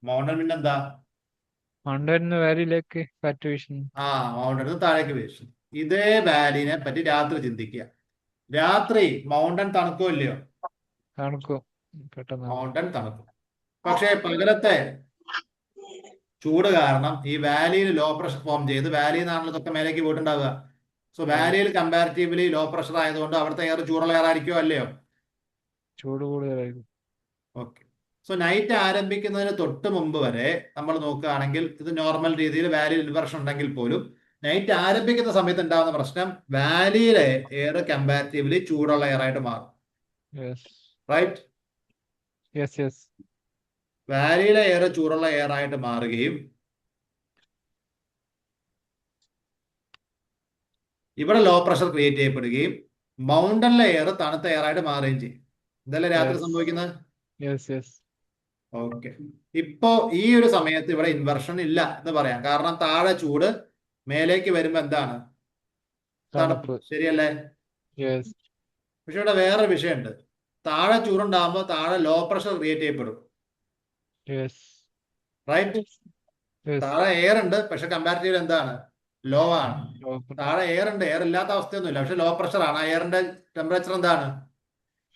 മൗണ്ടൻ വിൻഡ് എന്താ? മൗണ്ടൻ വാലിയിലേക്ക് കാറ്റ് വീശുന്നു. മൗണ്ടൻ താഴേക്ക് വീശും. ഇതേ വാലിനെ പറ്റി രാത്രി ചിന്തിക്കുക. രാത്രി മൗണ്ടൻ തണുക്കോ ഇല്ലയോ? തണുക്കും. പെട്ടെന്ന് മൗണ്ടൻ തണുക്കും. പക്ഷേ പകലത്തെ ചൂട് കാരണം ഈ വാലിയിൽ ലോ പ്രഷർ ഫോം ചെയ്ത് വാലിയിൽ നിന്നാണല്ലോ ഇതൊക്കെ മേലേക്ക് പോയിട്ടുണ്ടാവുക. സോ വാലിയിൽ കമ്പാരിറ്റീവ്ലി ലോ പ്രഷർ ആയതുകൊണ്ട് അവിടുത്തെ എയർ ചൂടുള്ള എയർ ആയിരിക്കുമോ അല്ലയോ? ചൂട് കൂടുതലായിരിക്കും. ഓക്കെ. സോ നൈറ്റ് ആരംഭിക്കുന്നതിന് തൊട്ട് മുമ്പ് വരെ നമ്മൾ നോക്കുകയാണെങ്കിൽ ഇത് നോർമൽ രീതിയിൽ വാലിയിൽ ഇൻവെർഷൻ ഉണ്ടെങ്കിൽ പോലും നൈറ്റ് ആരംഭിക്കുന്ന സമയത്ത് ഉണ്ടാകുന്ന പ്രശ്നം വാലിയിലെ എയർ കമ്പാരിറ്റീവ്ലി ചൂടുള്ള എയർ ആയിട്ട് മാറും. റൈറ്റ്? വാലിയിലെ എയർ ചൂടുള്ള എയർ ആയിട്ട് മാറുകയും ഇവിടെ ലോ പ്രഷർ ക്രിയേറ്റ് ചെയ്യപ്പെടുകയും മൗണ്ടനിലെ എയർ തണുത്ത എയർ ആയിട്ട് മാറുകയും ചെയ്യും. ഇതല്ലേ രാത്രി സംഭവിക്കുന്നത്? ഓക്കെ. ഇപ്പോ ഈ ഒരു സമയത്ത് ഇവിടെ ഇൻവെർഷൻ ഇല്ല എന്ന് പറയാം. കാരണം താഴെ ചൂട് മേലേക്ക് വരുമ്പോ എന്താണ്? തണുപ്പ്. ശരിയല്ലേ? പക്ഷെ ഇവിടെ വേറെ വിഷയമുണ്ട്. താഴെ ചൂടുണ്ടാകുമ്പോൾ താഴെ ലോ പ്രഷർ ക്രിയേറ്റ് ചെയ്യപ്പെടും. റൈറ്റ്? താഴെ എയർ ഉണ്ട്, പക്ഷെ കമ്പാരിറ്റീവ് എന്താണ്? ലോ ആണ്. താഴെ എയർ ഉണ്ട്, എയർ ഇല്ലാത്ത അവസ്ഥയൊന്നുമില്ല, പക്ഷെ ലോ പ്രഷർ ആണ്. ആ എയറിന്റെ ടെമ്പറേച്ചർ എന്താണ്?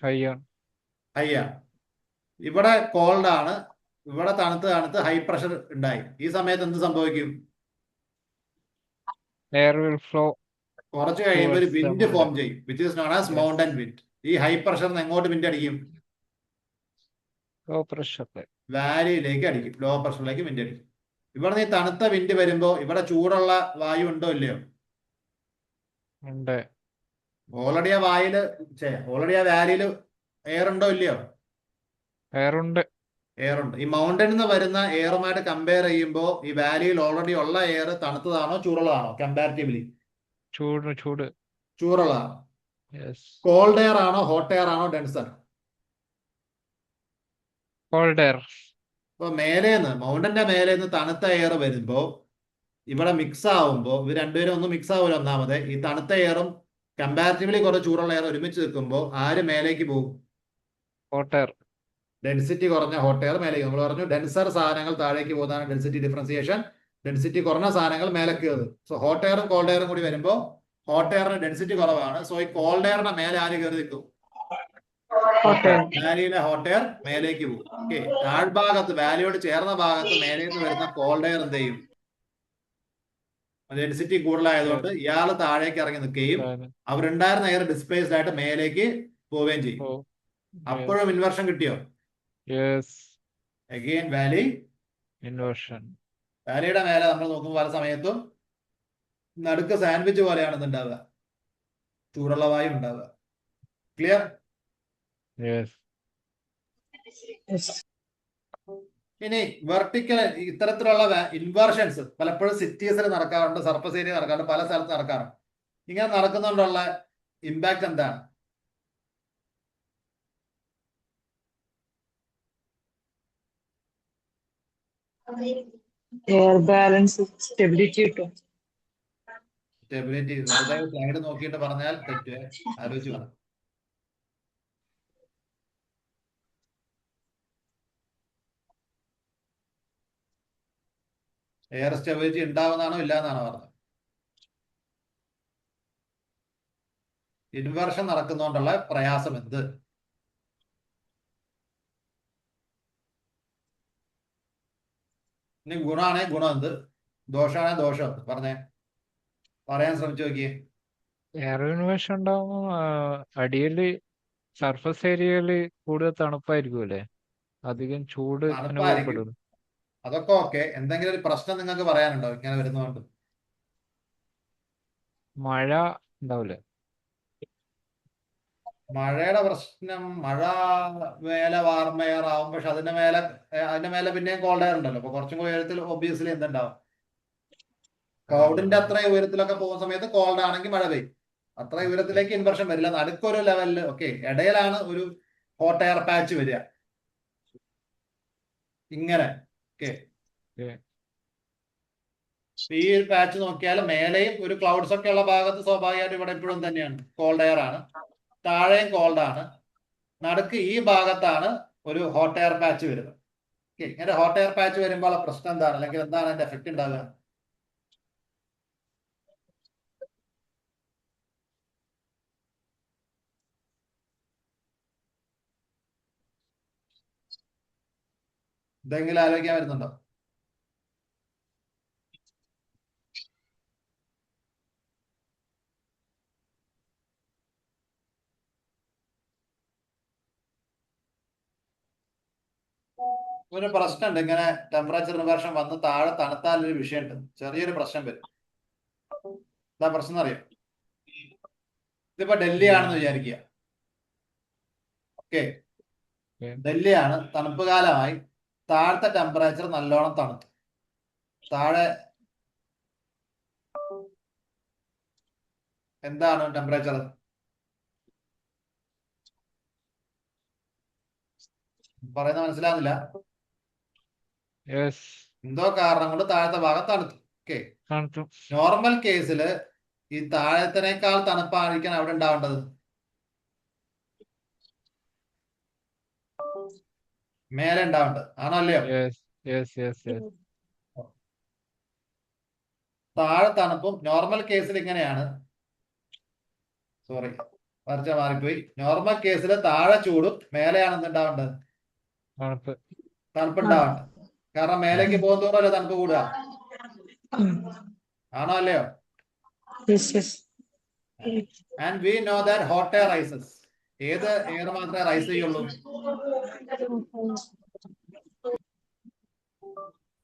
ഹൈ ആണ്. ഇവിടെ കോൾഡ് ആണ്, ഇവിടെ തണുത്ത് ഹൈ പ്രഷർ ഉണ്ടായി. ഈ സമയത്ത് എന്ത് സംഭവിക്കും? Air will flow കുറച്ച് കഴിയുമ്പോൾ ഒരു towards the wind form mountain. ചെയ്യും, which is known as Yes. Mountain wind. ഈ ഹൈ പ്രഷറിന് എങ്ങോട്ട് വിൻഡ് അടിക്കും? Low pressure. വാലിയിലേക്ക് അടിക്കും, ലോ പ്രഷറിലേക്ക് വിൻഡ് അടിക്കും. ഇവിടെ ഈ തണുത്ത വിൻഡ് വരുമ്പോൾ ഇവിടെ ചൂടുള്ള വായു ഉണ്ടോ ഇല്ലയോ? ഉണ്ട്. ഓൾറെഡി ആ വാലിയില് എയർ ഉണ്ടോ ഇല്ലയോ? Air ഉണ്ട്. എയർ ഉണ്ട്. ഈ മൗണ്ടനിൽ നിന്ന് വരുന്ന എയറുമായിട്ട് കമ്പയർ ചെയ്യുമ്പോൾ ഈ വാലിയിൽ ഓൾറെഡി ഉള്ള എയർ തണുത്തതാണോ ചൂടുള്ളതാണോ? കമ്പാരിറ്റീവ്ലി ചൂട്. ചൂടുള്ളതാണ്. Yes. കോൾഡ് എയർ ആണോ ഹോട്ട് എയർ ആണോ ഡെൻസർ? Cold air. ഇപ്പൊ മൗണ്ടന്റെ മേലേന്ന് തണുത്ത എയർ വരുമ്പോ ഇവിടെ മിക്സ് ആവുമ്പോ ഇവർ രണ്ടുപേരും ഒന്ന് മിക്സ് ആവില്ല. ഒന്നാമത് ഈ തണുത്ത എയറും കമ്പാരിറ്റീവ്ലി കുറച്ച് ചൂടുള്ള എയർ ഒരുമിച്ച് നിൽക്കുമ്പോൾ ആര് മേലേക്ക് പോകും? Hot air. ഡെൻസിറ്റി കുറഞ്ഞ ഹോട്ട് എയർ മേലേക്ക്. നമ്മൾ പറഞ്ഞു ഡെൻസർ സാധനങ്ങൾ താഴേക്ക് പോകുന്നതാണ് ഡെൻസിറ്റി ഡിഫറൻസിയേഷൻ. ഡെൻസിറ്റി കുറഞ്ഞ സാധനങ്ങൾ മേലേക്ക് കയറും. സോ ഹോട്ട് എയറും കോൾഡ് എയറും കൂടി വരുമ്പോൾ ഹോട്ട് എയറിന് ഡെൻസിറ്റി കുറവാണ്. സോ ഈ കോൾഡ് എയറിന്റെ മേലെ ആര് കയറി നിൽക്കും? വാലിയിലെ ഹോട്ട് എയർ മേലേക്ക് പോകും. ഓക്കെ, താഴ്ഭാഗത്ത് വാലിയോട് ചേർന്ന ഭാഗത്ത് മേലേക്ക് വരുന്ന കോൾഡ് എയർ എന്ത് ചെയ്യും? ഡെൻസിറ്റി കൂടുതലായതുകൊണ്ട് ഇയാൾ താഴേക്ക് ഇറങ്ങി നിൽക്കുകയും അവരുണ്ടായിരുന്ന എയർ ഡിസ്പ്ലേസ്ഡ് ആയിട്ട് മേലേക്ക് പോവുകയും ചെയ്യും. അപ്പോഴും ഇൻവേർഷൻ കിട്ടിയോ? Yes. Again Valley Inversion. വാലിയുടെ മേലെ നമ്മൾ നോക്കുമ്പോൾ പല സമയത്തും നടുക്ക് സാൻഡ്വിച്ച് പോലെയാണ് ഉണ്ടാവുക, ചൂടുള്ള വായു ഉണ്ടാവുക. ക്ലിയർ? Yes. ഇനി വെർട്ടിക്കൽ ഇത്തരത്തിലുള്ള ഇൻവേർഷൻസ് പലപ്പോഴും സിറ്റീസിൽ നടക്കാറുണ്ട്, സർഫസ് ഏരിയ നടക്കാറുണ്ട്, പല സ്ഥലത്ത് നടക്കാറുണ്ട്. ഇങ്ങനെ നടക്കുന്നതുകൊണ്ടുള്ള ഇമ്പാക്ട് എന്താണ്? എയർ ബാലൻസ്, സ്റ്റെബിലിറ്റി കിട്ടും. സ്റ്റെബിലിറ്റി സ്ലൈഡ് നോക്കിയിട്ട് പറഞ്ഞാൽ തെറ്റ്, ആലോചിച്ച് വേണം. എയർ സ്റ്റെബിലിറ്റി ഉണ്ടാവുന്നതാണോ ഇല്ലാന്നാണോ പറഞ്ഞത്? ഇൻവേർഷൻ നടക്കുന്നതുകൊണ്ടുള്ള പ്രയാസം എന്ത്? ഇനി ഗുണമാണെങ്കിൽ ഗുണം എന്ത്, ദോഷമാണെങ്കിൽ ദോഷം എന്ത്? പറയാൻ ശ്രമിച്ചു നോക്കിയേ. എയർ ഇൻവേർഷൻ ഉണ്ടാവുമ്പോ അടിയില് സർഫസ് ഏരിയയില് കൂടുതൽ തണുപ്പായിരിക്കും, അധികം ചൂട് അനുഭവപ്പെടും. അതൊക്കെ ഓക്കെ. എന്തെങ്കിലും ഒരു പ്രശ്നം നിങ്ങൾക്ക് പറയാനുണ്ടോ ഇങ്ങനെ വരുന്നതുകൊണ്ട്? മഴ ഉണ്ടാവില്ല. മഴയുടെ പ്രശ്നം, മഴ മേലെ വാർം എയർ ആവും, പക്ഷെ അതിന്റെ മേലെ പിന്നെയും കോൾഡ് എയർ ഉണ്ടല്ലോ. അപ്പൊ കുറച്ചും കൂടി ഉയരത്തിൽ ഒബ്വിയസ്ലി എന്തുണ്ടാവും? ക്ലൗഡിന്റെ അത്ര ഉയരത്തിലൊക്കെ പോകുന്ന സമയത്ത് കോൾഡ് ആണെങ്കിൽ മഴ പെയ്യും. അത്ര ഉയരത്തിലേക്ക് ഇൻവർഷൻ വരില്ല. നടുക്കൊരു ലെവലില് ഓക്കെ, ഇടയിലാണ് ഒരു ഹോട്ട് എയർ പാച്ച് വരിക. ഇങ്ങനെ ഓക്കെ, ഈ ഒരു പാച്ച് നോക്കിയാൽ മേലെയും ഒരു ക്ലൗഡ്സ് ഒക്കെ ഉള്ള ഭാഗത്ത് സ്വാഭാവികമായിട്ട് ഇവിടെ എപ്പോഴും തന്നെയാണ് കോൾഡ് എയർ ആണ്, താഴെയും കോൾഡ് ആണ്. നടുക്ക് ഈ ഭാഗത്താണ് ഒരു ഹോട്ട് എയർ പാച്ച് വരുന്നത്. ഓക്കെ, ഇങ്ങനെ ഹോട്ട് എയർ പാച്ച് വരുമ്പോൾ പ്രശ്നം എന്താണ്, അല്ലെങ്കിൽ എന്താണ് അതിന്റെ എഫക്ട് ഉണ്ടാവുക? എന്തെങ്കിലും ആലോചിക്കാൻ വരുന്നുണ്ടോ? ഒരു പ്രശ്നമുണ്ട്, ഇങ്ങനെ ടെമ്പറേച്ചർ ഇൻവേർഷൻ വന്ന് താഴെ തണുത്താൽ ഒരു വിഷയമുണ്ട്, ചെറിയൊരു പ്രശ്നം വരും. എന്താ പ്രശ്നം അറിയാം? ഇതിപ്പോ ഡൽഹി ആണെന്ന് വിചാരിക്കുക. ഓക്കെ, ഡൽഹിയാണ്, തണുപ്പ് കാലമായി, താഴത്തെ ടെമ്പറേച്ചർ നല്ലോണം തണുത്തു. താഴെ എന്താണ് ടെമ്പറേച്ചർ? പറയുന്നത് മനസ്സിലാവുന്നില്ല. എന്തോ കാരണം കൊണ്ട് താഴത്തെ ഭാഗം തണുത്തു. ഓക്കെ, നോർമൽ കേസില് ഈ താഴത്തിനേക്കാൾ തണുപ്പായിരിക്കണം അവിടെ ഉണ്ടാവേണ്ടത്, മേലെ ഉണ്ടാവേണ്ടത്, ആണോ അല്ലയോ? താഴെ തണുപ്പും നോർമൽ കേസിൽ ഇങ്ങനെയാണ്. സോറി, വരച്ച മാറിപ്പോയി. നോർമൽ കേസിൽ താഴെ ചൂടും മേലെയാണ് എന്തുണ്ടാവേണ്ടത്? തണുപ്പുണ്ടാവണ്ട. കാരണം മേലേക്ക് പോകുന്നതോറല്ലേ തണുപ്പ് കൂടുക. ആണോ അല്ലയോ? Yes, yes. And we know that hot air rises. ഏത് എയർ മാത്രമേ റൈസ് ചെയ്യുള്ളൂ?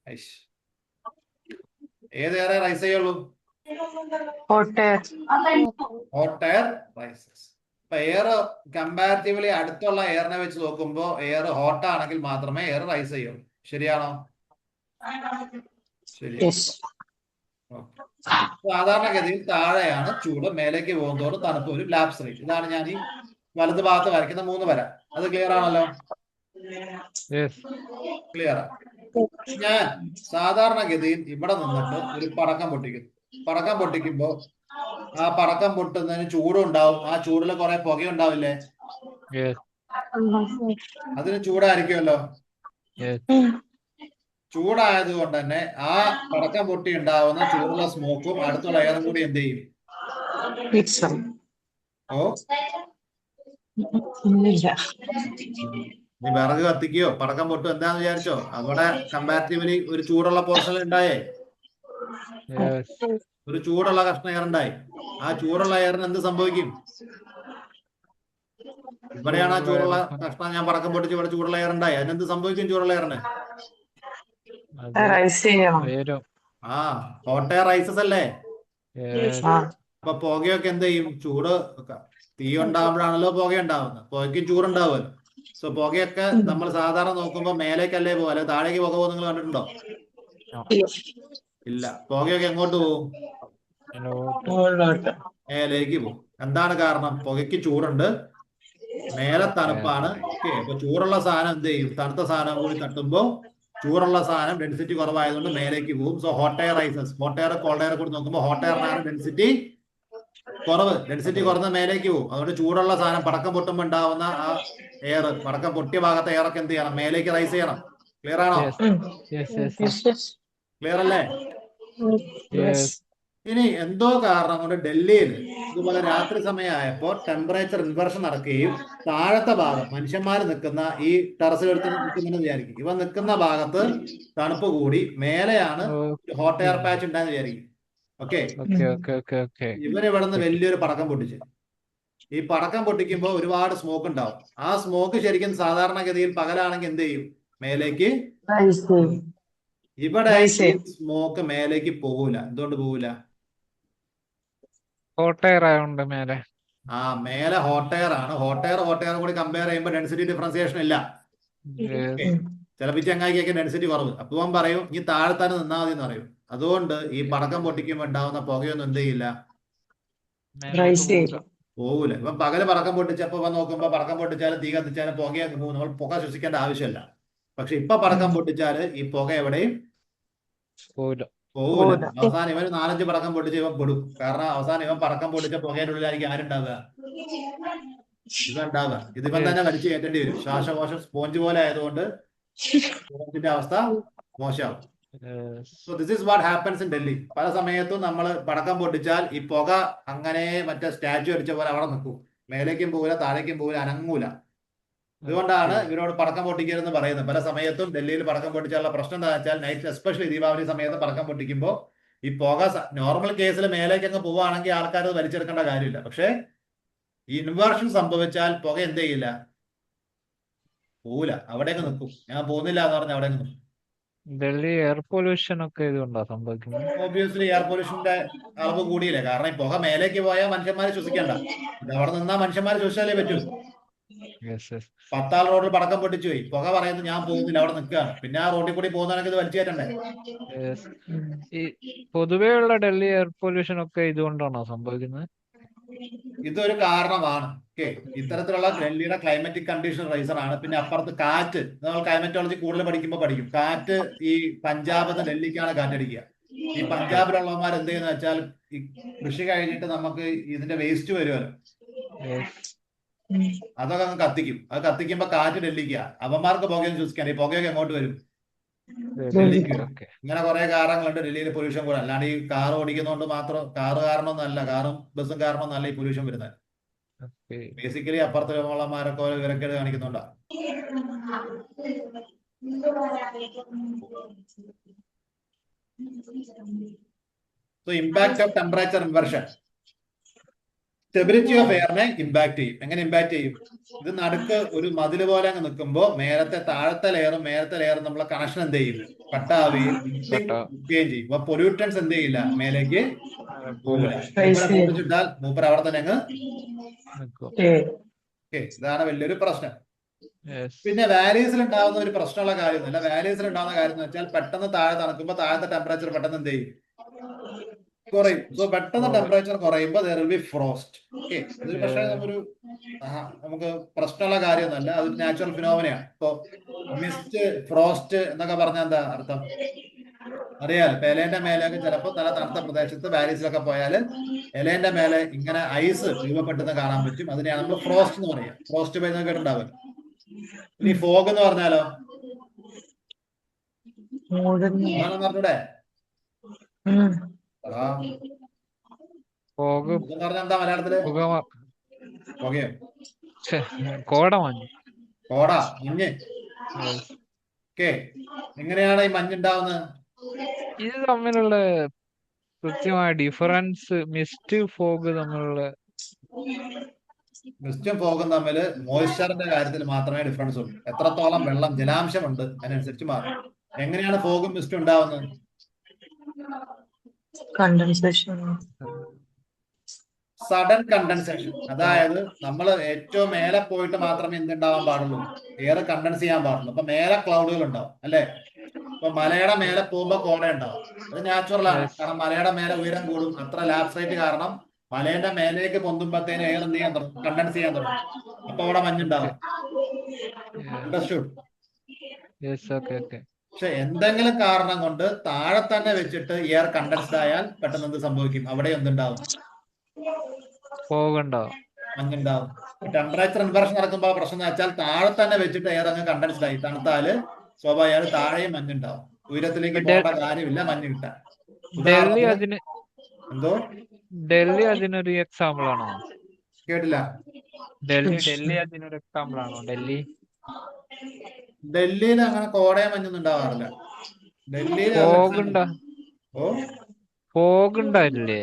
ഐഷ്. ഏത് എയറേ റൈസ് ചെയ്യുള്ളൂ? Hot air. Hot air rises. അപ്പൊ എയർ കമ്പാരിറ്റീവ്ലി അടുത്തുള്ള എയറിനെ വെച്ച് നോക്കുമ്പോൾ എയർ ഹോട്ട് ആണെങ്കിൽ മാത്രമേ എയർ റൈസ് ചെയ്യുള്ളൂ. ശരിയാണോ? ശരി. Yes. സാധാരണഗതിയിൽ താഴെയാണ് ചൂട്, മേലേക്ക് പോകുന്നതോട് തണുപ്പ് ഒരു ലാപ്സ് റേറ്റ്. ഇതാണ് ഞാൻ ഈ വലത് ഭാഗത്ത് വരയ്ക്കുന്ന 3 വര. അത് ക്ലിയർ ആണല്ലോ? Yes. ക്ലിയർ ആണ്. ഞാൻ സാധാരണഗതിയിൽ ഇവിടെ നിന്നിട്ട് ഒരു പടക്കം പൊട്ടിക്കുന്നു. പടക്കം പൊട്ടിക്കുമ്പോ ആ പടക്കം പൊട്ടുന്നതിന് ചൂടുണ്ടാവും. ആ ചൂടിൽ കുറെ പുക ഉണ്ടാവില്ലേ? Yes. അതിന് ചൂടായിരിക്കുമല്ലോ. Yes. ചൂടായത് കൊണ്ട് തന്നെ ആ പടക്കം പൊട്ടി ഉണ്ടാവുന്ന ചൂടുള്ള സ്മോക്കും അടുത്തുള്ള എയറും കൂടി എന്ത് ചെയ്യും? It's ഓ, നീ വിറക് കത്തിക്കോ പടക്കം പൊട്ടും എന്താന്ന് വിചാരിച്ചോ? അവിടെ കമ്പാരിറ്റീവ്ലി ഒരു ചൂടുള്ള പോർഷൻ ഉണ്ടായേ, Yes. ഒരു ചൂടുള്ള കഷ്ണം എയർ ഉണ്ടായി. ആ ചൂടുള്ള എയറിന് എന്ത് സംഭവിക്കും? ഇവിടെയാണ് ആ ചൂടുള്ള കഷ്ണം ഞാൻ പടക്കം പൊട്ടിച്ച് ഇവിടെ ചൂടുള്ള എയർ ഉണ്ടായി. അതിനെന്ത് സംഭവിക്കും ചൂടുള്ള എയറിന്? റൈസ് ചെയ്യണം. വരും. ആ ഹോട്ട് എയർ റൈസസ് അല്ലേ? Yes. അപ്പൊ പുകയൊക്കെ എന്ത് ചെയ്യും? ചൂട് തീ ഉണ്ടാകുമ്പോഴാണല്ലോ പുക ഉണ്ടാവുന്നത്. പുകയ്ക്കും ചൂടുണ്ടാവുമല്ലോ. സോ പുകയൊക്കെ നമ്മൾ സാധാരണ നോക്കുമ്പോൾ മേലേക്കല്ലേ പോകാം, അല്ലെ താഴേക്ക് പുക പോകും. നിങ്ങൾ കണ്ടിട്ടുണ്ടോ? ഇല്ല. പുകയൊക്കെ എങ്ങോട്ട് പോകും? മേലേക്ക് പോകും. എന്താണ് കാരണം? പുകയ്ക്ക് ചൂടുണ്ട്, മേലെ തണുപ്പാണ്. ഓക്കെ, അപ്പൊ ചൂടുള്ള സാധനം എന്ത് ചെയ്യും? തണുത്ത സാധനം കൂടി തട്ടുമ്പോ ചൂടുള്ള സാധനം ഡെൻസിറ്റി കുറവായതുകൊണ്ട് മേലേക്ക് പോകും. So hot air rises. Hot air called air കൂടി നോക്കുമ്പോൾ ഹോട്ട് എയറിനാണ് ഡെൻസിറ്റി കുറവ്. ഡെൻസിറ്റി കുറഞ്ഞ മേലേക്ക് പോകും. അതുകൊണ്ട് ചൂടുള്ള സാധനം പടക്കം പൊട്ടുമ്പോൾ ഉണ്ടാവുന്ന ആ എയർ, പടക്കം പൊട്ടിയ ഭാഗത്തെ എയറൊക്കെ എന്ത് ചെയ്യണം? മേലേക്ക് റൈസ് ചെയ്യണം. ക്ലിയർ ആണോ? Yes. Yes. ക്ലിയർ അല്ലേ? Yes. ഇനി എന്തോ കാരണം കൊണ്ട് ഡൽഹിയിൽ ഇതുപോലെ രാത്രി സമയമായപ്പോൾ ടെമ്പറേച്ചർ ഇൻവേർഷൻ നടക്കുകയും താഴത്തെ ഭാഗം മനുഷ്യന്മാർ നിൽക്കുന്ന ഈ ടെറസിൽ എടുത്ത് നിൽക്കുന്നെന്ന് വിചാരിക്കും. ഇവ നിൽക്കുന്ന ഭാഗത്ത് തണുപ്പ് കൂടി മേലെയാണ് ഹോട്ട് എയർ പാച്ച് ഉണ്ടായെന്ന് വിചാരിക്കും. Okay, Okay. ഇവരിവിടെ നിന്ന് വലിയൊരു പടക്കം പൊട്ടിച്ച്. ഈ പടക്കം പൊട്ടിക്കുമ്പോൾ ഒരുപാട് സ്മോക്ക് ഉണ്ടാവും. ആ സ്മോക്ക് ശരിക്കും സാധാരണഗതിയിൽ പകലാണെങ്കിൽ എന്ത് ചെയ്യും? മേലേക്ക്. ഇവിടെ സ്മോക്ക് മേലേക്ക് പോകൂല. എന്തുകൊണ്ട് പോകൂല? ഹോട്ട് എയർ ആയതുകൊണ്ട് മേലെ. ആ മേലെ ഹോട്ട് എയർ ആണ്. ഹോട്ട് എയർ കൂടി കമ്പയർ ചെയ്യുമ്പോൾ ഡെൻസിറ്റി ഡിഫറൻസിയേഷൻ ഇല്ല. ചിലപ്പോൾ ചങ്ങായിക്കൊക്കെ ഡെൻസിറ്റി കുറവ്. അപ്പോൾ അവൻ പറയും ഈ താഴെ തന്നെ നിന്നാൽ മതി എന്ന് പറയും. അതുകൊണ്ട് ഈ പടക്കം പൊട്ടിക്കുമ്പോൾ ഉണ്ടാവുന്ന പുകയൊന്നും എന്ത് ചെയ്യില്ല? പോകൂല. ഇപ്പം പകല് പടക്കം പൊട്ടിച്ചപ്പോ നോക്കുമ്പോ പടക്കം പൊട്ടിച്ചാലും തീ കത്തിച്ചാലും പുകയൊക്കെ പോകും. നമ്മൾ പുക ശ്വസിക്കേണ്ട ആവശ്യമില്ല. പക്ഷെ ഇപ്പൊ പടക്കം പൊട്ടിച്ചാല് ഈ പുക എവിടെയും പോകൂല. അവസാനം ഇവൻ 4-5 പടക്കം പൊട്ടിച്ച് ഇവൻ പെടും. കാരണം അവസാനം ഇവൻ പടക്കം പൊട്ടിച്ച പുകയുടെ ഉള്ളിലായിരിക്കും ആരുണ്ടാവുക? ഇവ ഉണ്ടാവുക. ഇതിവൻ തന്നെ വലിച്ചു കയറ്റേണ്ടി വരും. ശ്വാസകോശം സ്പോഞ്ച് പോലെ ആയതുകൊണ്ട് ഇതിന്റെ അവസ്ഥ മോശമാവും. So this is what happens in Delhi. പല സമയത്തും നമ്മൾ പടക്കം പൊട്ടിച്ചാൽ ഈ പുക അങ്ങനെ മറ്റേ സ്റ്റാച്ചു അടിച്ച പോലെ അവിടെ നിൽക്കും. മേലേക്കും പോകില്ല, താഴേക്കും പോകില്ല, അനങ്ങൂല. അതുകൊണ്ടാണ് ഇവരോട് പടക്കം പൊട്ടിക്കരുതെന്ന് പറയുന്നത്. പല സമയത്തും ഡൽഹിയിൽ പടക്കം പൊട്ടിച്ചാലുള്ള പ്രശ്നം എന്താ വെച്ചാൽ നൈറ്റ്, എസ്പെഷ്യലി ദീപാവലി സമയത്ത് പടക്കം പൊട്ടിക്കുമ്പോൾ ഈ പുക നോർമൽ കേസിൽ മേലേക്ക് അങ്ങ് പോവുകയാണെങ്കിൽ ആൾക്കാർ അത് വലിച്ചെടുക്കേണ്ട കാര്യമില്ല. പക്ഷെ ഈ ഇൻവേർഷൻ സംഭവിച്ചാൽ പുക എന്ത് ചെയ്യില്ല? പോവില്ല, അവിടെയൊക്കെ നിൽക്കും. ഞാൻ പോകുന്നില്ല എന്ന് പറഞ്ഞാൽ അവിടെ നിൽക്കും. ഡൽഹി എയർ പൊല്യൂഷൻ ഒക്കെ ഇതുകൊണ്ടാ സംഭവിക്കുന്നത്. ഓബിയസ്ലി എയർ പൊല്യൂഷന്റെ അളവ് കൂടിയില്ലേ? കാരണം ഈ പുക മേലേക്ക് പോയാൽ മനുഷ്യന്മാർ ശ്വസിക്കണ്ട. ഇത് അവിടെ നിന്നാൽ മനുഷ്യന്മാർ ശ്വസിച്ചാലേ പറ്റൂ. 10 ആൾ റോഡിൽ പടക്കം പൊട്ടിച്ചു പോയി, പുക പറയുന്നത് ഞാൻ പോകുന്നില്ല, അവിടെ നിൽക്കുകയാണ്. പിന്നെ ആ റോഡിൽ കൂടി പോകുന്നതാണെങ്കിൽ ഇത് വലിച്ചു കയറ്റണ്ടേ? ഈ പൊതുവെയുള്ള ഡൽഹി എയർ പൊല്യൂഷൻ ഒക്കെ ഇതുകൊണ്ടാണോ സംഭവിക്കുന്നത്? ഇതൊരു കാരണമാണ്. ഓക്കെ, ഇത്തരത്തിലുള്ള ഡൽഹിയുടെ ക്ലൈമറ്റിക് കണ്ടീഷൻ റൈസർ ആണ്. പിന്നെ അപ്പുറത്ത് കാറ്റ്, നമ്മൾ ക്ലൈമറ്റോളജി കൂടുതൽ പഠിക്കുമ്പോൾ പഠിക്കും. കാറ്റ് ഈ പഞ്ചാബിൽ നിന്ന് ഡൽഹിക്കാണ് കാറ്റടിക്കുക. ഈ പഞ്ചാബിലുള്ളവന്മാർ എന്ത് ചെയ്യുന്ന വെച്ചാൽ ഈ കൃഷി കഴിഞ്ഞിട്ട് നമുക്ക് ഇതിന്റെ വേസ്റ്റ് വരുമല്ലോ, അതൊക്കെ അങ്ങ് കത്തിക്കും. അത് കത്തിക്കുമ്പോ കാറ്റ് ഡൽഹിക്കുക. അവന്മാർക്ക് പുകയൊന്നും ശ്വസിക്കാൻ. ഈ പുകയൊക്കെ എങ്ങോട്ട് വരും? ഡൽഹിക്ക്. ഇങ്ങനെ കുറെ കാരണങ്ങളുണ്ട് ഡൽഹിയിൽ പൊല്യൂഷൻ കൂടെ. അല്ലാണ്ട് ഈ കാർ ഓടിക്കുന്നതുകൊണ്ട് മാത്രം, കാറ് കാരണമൊന്നുമല്ല, കാറും ബസ്സും കാരണമൊന്നുമല്ല ഈ പൊല്യൂഷൻ വരുന്നത്. ബേസിക്കലി അപ്പുറത്തെ ഉള്ളമാരൊക്കെ വിവരക്കേട് കാണിക്കുന്നുണ്ടാ. So impact of temperature inversion stability of എയറിനെ ഇമ്പാക്ട് ചെയ്യും. എങ്ങനെ ഇമ്പാക്ട് ചെയ്യും? ഇത് നടുക്ക് ഒരു മതില് പോലെ അങ്ങ് നിൽക്കുമ്പോൾ താഴത്തെ ലെയറും നമ്മളെ കണക്ഷൻ എന്ത് ചെയ്യും? കട്ടാവുകയും ചെയ്യും. അപ്പൊ പൊല്യൂട്ടൻസ് എന്ത് ചെയ്യില്ല, മേലേക്ക് പോകില്ല. ഇവിടെ പൊട്ടിച്ചിട്ടാൽ മൂപ്പർ അവിടെ തന്നെ അങ്ങ് ഇതാണ് വലിയൊരു പ്രശ്നം. പിന്നെ വാലീസിൽ ഉണ്ടാവുന്ന ഒരു പ്രശ്നമുള്ള കാര്യമൊന്നുമില്ല. വാലീസിൽ ഉണ്ടാവുന്ന കാര്യം എന്ന് വെച്ചാൽ പെട്ടെന്ന് താഴെ തണുക്കുമ്പോൾ താഴത്തെ ടെമ്പറേച്ചർ പെട്ടെന്ന് എന്ത് ചെയ്യും? കുറയും. സോ പെട്ടെന്ന് ടെമ്പറേച്ചർ കുറയുമ്പോൾ there will be frost. Okay, അതൊരു പക്ഷേ നമുക്ക് പ്രശ്നമുള്ള കാര്യമൊന്നുമല്ല, അതൊരു നാച്ചുറൽ ഫിനോമിനയാണ്. ഇപ്പൊ മിസ്റ്റ്, ഫ്രോസ്റ്റ് എന്നൊക്കെ പറഞ്ഞാൽ എന്താ അർത്ഥം അറിയാലോ? ഇപ്പൊ ഇലേന്റെ മേലെയൊക്കെ ചിലപ്പോൾ നല്ല തണുത്ത പ്രദേശത്ത് വാലീസിലൊക്കെ പോയാൽ ഇലേന്റെ മേലെ ഇങ്ങനെ ഐസ് രൂപപ്പെട്ടെന്ന് കാണാൻ പറ്റും. അതിനെയാണ് നമ്മൾ ഫ്രോസ്റ്റ് എന്ന് പറയാം. ഫ്രോസ്റ്റ് പെയ്യുന്ന കേട്ടുണ്ടാവില്ല. ഇനി ഫോഗ് എന്ന് പറഞ്ഞാലോ പറഞ്ഞൂടെ? എന്താ മലയാളത്തില്? പുകയോ? കോട, മഞ്ഞ്. ഓക്കെ, എങ്ങനെയാണ് ഈ മഞ്ഞുണ്ടാവുന്നത്? ഇത് തമ്മിലുള്ള കൃത്യമായ ഡിഫറൻസ് മിസ്റ്റ് ഫോഗ് തമ്മിലുള്ള മിസ്റ്റും ഫോഗും തമ്മിൽ മോയ്സ്ചറിന്റെ കാര്യത്തിൽ മാത്രമേ ഡിഫറൻസ് ഉള്ളൂ. എത്രത്തോളം വെള്ളം ജലാംശമുണ്ട് അതിനനുസരിച്ച് മാറും. എങ്ങനെയാണ് ഫോഗും മിസ്റ്റും ഉണ്ടാവുന്നത്? Condensation, sudden condensation. അതായത് നമ്മൾ ഏറ്റവും മേലെ പോയിട്ട് മാത്രമേ എന്തുണ്ടാവാൻ പാടുള്ളൂ, എയർ കണ്ടൻസ് ചെയ്യാൻ പാടുള്ളൂ. അപ്പൊ മേലെ ക്ലൗഡുകൾ ഉണ്ടാവും അല്ലെ? ഇപ്പൊ മലയുടെ മേലെ പോകുമ്പോ കോട ഉണ്ടാവും. അത് നാച്ചുറൽ ആണ്, കാരണം മലയുടെ മേലെ ഉയരം കൂടും. അത്ര ലാപ്സ് റേറ്റ് കാരണം മലേന്റെ മേലേക്ക് പൊന്തുമ്പോഴത്തേന് എയർ എന്ത് ചെയ്യാൻ തുടങ്ങും? കണ്ടൻസ് ചെയ്യാൻ തുടങ്ങും. അപ്പൊ അവിടെ മഞ്ഞുണ്ടാവും. അണ്ടർസ്റ്റുഡ്? പക്ഷെ എന്തെങ്കിലും കാരണം കൊണ്ട് താഴെ തന്നെ വെച്ചിട്ട് എയർ കണ്ടൻസ്ഡ് ആയാൽ പെട്ടെന്ന് എന്ത് സംഭവിക്കും? അവിടെ എന്തുണ്ടാവും? മഞ്ഞുണ്ടാവും. ടെമ്പറേച്ചർ ഇൻവെർഷൻ നടക്കുമ്പോൾ പ്രശ്നം എന്ന് വെച്ചാൽ താഴെ തന്നെ വെച്ചിട്ട് എയർ അങ്ങ് കണ്ടൻസ്ഡ് ആയി തണുത്താല് സ്വാഭാവികമായും താഴെയും മഞ്ഞുണ്ടാവും. ഉയരത്തിലേക്ക് പോകേണ്ട കാര്യമില്ല മഞ്ഞ് കിട്ടാൻ. എന്തോ ഡൽഹി അതിനൊരു എക്സാമ്പിൾ ആണോ? കേട്ടില്ല. ഡൽഹി അതിനൊരു എക്സാമ്പിൾ ആണോ? ഡൽഹിയിൽ അങ്ങനെ കോടയും മഞ്ഞൊന്നും ഉണ്ടാവാറില്ല. ഡൽഹിയിൽ ഫോഗ് ഉണ്ടായില്ലേ?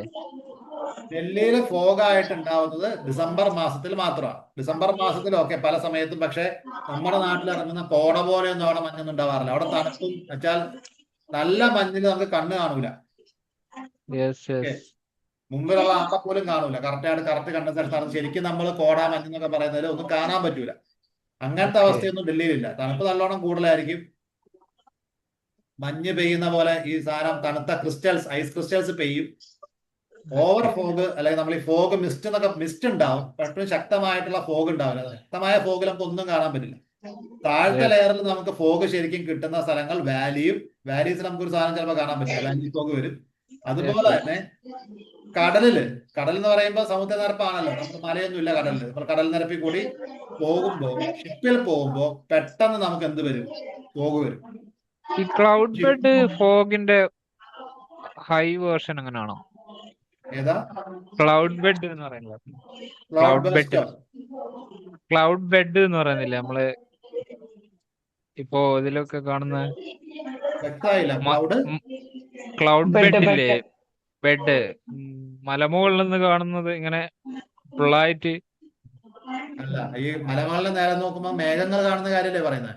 ഡൽഹിയിൽ ഫോഗായിട്ട് ഉണ്ടാവുന്നത് ഡിസംബർ മാസത്തിൽ മാത്രമാണ്. ഡിസംബർ മാസത്തിൽ ഓക്കെ പല സമയത്തും. പക്ഷെ നമ്മുടെ നാട്ടിൽ ഇറങ്ങുന്ന കോട പോലെയൊന്നും അവിടെ മഞ്ഞൊന്നും ഉണ്ടാവാറില്ല. അവിടെ തണുപ്പും വെച്ചാൽ നല്ല മഞ്ഞിൽ നമുക്ക് കണ്ണ് കാണൂല. മുമ്പിലുള്ള ആളെ പോലും കാണൂല. കറക്റ്റ് കണ്ട സ്ഥലത്താണ് ശരിക്കും നമ്മൾ കോട മഞ്ഞെന്നൊക്കെ പറയുന്നതിൽ ഒന്നും കാണാൻ പറ്റൂല. അങ്ങനത്തെ അവസ്ഥയൊന്നും ഡൽഹിയിലില്ല. തണുപ്പ് നല്ലോണം കൂടുതലായിരിക്കും. മഞ്ഞ് പെയ്യുന്ന പോലെ ഈ സാധനം തണുത്ത ക്രിസ്റ്റൽസ്, ഐസ് ക്രിസ്റ്റൽസ് പെയ്യും. ഓവർ ഫോഗ് അല്ലെങ്കിൽ നമ്മൾ ഈ ഫോഗ് മിസ്റ്റ് ഉണ്ടാവും. പക്ഷേ ശക്തമായിട്ടുള്ള ഫോഗ് ഉണ്ടാവില്ല. ശക്തമായ ഫോഗിൽ നമുക്ക് ഒന്നും കാണാൻ പറ്റില്ല. താഴത്തെ ലെയറിൽ നമുക്ക് ഫോഗ് ശരിക്കും കിട്ടുന്ന സ്ഥലങ്ങൾ വാലീസിൽ നമുക്കൊരു സാധനം ചിലപ്പോൾ കാണാൻ പറ്റില്ല. വാലി ഫോഗ് വരും. അതുപോലെ തന്നെ കടൽ എന്ന് പറയുമ്പോൾ സമുദ്ര നിരപ്പാണല്ലോ. നമുക്ക് മലയൊന്നും ഇല്ല കടലിൽ. നമ്മൾ കടൽ നിരപ്പിൽ കൂടി പോകുമ്പോ ഷിപ്പിൽ പോകുമ്പോ പെട്ടെന്ന് നമുക്ക് എന്ത് വരും? ഫോഗ് വരും. ഈ ക്ലൗഡ് ബെഡ് ഫോഗിന്റെ ഹൈ വേർഷൻ എങ്ങനെയാണോ? ഏതാ ക്ലൗഡ് ബെഡ് എന്ന് പറയുന്നത്? ക്ലൗഡ് ബെഡ് എന്ന് പറയുന്നില്ലേ നമ്മള് ഇപ്പോ ഇതിലൊക്കെ കാണുന്ന ക്ലൗഡ് ബെഡില്ലേ? ബെഡ് മലമുകളിൽ നിന്ന് കാണുന്നത് ഇങ്ങനെ ഫുള്ളായിട്ട്. അല്ല, ഈ മലമുകളിൽ നേരെ നോക്കുമ്പോ മേഘങ്ങൾ കാണുന്ന കാര്യമല്ലേ പറയുന്നത്?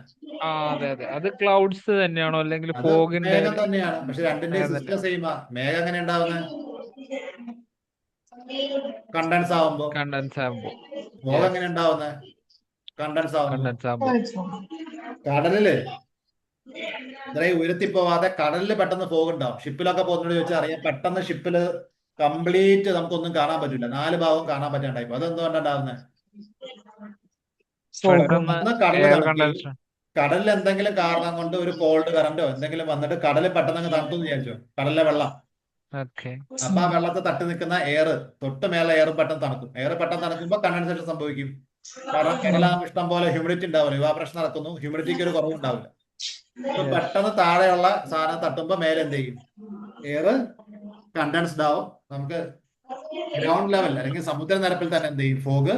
അതെ. അത് ക്ലൗഡ്സ് തന്നെയാണോ അല്ലെങ്കിൽ ഫോഗിന്റെ? മേഘം തന്നെയാണ്. പക്ഷെ രണ്ടിന്റെ സിസ്റ്റം സെയിമാ. മേഘം എങ്ങനെ ഉണ്ടാവുന്നത്? കണ്ടൻസ് ആവുമ്പോ. ഫോഗ് എങ്ങനെ ഉണ്ടാവുന്നത്? കണ്ടൻസ് ആവുമ്പോ. കടലില് ഇത്രയും ഉയർത്തി പോവാതെ കടലില് പെട്ടെന്ന് ഫോഗ് ഉണ്ടാവും. ഷിപ്പിലൊക്കെ പോകുന്നോട് ചോദിച്ചാൽ അറിയാം, പെട്ടെന്ന് ഷിപ്പില് കംപ്ലീറ്റ് നമുക്കൊന്നും കാണാൻ പറ്റില്ല. 4 ഭാഗവും കാണാൻ പറ്റാണ്ടായിപ്പോ. അതെന്തുകൊണ്ടുണ്ടാവുന്നത്? കടലിൽ എന്തെങ്കിലും കാരണം കൊണ്ട് ഒരു കോൾഡ് കറന്റോ എന്തെങ്കിലും വന്നിട്ട് കടലിൽ പെട്ടെന്ന് അങ്ങ് തണുത്തു വിചാരിച്ചോ, കടലിലെ വെള്ളം. അപ്പൊ ആ വെള്ളത്തിൽ തട്ടി നിൽക്കുന്ന എയർ, തൊട്ട് മേലെ എയർ പെട്ടെന്ന് തണുക്കും. എയർ പെട്ടെന്ന് തണുക്കുമ്പോൾ കണ്ടൻസേഷൻ സംഭവിക്കും. കാരണം കടലാകുമ്പോൾ ഇഷ്ടം പോലെ ഹ്യൂമിഡിറ്റി ഉണ്ടാവില്ല. ഇവാപറേഷൻ നടക്കുന്നു, ഹ്യൂമിഡിറ്റിക്ക് ഒരു കുറവുണ്ടാവില്ല. പെട്ടെന്ന് താഴെയുള്ള സാധനം തട്ടുമ്പോ മേലെ എന്ത് ചെയ്യും? എയർ കണ്ടൻസ്ഡ് ആവും. നമുക്ക് ഗ്രൗണ്ട് ലെവൽ അല്ലെങ്കിൽ സമുദ്ര നിരപ്പിൽ തന്നെ എന്ത് ചെയ്യും? ഫോഗ്.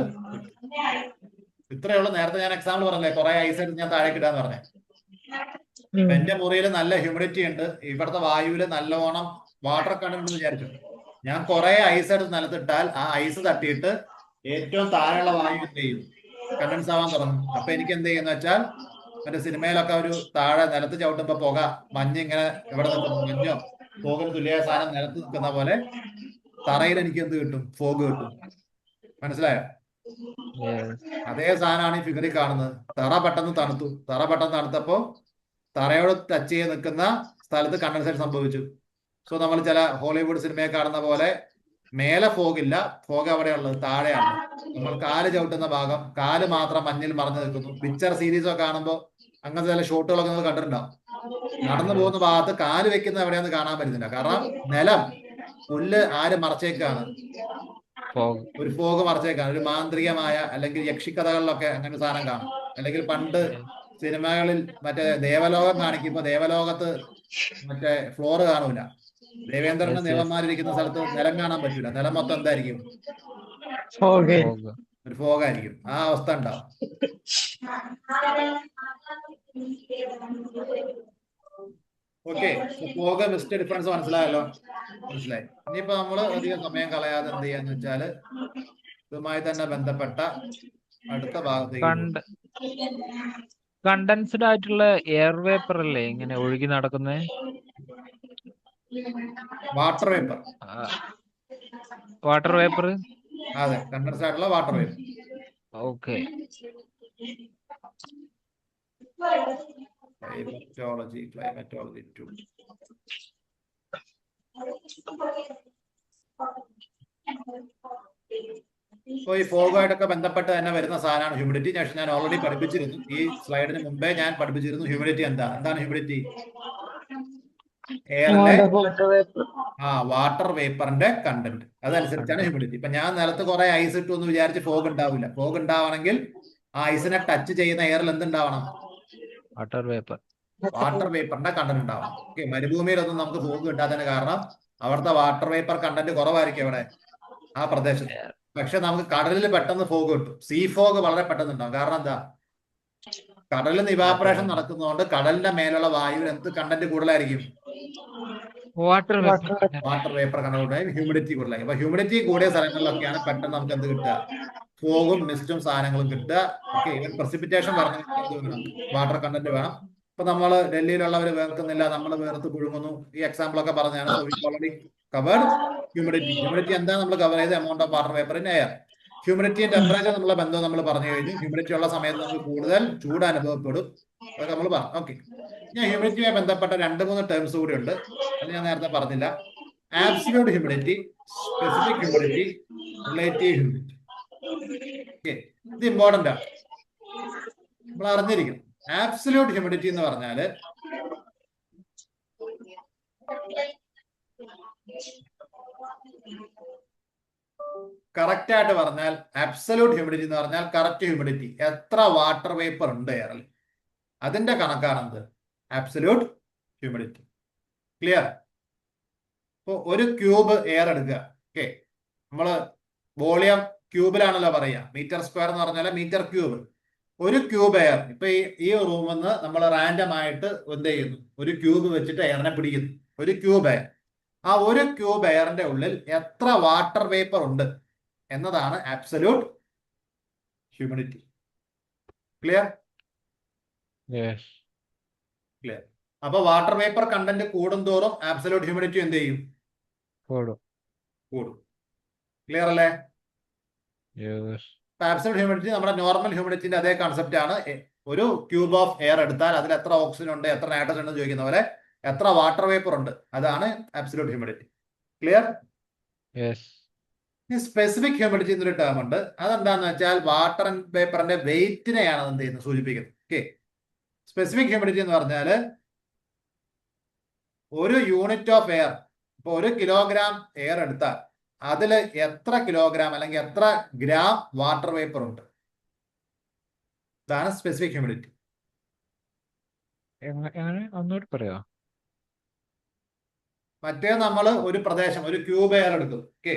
ഇത്രയുള്ള നേരത്തെ ഞാൻ എക്സാമ്പിൾ പറഞ്ഞേ, കുറെ ഐസ് എടുത്ത് ഞാൻ താഴേക്ക് ഇടാന്ന് പറഞ്ഞേ. ഇപ്പൊ എന്റെ മുറിയിൽ നല്ല ഹ്യൂമിഡിറ്റി ഉണ്ട്, ഇവിടുത്തെ വായുവിൽ നല്ലോണം വാട്ടർ കണ്ടന്റ് ഉണ്ടെന്ന് വിചാരിച്ചു. ഞാൻ കുറെ ഐസ് എടുത്ത് നിലത്തിട്ടാൽ ആ ഐസ് തട്ടിയിട്ട് ഏറ്റവും താഴെയുള്ള വായു എന്ത് ചെയ്യും? കണ്ടൻസ് ആവാൻ തുടങ്ങും. അപ്പൊ എനിക്ക് എന്ത് ചെയ്യുന്ന വെച്ചാൽ, മറ്റേ സിനിമയിലൊക്കെ ഒരു താഴെ നിലത്ത് ചവിട്ടുമ്പോ പുക, മഞ്ഞ് ഇങ്ങനെ എവിടെ നിൽക്കുന്നു, മഞ്ഞോ ഫോഗിന് തുല്യമായ സാധനം നിലത്ത് നിൽക്കുന്ന പോലെ തറയിൽ എനിക്ക് എന്ത് കിട്ടും? ഫോഗ് കിട്ടും. മനസ്സിലായോ? Yes. അതേ സാധനമാണ് ഈ ഫിഗറിൽ കാണുന്നത്. തറ പെട്ടെന്ന് തണുത്തപ്പോ തറയോട് ടച്ച് ചെയ്ത് നിൽക്കുന്ന സ്ഥലത്ത് കണ്ടൻസേഷൻ സംഭവിച്ചു. സോ നമ്മൾ ചില ഹോളിവുഡ് സിനിമയെ കാണുന്ന പോലെ മേലെ ഫോഗില്ല, ഫോഗ് എവിടെയുള്ളത്? താഴെയാണ്. നമ്മൾ കാല് ചവിട്ടുന്ന ഭാഗം, കാല് മാത്രം മഞ്ഞിൽ മറഞ്ഞു നിൽക്കുന്നു. പിക്ചർ സീരീസ് ഒക്കെ കാണുമ്പോൾ അങ്ങനത്തെ ചില ഷോട്ടുകളൊക്കെ നമ്മൾ കണ്ടിട്ടുണ്ടാവും. നടന്നു പോകുന്ന ഭാഗത്ത് കാല് വെക്കുന്നത് എവിടെയാന്ന് കാണാൻ പറ്റുന്നില്ല. കാരണം നിലം, പുല്ല് ആര് മറച്ചേക്കാണ്? Fog. ഒരു ഫോഗ് മറച്ചേക്കാണ്. ഒരു മാന്ത്രികമായ അല്ലെങ്കിൽ യക്ഷിക്കഥകളിലൊക്കെ അങ്ങനെ സാധനം കാണും. അല്ലെങ്കിൽ പണ്ട് സിനിമകളിൽ മറ്റേ ദേവലോകം കാണിക്കുമ്പോ ദേവലോകത്ത് മറ്റേ ഫ്ലോർ കാണൂല. ദേവേന്ദ്രന്റെ Yes, yes. ദേവന്മാരിരിക്കുന്ന സ്ഥലത്ത് നിലം കാണാൻ പറ്റൂല. നിലം മൊത്തം എന്തായിരിക്കും? Okay. Fog. ഒരു ഫോഗായിരിക്കും. ആ അവസ്ഥ ഉണ്ടാവും. ഓക്കെ, ഫോഗ് മിസ്റ്റ് ഡിഫറൻസ് മനസ്സിലായല്ലോ? മനസ്സിലായി. ഇനിയിപ്പോ നമ്മള് അധികം സമയം കളയാതെ എന്ത് ചെയ്യാന്ന് വെച്ചാല് ഇതുമായി തന്നെ ബന്ധപ്പെട്ട അടുത്ത ഭാഗത്തേക്ക് പോകും. കണ്ടൻസ്ഡ് ആയിട്ടുള്ള എയർ വേപ്പർ അല്ലേ ഇങ്ങനെ ഒഴുകി നടക്കുന്നേ? Water vapour. Water vapour. അതെ, കണ്ടൻസ് ആയിട്ടുള്ള വാട്ടർ വേപ്പർ. ഓക്കെ. ക്ലൈമറ്റോളജി 2. അപ്പൊ ഈ ഫോഗുമായിട്ടൊക്കെ ബന്ധപ്പെട്ട് തന്നെ വരുന്ന സാധനമാണ് ഹ്യൂമിഡിറ്റി. ഞാൻ ഓൾറെഡി പഠിപ്പിച്ചിരുന്നു. ഈ സ്ലൈഡിന് മുമ്പേ ഞാൻ പഠിപ്പിച്ചിരുന്നു ഹ്യൂമിഡിറ്റി എന്താണ് ഹ്യൂമിഡിറ്റി? എയറിലെ വാട്ടർ വേപ്പറിന്റെ കണ്ടന്റ് അതനുസരിച്ചാണ് ഹ്യൂമിഡിറ്റി. ഇപ്പൊ ഞാൻ നിലത്ത് കുറെ ഐസ് ഇട്ടു എന്ന് വിചാരിച്ച് ഫോഗ് ഉണ്ടാവില്ല. ഫോഗ് ഉണ്ടാവണമെങ്കിൽ ആ ഐസിനെ ടച്ച് ചെയ്യുന്ന എയറിൽ എന്തുണ്ടാവണം? Water vapour. വാട്ടർ വേപ്പറിന്റെ കണ്ടന്റ് ഉണ്ടാവണം. ഓക്കെ, മരുഭൂമിയിലൊന്നും നമുക്ക് ഫോഗ് കിട്ടാത്തതിന് കാരണം അവിടുത്തെ വാട്ടർ വേപ്പർ കണ്ടന്റ് കുറവായിരിക്കും അവിടെ ആ പ്രദേശത്ത്. പക്ഷെ നമുക്ക് കടലിൽ പെട്ടെന്ന് ഫോഗ് കിട്ടും. സീ ഫോഗ് വളരെ പെട്ടെന്ന് ഉണ്ടാവും. കാരണം എന്താ? കടലിൽ നിന്ന് ഇവാപറേഷൻ നടക്കുന്നതുകൊണ്ട് കടലിന്റെ മേലുള്ള വായുവിൽ എന്ത് കണ്ടന്റ് കൂടുതലായിരിക്കും? Water vapour. Water vapour content humidity കൂടുതലായിരിക്കും. അപ്പൊ ഹ്യൂമിഡിറ്റി കൂടിയ സ്ഥലങ്ങളിലൊക്കെയാണ് പെട്ടെന്ന് നമുക്ക് എന്ത് കിട്ടുക? ഫോഗും മിസ്റ്റും സാധനങ്ങളും കിട്ടുക. ഓക്കെ, ഇവൻ പ്രസിപ്പിറ്റേഷൻ വേണം, വാട്ടർ കണ്ടന്റ് വേണം. ഇപ്പൊ നമ്മള് ഡൽഹിയിലുള്ളവർ വേർക്കുന്നില്ല, നമ്മൾ വേർത്ത് പുഴുങ്ങുന്നു. ഈ എക്സാമ്പിൾ ഒക്കെ പറഞ്ഞാണ്. So we already covered humidity. Humidity എന്താ നമ്മൾ കവർ ചെയ്ത്? Amount of water vapour in air. ഹ്യൂമിഡിറ്റിയും ടെമ്പറേച്ചർ എന്നുള്ള ബന്ധം നമ്മൾ പറഞ്ഞു കഴിഞ്ഞു. ഹ്യൂമിഡിറ്റി ഉള്ള സമയത്ത് നമുക്ക് കൂടുതൽ ചൂട് അനുഭവപ്പെടും. അതൊക്കെ നമ്മൾ പറഞ്ഞു. ഓക്കെ, ഞാൻ ഹ്യൂമിഡിറ്റിയുമായി ബന്ധപ്പെട്ട 2-3 ടേംസ് കൂടി ഉണ്ട്. അത് ഞാൻ നേരത്തെ പറഞ്ഞില്ല. Absolute humidity, specific humidity, relative humidity. Okay, ഇത് ഇമ്പോർട്ടന്റ് ആണ്, നമ്മൾ അറിഞ്ഞിരിക്കണം. ആബ്സല്യൂട്ട് ഹ്യൂമിഡിറ്റി എന്ന് പറഞ്ഞാല് കറക്റ്റ് ആയിട്ട് പറഞ്ഞാൽ അബ്സല്യൂട്ട് ഹ്യൂമിഡിറ്റി എന്ന് പറഞ്ഞാൽ കറക്റ്റ് ഹ്യൂമിഡിറ്റി, എത്ര വാട്ടർ വേപ്പർ ഉണ്ട് എയറിൽ, അതിന്റെ കണക്കാണെന്ത്? Absolute humidity. ക്ലിയർ? ഇപ്പോൾ ഒരു ക്യൂബ് എയർ എടുക്കുക. ഓക്കെ, നമ്മള് വോളിയം ക്യൂബിലാണല്ലോ പറയുക. മീറ്റർ സ്ക്വയർ എന്ന് പറഞ്ഞാൽ മീറ്റർ ക്യൂബ്. ഒരു ക്യൂബ് എയർ, ഇപ്പൊ ഈ റൂമിൽ നിന്ന് നമ്മൾ റാൻഡം ആയിട്ട് എന്ത് ചെയ്യുന്നു? ഒരു ക്യൂബ് വെച്ചിട്ട് എയറിനെ പിടിക്കുന്നു. ഒരു ക്യൂബ് എയർ. ആ ഒരു ക്യൂബ് എയറിന്റെ ഉള്ളിൽ എത്ര വാട്ടർ വേപ്പർ ഉണ്ട് എന്നതാണ് അബ്സല്യൂട്ട് ഹ്യൂമിഡിറ്റി. ക്ലിയർ? ക്ലിയർ. അപ്പൊ വാട്ടർ വേപ്പർ കണ്ടന്റ് കൂടുന്തോറും അബ്സല്യൂട്ട് ഹ്യൂമിഡിറ്റി എന്ത് ചെയ്യും? കൂടും. ക്ലിയർ അല്ലേ? അബ്സല്യൂട്ട് ഹ്യൂമിഡിറ്റി നമ്മുടെ നോർമൽ ഹ്യൂമിഡിറ്റിന്റെ അതേ കൺസെപ്റ്റ് ആണ്. ഒരു ക്യൂബ് ഓഫ് എയർ എടുത്താൽ അതിൽ എത്ര ഓക്സിജൻ ഉണ്ട്, എത്ര നൈട്രജൻ ഉണ്ട് ചോദിക്കുന്ന പോലെ എത്ര വാട്ടർ വേപ്പർ ഉണ്ട്, അതാണ് absolute humidity. Clear? Specific humidity എന്നൊരു ടേം ഉണ്ട്. അതെന്താന്ന് വെച്ചാൽ വാട്ടർ വേപ്പറിന്റെ വെയിറ്റിനെയാണ് എന്ത് ചെയ്യുന്നത്? സൂചിപ്പിക്കുന്നത്. ഓക്കെ, സ്പെസിഫിക് ഹ്യൂമിഡിറ്റി എന്ന് പറഞ്ഞാൽ ഒരു യൂണിറ്റ് ഓഫ് എയർ, ഇപ്പൊ 1 കിലോഗ്രാം എയർ എടുത്താൽ അതിൽ എത്ര കിലോഗ്രാം അല്ലെങ്കിൽ എത്ര ഗ്രാം വാട്ടർ വേപ്പർ ഉണ്ട്, ഇതാണ് സ്പെസിഫിക് ഹ്യൂമിഡിറ്റി. ഒന്നുകൂടി പറയാ. മറ്റേ നമ്മൾ ഒരു പ്രദേശം, ഒരു ക്യൂബ് എയർ എടുക്കും. ഓക്കെ,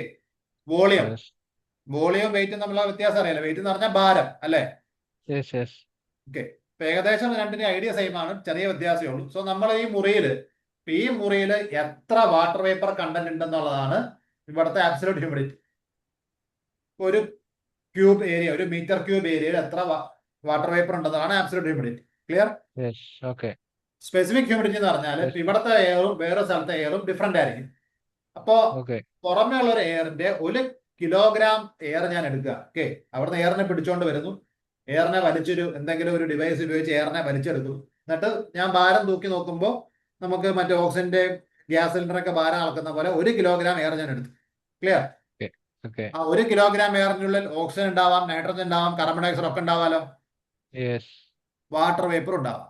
വോളിയം വെയിറ്റ് തമ്മിലുള്ള വ്യത്യാസം അറിയാലോ. വെയിറ്റ് എന്ന് പറഞ്ഞാൽ ഭാരം അല്ലേ? ഓക്കെ, ഏകദേശം രണ്ടിന്റെ ഐഡിയ സെയിം ആണ്, ചെറിയ വ്യത്യാസമേ ഉള്ളൂ. സോ നമ്മൾ ഈ മുറിയിൽ എത്ര വാട്ടർ വേപ്പർ കണ്ടന്റ് ഉണ്ടെന്നുള്ളതാണ് ഇവിടുത്തെ അബ്സല്യൂട്ട് ഹ്യൂമിഡിറ്റി. ഒരു ക്യൂബ് ഏരിയ, ഒരു മീറ്റർ ക്യൂബ് ഏരിയയിൽ എത്ര വാട്ടർ വേപ്പർ ഉണ്ടെന്നാണ് absolute humidity. Clear? Yes okay. Specific humidity എന്ന് പറഞ്ഞാൽ ഇവിടുത്തെ എയറും വേറെ സ്ഥലത്തെ എയറും ഡിഫറെന്റ് ആയിരിക്കും. അപ്പോ ഓക്കെ പുറമേ ഉള്ള ഒരു എയറിന്റെ 1 കിലോഗ്രാം എയർ ഞാൻ എടുക്കുക. ഓക്കെ, അവിടുന്ന് എയറിനെ പിടിച്ചോണ്ട് വരുന്നു, എയറിനെ എന്തെങ്കിലും ഒരു ഡിവൈസ് ഉപയോഗിച്ച് എയറിനെ വലിച്ചെടുക്കും. എന്നിട്ട് ഞാൻ ഭാരം തൂക്കി നോക്കുമ്പോൾ നമുക്ക് മറ്റേ ഓക്സിജന്റെ ഗ്യാസ് സിലിണ്ടറൊക്കെ ഭാരം അളക്കുന്ന പോലെ 1 കിലോഗ്രാം എയർ ഞാൻ എടുത്തു. ക്ലിയർ? ഓക്കെ. ആ 1 കിലോഗ്രാം എയറിനുള്ളിൽ ഓക്സിജൻ ഉണ്ടാവാം, നൈട്രജൻ ഉണ്ടാവാം, കാർബൺ ഡൈ ഓക്സൈഡ് ഒക്കെ ഉണ്ടാവാലോ, യെസ് വാട്ടർ വേപ്പർ ഉണ്ടാവാം.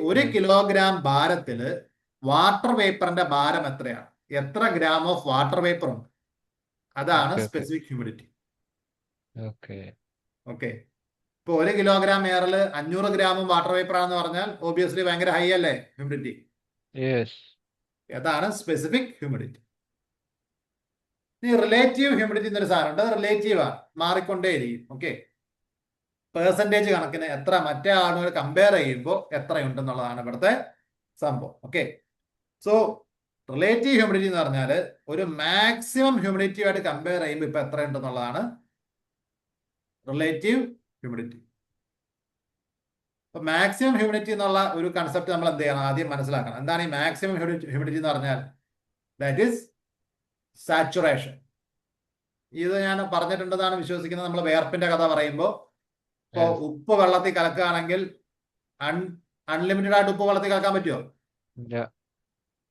1 കിലോഗ്രാം ഭാരത്തില് വാട്ടർ വേപ്പറിന്റെ ഭാരം എത്രയാണ്, എത്ര ഗ്രാം ഓഫ് വാട്ടർ വേപ്പർ ഉണ്ട്, അതാണ് സ്പെസിഫിക് ഹ്യൂമിഡിറ്റി. ഓക്കെ. ഓക്കെ, ഇപ്പൊ 1 കിലോഗ്രാം എയറിൽ 500 ഗ്രാമും വാട്ടർ വേപ്പർ ആണെന്ന് പറഞ്ഞാൽ ഓബിയസ്ലി ഭയങ്കര ഹൈ അല്ലേ ഹ്യൂമിഡിറ്റി. യെസ്. അതാണ് സ്പെസിഫിക് ഹ്യൂമിഡിറ്റി. ഈ റിലേറ്റീവ് ഹ്യൂമിഡിറ്റി എന്നൊരു സാധനം ഉണ്ട്, അത് റിലേറ്റീവ് ആണ്, മാറിക്കൊണ്ടേയിരിക്കും. ഓക്കെ, പെർസെൻറ്റേജ് കണക്കിന് എത്ര മറ്റേ ആളുകൾ കമ്പയർ ചെയ്യുമ്പോൾ എത്രയുണ്ടെന്നുള്ളതാണ് ഇവിടുത്തെ സംഭവം. ഓക്കെ, സോ റിലേറ്റീവ് ഹ്യൂമിഡിറ്റി എന്ന് പറഞ്ഞാൽ ഒരു മാക്സിമം ഹ്യൂമിഡിറ്റിയുമായിട്ട് കമ്പയർ ചെയ്യുമ്പോൾ ഇപ്പൊ എത്രയുണ്ടെന്നുള്ളതാണ് റിലേറ്റീവ് ഹ്യൂമിഡിറ്റി. അപ്പൊ മാക്സിമം ഹ്യൂമിഡിറ്റി എന്നുള്ള ഒരു കൺസെപ്റ്റ് നമ്മൾ എന്ത് ചെയ്യണം, ആദ്യം മനസ്സിലാക്കണം. എന്താണ് ഈ മാക്സിമം ഹ്യൂമിഡിറ്റി എന്ന് പറഞ്ഞാൽ? That is saturation. ഇത് ഞാൻ പറഞ്ഞിട്ടുണ്ടെന്നാണ് വിശ്വസിക്കുന്നത് നമ്മൾ വേർപ്പിന്റെ കഥ പറയുമ്പോൾ. ഇപ്പൊ ഉപ്പ് വെള്ളത്തിൽ കലക്കുകയാണെങ്കിൽ അൺലിമിറ്റഡ് ആയിട്ട് ഉപ്പ് വെള്ളത്തിൽ കലക്കാൻ പറ്റുമോ?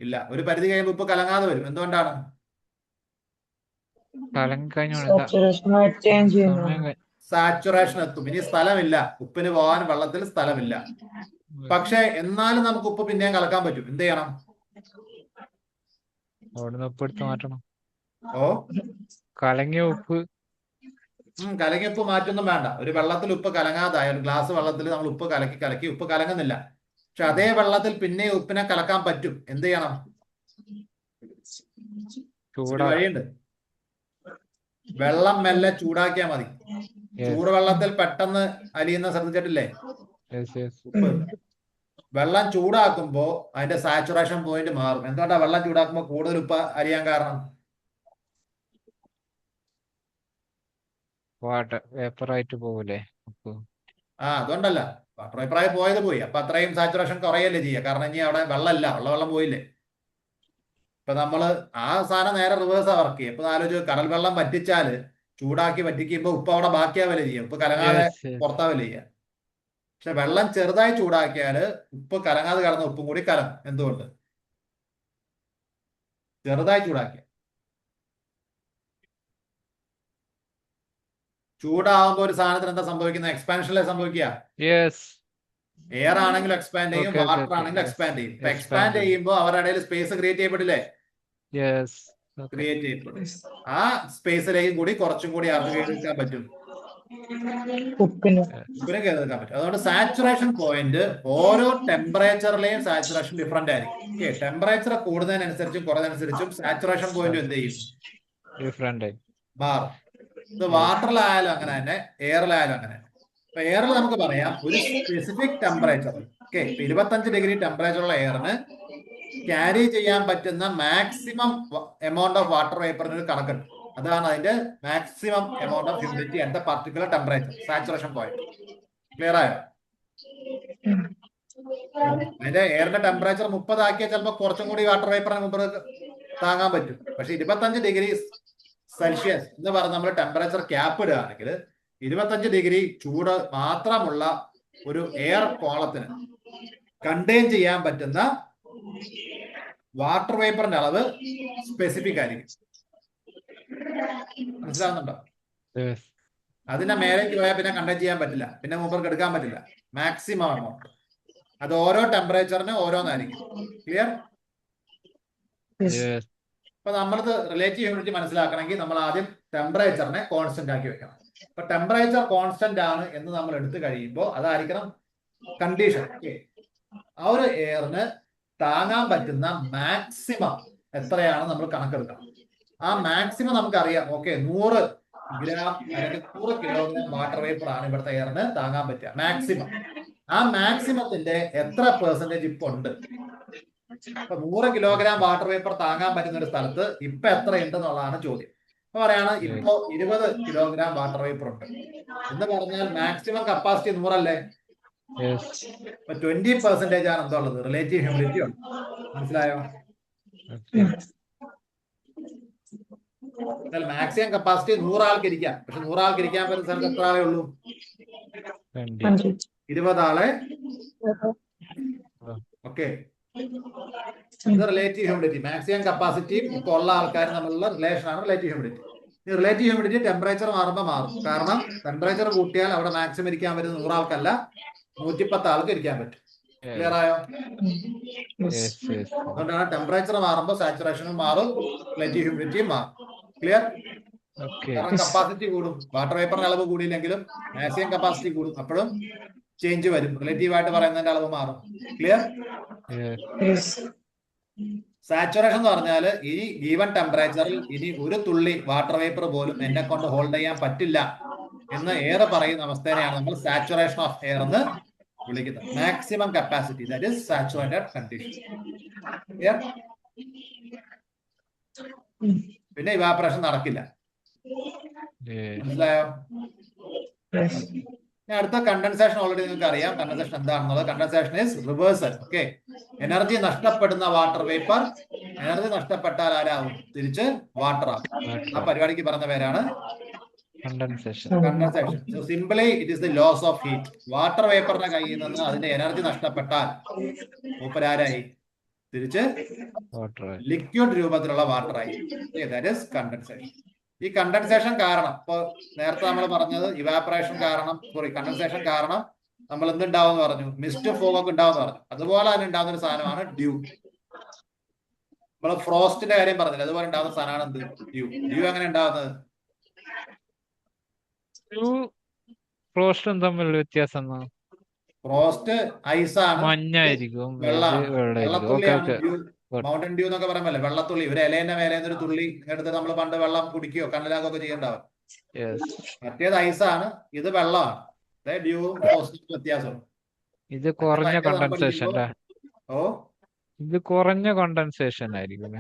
ഇല്ല, ഒരു പരിധി കഴിയുമ്പോൾ ഉപ്പ് കലങ്ങാതെ വരും. എന്തുകൊണ്ടാണ്? സാച്ചുറേഷൻ എത്തും, ഇനി സ്ഥലമില്ല, ഉപ്പിന് പോകാൻ വെള്ളത്തിൽ സ്ഥലമില്ല. പക്ഷെ എന്നാലും നമുക്ക് ഉപ്പ് പിന്നെയും കലക്കാൻ പറ്റും. എന്ത് ചെയ്യണം? ഉപ്പ് എടുത്ത് മാറ്റണം. ഓ, കലങ്ങിയ ഉപ്പ് കലങ്ങിയ ഉപ്പ് മാറ്റൊന്നും വേണ്ട. ഒരു വെള്ളത്തിൽ ഉപ്പ് കലങ്ങാതായ ഒരു ഗ്ലാസ് വെള്ളത്തിൽ നമ്മൾ ഉപ്പ് കലക്കി ഉപ്പ് കലങ്ങുന്നില്ല, പക്ഷെ അതേ വെള്ളത്തിൽ പിന്നെ ഉപ്പിനെ കലക്കാൻ പറ്റും. എന്ത് ചെയ്യണം? വഴിയുണ്ട്, വെള്ളം മെല്ലെ ചൂടാക്കിയാൽ മതി. ചൂടുവെള്ളത്തിൽ പെട്ടെന്ന് അലിയുന്ന ശ്രദ്ധിച്ചിട്ടില്ലേ? ഉപ്പ് വെള്ളം ചൂടാക്കുമ്പോ അതിന്റെ സാച്ചുറേഷൻ പോയിന്റ് മാറും. എന്തുകൊണ്ടാ വെള്ളം ചൂടാക്കുമ്പോൾ കൂടുതൽ ഉപ്പ് അലിയാൻ കാരണം? വാട്ടർ വേപ്പറായിട്ട് പോകൂലേ ഉപ്പ്? അതുകൊണ്ടല്ല, വാട്ടർ വേപ്പറായി പോയത് പോയി, അപ്പൊ അത്രയും സാച്ചുറേഷൻ കുറയല്ലേ ചെയ്യുക. കാരണം ഇനി അവിടെ വെള്ളമില്ല, വെള്ളം പോയില്ലേ. ഇപ്പൊ നമ്മള് ആ സാധനം നേരെ റിവേഴ്സാ വർക്ക് ചെയ്യും. ഇപ്പൊ ആലോചിച്ച് കടൽ വെള്ളം വറ്റിച്ചാല് ചൂടാക്കി വറ്റിക്കുമ്പോ ഉപ്പ് അവിടെ ബാക്കിയാവല്ലേ ചെയ്യും, ഉപ്പ് കലങ്ങാതെ പുറത്താവല്ലേ ചെയ്യുക. പക്ഷെ വെള്ളം ചെറുതായി ചൂടാക്കിയാല് ഉപ്പ് കലങ്ങാതെ കലർന്ന ഉപ്പും കൂടി കലങ്ങും. എന്തുകൊണ്ട്? ചെറുതായി ചൂടാക്കിയ ചൂടാവുമ്പോ ഒരു സാധനത്തിന് എന്താ സംഭവിക്കുന്നത്? എക്സ്പാൻഷനിലെ സംഭവിക്കുക. എയർ ആണെങ്കിലും എക്സ്പാൻഡ് ചെയ്യും, വാട്ടർ ആണെങ്കിലും എക്സ്പാൻഡ് ചെയ്യും. ഇപ്പൊ എക്സ്പാൻഡ് ചെയ്യുമ്പോൾ അവരുടെ ഇടയിൽ സ്പേസ് ക്രിയേറ്റ് ചെയ്യപ്പെടില്ലേ? ക്രിയേറ്റ് ചെയ്യപ്പെടും. ആ സ്പേസിലേക്ക് കൂടി കുറച്ചും കൂടി ആർക്ക് കയറിക്കാൻ പറ്റും? ഉപ്പിന് കയറിക്കാൻ പറ്റും. അതുകൊണ്ട് സാച്ചുറേഷൻ പോയിന്റ് ഓരോ ടെമ്പറേച്ചറിലെയും സാച്ചുറേഷൻ ഡിഫറെന്റ് ആയിരിക്കും. ഓക്കെ, ടെമ്പറേച്ചർ കൂടുന്നതിനനുസരിച്ചും കുറഞ്ഞതനുസരിച്ചും സാച്ചുറേഷൻ പോയിന്റ് എന്ത് ചെയ്യും? ഡിഫറെന്റ് മാറും. ഇത് വാട്ടറിലായാലും അങ്ങനെ തന്നെ, എയറിലായാലും അങ്ങനെ. അപ്പൊ എയറിൽ നമുക്ക് പറയാം ഒരു സ്പെസിഫിക് ടെമ്പറേച്ചർ. ഓക്കെ, 25 ഡിഗ്രി ടെമ്പറേച്ചറുള്ള എയറിന് ക്യാരി ചെയ്യാൻ പറ്റുന്ന മാക്സിമം എമൗണ്ട് ഓഫ് വാട്ടർ വേപ്പറിന് ഒരു കണക്കുണ്ട്. അതാണ് അതിന്റെ maximum amount of humidity at the particular temperature, saturation point. Clear ആയോ? അതിന്റെ എയറിന്റെ ടെമ്പറേച്ചർ 30 ആക്കിയാൽ ചിലപ്പോൾ കുറച്ചും കൂടി വാട്ടർ വേപ്പറിന് മുമ്പ് താങ്ങാൻ പറ്റും. പക്ഷെ 25 ഡിഗ്രി സെൽഷ്യസ് എന്ന് പറഞ്ഞ് നമ്മൾ ടെമ്പറേച്ചർ ക്യാപ്പ് ഇടുകയാണെങ്കിൽ 25 ഡിഗ്രി ചൂട് മാത്രമുള്ള ഒരു എയർ കോളത്തിന് കണ്ടെയ്ൻ ചെയ്യാൻ പറ്റുന്ന വാട്ടർ വേപ്പറിന്റെ അളവ് സ്പെസിഫിക് ആയിരിക്കും. മനസ്സിലാവുന്നുണ്ടോ? അതിന്റെ മേലേക്ക് പോയാൽ പിന്നെ കണ്ടെയ്ൻ ചെയ്യാൻ പറ്റില്ല, പിന്നെ മുമ്പ് എടുക്കാൻ പറ്റില്ല. മാക്സിമം എമൗണ്ട് അത് ഓരോ ടെമ്പറേച്ചറിന് ഓരോന്നായിരിക്കും. ക്ലിയർ? അപ്പൊ നമ്മളത് റിലേറ്റീവ് ഹ്യൂമിഡിറ്റി മനസ്സിലാക്കണമെങ്കിൽ നമ്മൾ ആദ്യം ടെമ്പറേച്ചറിനെ കോൺസ്റ്റന്റ് ആക്കി വെക്കണം. അപ്പൊ ടെമ്പറേച്ചർ കോൺസ്റ്റന്റ് ആണ് എന്ന് നമ്മൾ എടുത്തു കഴിയുമ്പോൾ അതായിരിക്കണം കണ്ടീഷൻ. ആ ഒരു എയറിന് താങ്ങാൻ പറ്റുന്ന മാക്സിമം എത്രയാണ് നമ്മൾ കണക്കെടുക്കണം. ആ മാക്സിമം നമുക്കറിയാം. ഓക്കെ, 100 ഗ്രാം അല്ലെങ്കിൽ 100 കിലോഗ്രാം വാട്ടർ വേപ്പർ ആണ് ഇവിടുത്തെ എയറിന് താങ്ങാൻ പറ്റുക മാക്സിമം. ആ മാക്സിമത്തിന്റെ എത്ര പെർസെന്റേജ് ഇപ്പൊ ഉണ്ട്? ഇപ്പൊ 100 കിലോഗ്രാം വാട്ടർ വേപ്പർ താങ്ങാൻ പറ്റുന്ന ഒരു സ്ഥലത്ത് ഇപ്പൊ എത്ര ഉണ്ടെന്നുള്ളതാണ് ചോദ്യം. അപ്പൊ പറയാണ് ഇപ്പോ 20 കിലോഗ്രാം വാട്ടർ വേപ്പർ ഉണ്ട് എന്ന് പറഞ്ഞാൽ മാക്സിമം കപ്പാസിറ്റി 100 അല്ലേ? യെസ്. ഇപ്പൊ 20% ആണ് എന്താ ഉള്ളത്? റിലേറ്റീവ് ഹ്യൂമിഡിറ്റി ഉണ്ട്. മനസ്സിലായോ? ഓക്കെ. മാക്സിമം കപ്പാസിറ്റി 100 ആൾക്ക് ഇരിക്കാം. പക്ഷെ 100 ആൾക്ക് ഇരിക്കാൻ പറ്റുന്ന സ്ഥലത്ത് എത്ര ആളെ ഉള്ളൂ? 20. 20 ആളെ. ഓക്കെ, ഇത് റിലേറ്റീവ് ഹ്യൂമിഡിറ്റി. മാക്സിമം കപ്പാസിറ്റിയും ഇപ്പൊ ഉള്ള ആൾക്കാരും തമ്മിലുള്ള റിലേഷൻ ആണ് റിലേറ്റീവ് ഹ്യൂമിഡിറ്റി. ഈ റിലേറ്റീവ് ഹ്യൂമിഡിറ്റി ടെമ്പറേച്ചർ മാറുമ്പോൾ മാറും. കാരണം ടെമ്പറേച്ചർ കൂട്ടിയാൽ അവിടെ മാക്സിമം ഇരിക്കാൻ പറ്റുന്ന 100 ആൾക്കല്ല, 110 ആൾക്ക് ഇരിക്കാൻ പറ്റും. ക്ലിയർ ആയോ? അതുകൊണ്ടാണ് ടെമ്പറേച്ചർ മാറുമ്പോൾ സാച്ചുറേഷനും മാറും, റിലേറ്റീവ് ഹ്യൂമിഡിറ്റിയും മാറും. ക്ലിയർ? കാരണം കപ്പാസിറ്റി കൂടും. വാട്ടർ വേപ്പറിന്റെ അളവ് കൂടിയില്ലെങ്കിലും മാക്സിമം കപ്പാസിറ്റി കൂടും, അപ്പോഴും ചേഞ്ച് വരും. റിലേറ്റീവ് ആയിട്ട് പറയുന്നതിന്റെ അളവ് മാറും. ക്ലിയർ? സാച്ചുറേഷൻ എന്ന് പറഞ്ഞാൽ ഈ ഗീവൺ ടെമ്പറേച്ചറിൽ ഇനി ഒരു തുള്ളി വാട്ടർ വേപ്പർ പോലും എന്നെ കൊണ്ട് ഹോൾഡ് ചെയ്യാൻ പറ്റില്ല എന്ന് എയർ പറയുന്ന അവസ്ഥയെയാണ് നമ്മൾ സാച്ചുറേഷൻ ഓഫ് എയർ എന്ന് വിളിക്കുന്നത്. Maximum capacity, that is saturated condition. പിന്നെ ഇവാപറേഷൻ നടക്കില്ല. മനസ്സിലായോ? അടുത്ത കണ്ടൻസേഷൻ ഓൾറെഡി നിങ്ങൾക്ക് അറിയാം. കണ്ടൻസേഷൻ എന്താണെന്നുള്ളത്. Condensation is reversal. Okay, energy നഷ്ടപ്പെടുന്ന വാട്ടർ വേപ്പർ എനർജി നഷ്ടപ്പെട്ടാൽ ആരാവും? തിരിച്ച് വാട്ടർ ആവും. ആ പരിപാടിക്ക് പറഞ്ഞ പേരാണ് condensation. Simply it is the loss of heat. Water വേപ്പറിന്റെ കയ്യിൽ നിന്ന് അതിന്റെ എനർജി നഷ്ടപ്പെട്ടാൽ മൂപ്പരാരായി? തിരിച്ച് ലിക്വിഡ് രൂപത്തിലുള്ള വാട്ടറായി. That is condensation. ഈ കണ്ടൻസേഷൻ കാരണം, ഇപ്പൊ നേരത്തെ നമ്മൾ പറഞ്ഞത് ഇവാപറേഷൻ കാരണം, കണ്ടൻസേഷൻ കാരണം നമ്മൾ എന്തുണ്ടാവും എന്ന് പറഞ്ഞു? മിസ്റ്റ് ഫോഗ് ഒക്കെ ഉണ്ടാവും പറഞ്ഞു. അതുപോലെ തന്നെ ഉണ്ടാകുന്ന ഒരു സാധനമാണ് ഡ്യൂ. നമ്മൾ ഫ്രോസ്റ്റിന്റെ കാര്യം പറഞ്ഞില്ല, അതുപോലെ ഉണ്ടാകുന്ന സാധനമാണ് എന്ത്? ഡ്യൂ. ഡ്യൂ എങ്ങനെ ഉണ്ടാവുന്നത്? ഫ്രോസ്റ്റും തമ്മിലുള്ള വ്യത്യാസം? ഫ്രോസ്റ്റ് ഐസാണ്, മഞ്ഞായിരിക്കും, വെള്ളത്തുള്ളിയാണ് ഡ്യൂ. മൗണ്ടൻ ഡ്യൂ എന്നൊക്കെ പറയുമ്പോൾ വെള്ളത്തുള്ളി, ഒരു ഇലേന്റെ മേലെ ഒരു തുള്ളി എടുത്ത് നമ്മൾ പണ്ട് വെള്ളം കുടിക്കുകയോ കണ്ണിലാക്കുകയോ ചെയ്യണ്ടാവും. മറ്റേത് ഐസാണ്, ഇത് വെള്ളമാണ്. ഡ്യൂവും ഫ്രോസ്റ്റും വ്യത്യാസമുണ്ട്. ഇത് കുറഞ്ഞ കണ്ടൻസേഷൻ അല്ലേ? ഓ, ഇത് കുറഞ്ഞ കണ്ടൻസേഷൻ ആയിരിക്കും.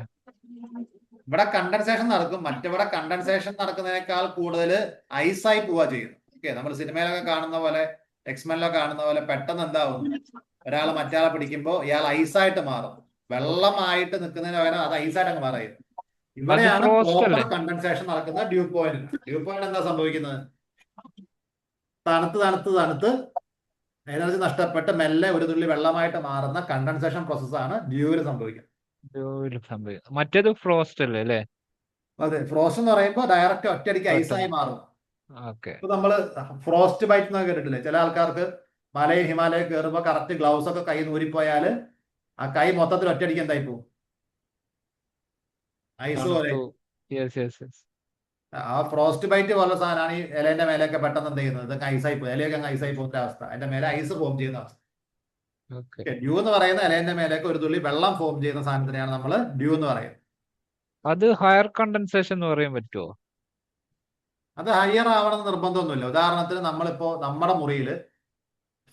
ഇവിടെ കണ്ടൻസേഷൻ നടക്കും, മറ്റിവിടെ കണ്ടൻസേഷൻ നടക്കുന്നതിനേക്കാൾ കൂടുതൽ ഐസായി പോവുക ചെയ്യുന്നു. ഓക്കെ, നമ്മൾ സിനിമയിലൊക്കെ കാണുന്ന പോലെ, എക്സ്മെനിലൊക്കെ കാണുന്ന പോലെ പെട്ടെന്ന് എന്താവും? ഒരാൾ മറ്റയാളെ പിടിക്കുമ്പോൾ ഇയാൾ ഐസായിട്ട് മാറും. വെള്ളമായിട്ട് നിൽക്കുന്നതിന് പകരം അത് ഐസായിട്ട് അങ്ങ് മാറിയത്. ഇവിടെയാണ് പ്രോപ്പർ കണ്ടൻസേഷൻ നടക്കുന്നത്. Due point. ഡ്യൂ പോയിന്റ് എന്താ സംഭവിക്കുന്നത്? തണുത്ത് തണുത്ത് തണുത്ത് എനർജി നഷ്ടപ്പെട്ട് മെല്ലെ ഒരു തുള്ളി വെള്ളമായിട്ട് മാറുന്ന കണ്ടൻസേഷൻ പ്രോസസ്സാണ് ഡ്യൂവിൽ സംഭവിക്കുന്നത്. മറ്റേത് ഫ്രോസ്റ്റ് അല്ലേ അല്ലേ? അതെ, ഫ്രോസ്റ്റ് എന്ന് പറയുമ്പോൾ ഡയറക്റ്റ് ഒറ്റയടിക്ക് ഐസായി മാറും. ഇപ്പൊ നമ്മള് ഫ്രോസ്റ്റ് ബൈറ്റ് എന്നൊക്കെ കേട്ടിട്ടില്ലേ? ചില ആൾക്കാർക്ക് മലയും ഹിമാലയം കയറുമ്പോൾ കറക്റ്റ് ഗ്ലൗസ് ഒക്കെ കൈ നൂരിപ്പോയാല് ആ കൈ മൊത്തത്തിൽ ഒറ്റയടിക്ക് എന്തായി പോകും? ഐസ് പോലെ. ആ ഫ്രോസ്റ്റ് ബൈറ്റ് പോലെ സാധനമാണ് ഈ ഇലേന്റെ മേലെയൊക്കെ പെട്ടെന്ന് എന്ത് ചെയ്യുന്നത്? ഇതൊക്കെ ഐസായി പോകും. ഇലയൊക്കെ അങ്ങ് ഐസായി പോകുന്ന അവസ്ഥ. അതിന്റെ മേലെ ഐസ് ഫോം ചെയ്യുന്ന അവസ്ഥ. ഡ്യൂ എന്ന് പറയുന്ന ഇലേന്റെ മേലേക്ക് ഒരു തുള്ളി വെള്ളം ഫോം ചെയ്യുന്ന സാധനത്തിനെയാണ് നമ്മൾ ഡ്യൂ എന്ന് പറയുന്നത്. അത് ഹയർ കണ്ടൻസേഷൻ എന്ന് പറയാൻ പറ്റുമോ? അത് ഹയർ ആവണമെന്ന് നിർബന്ധമൊന്നുമില്ല. ഉദാഹരണത്തിന് നമ്മളിപ്പോ നമ്മുടെ മുറിയില്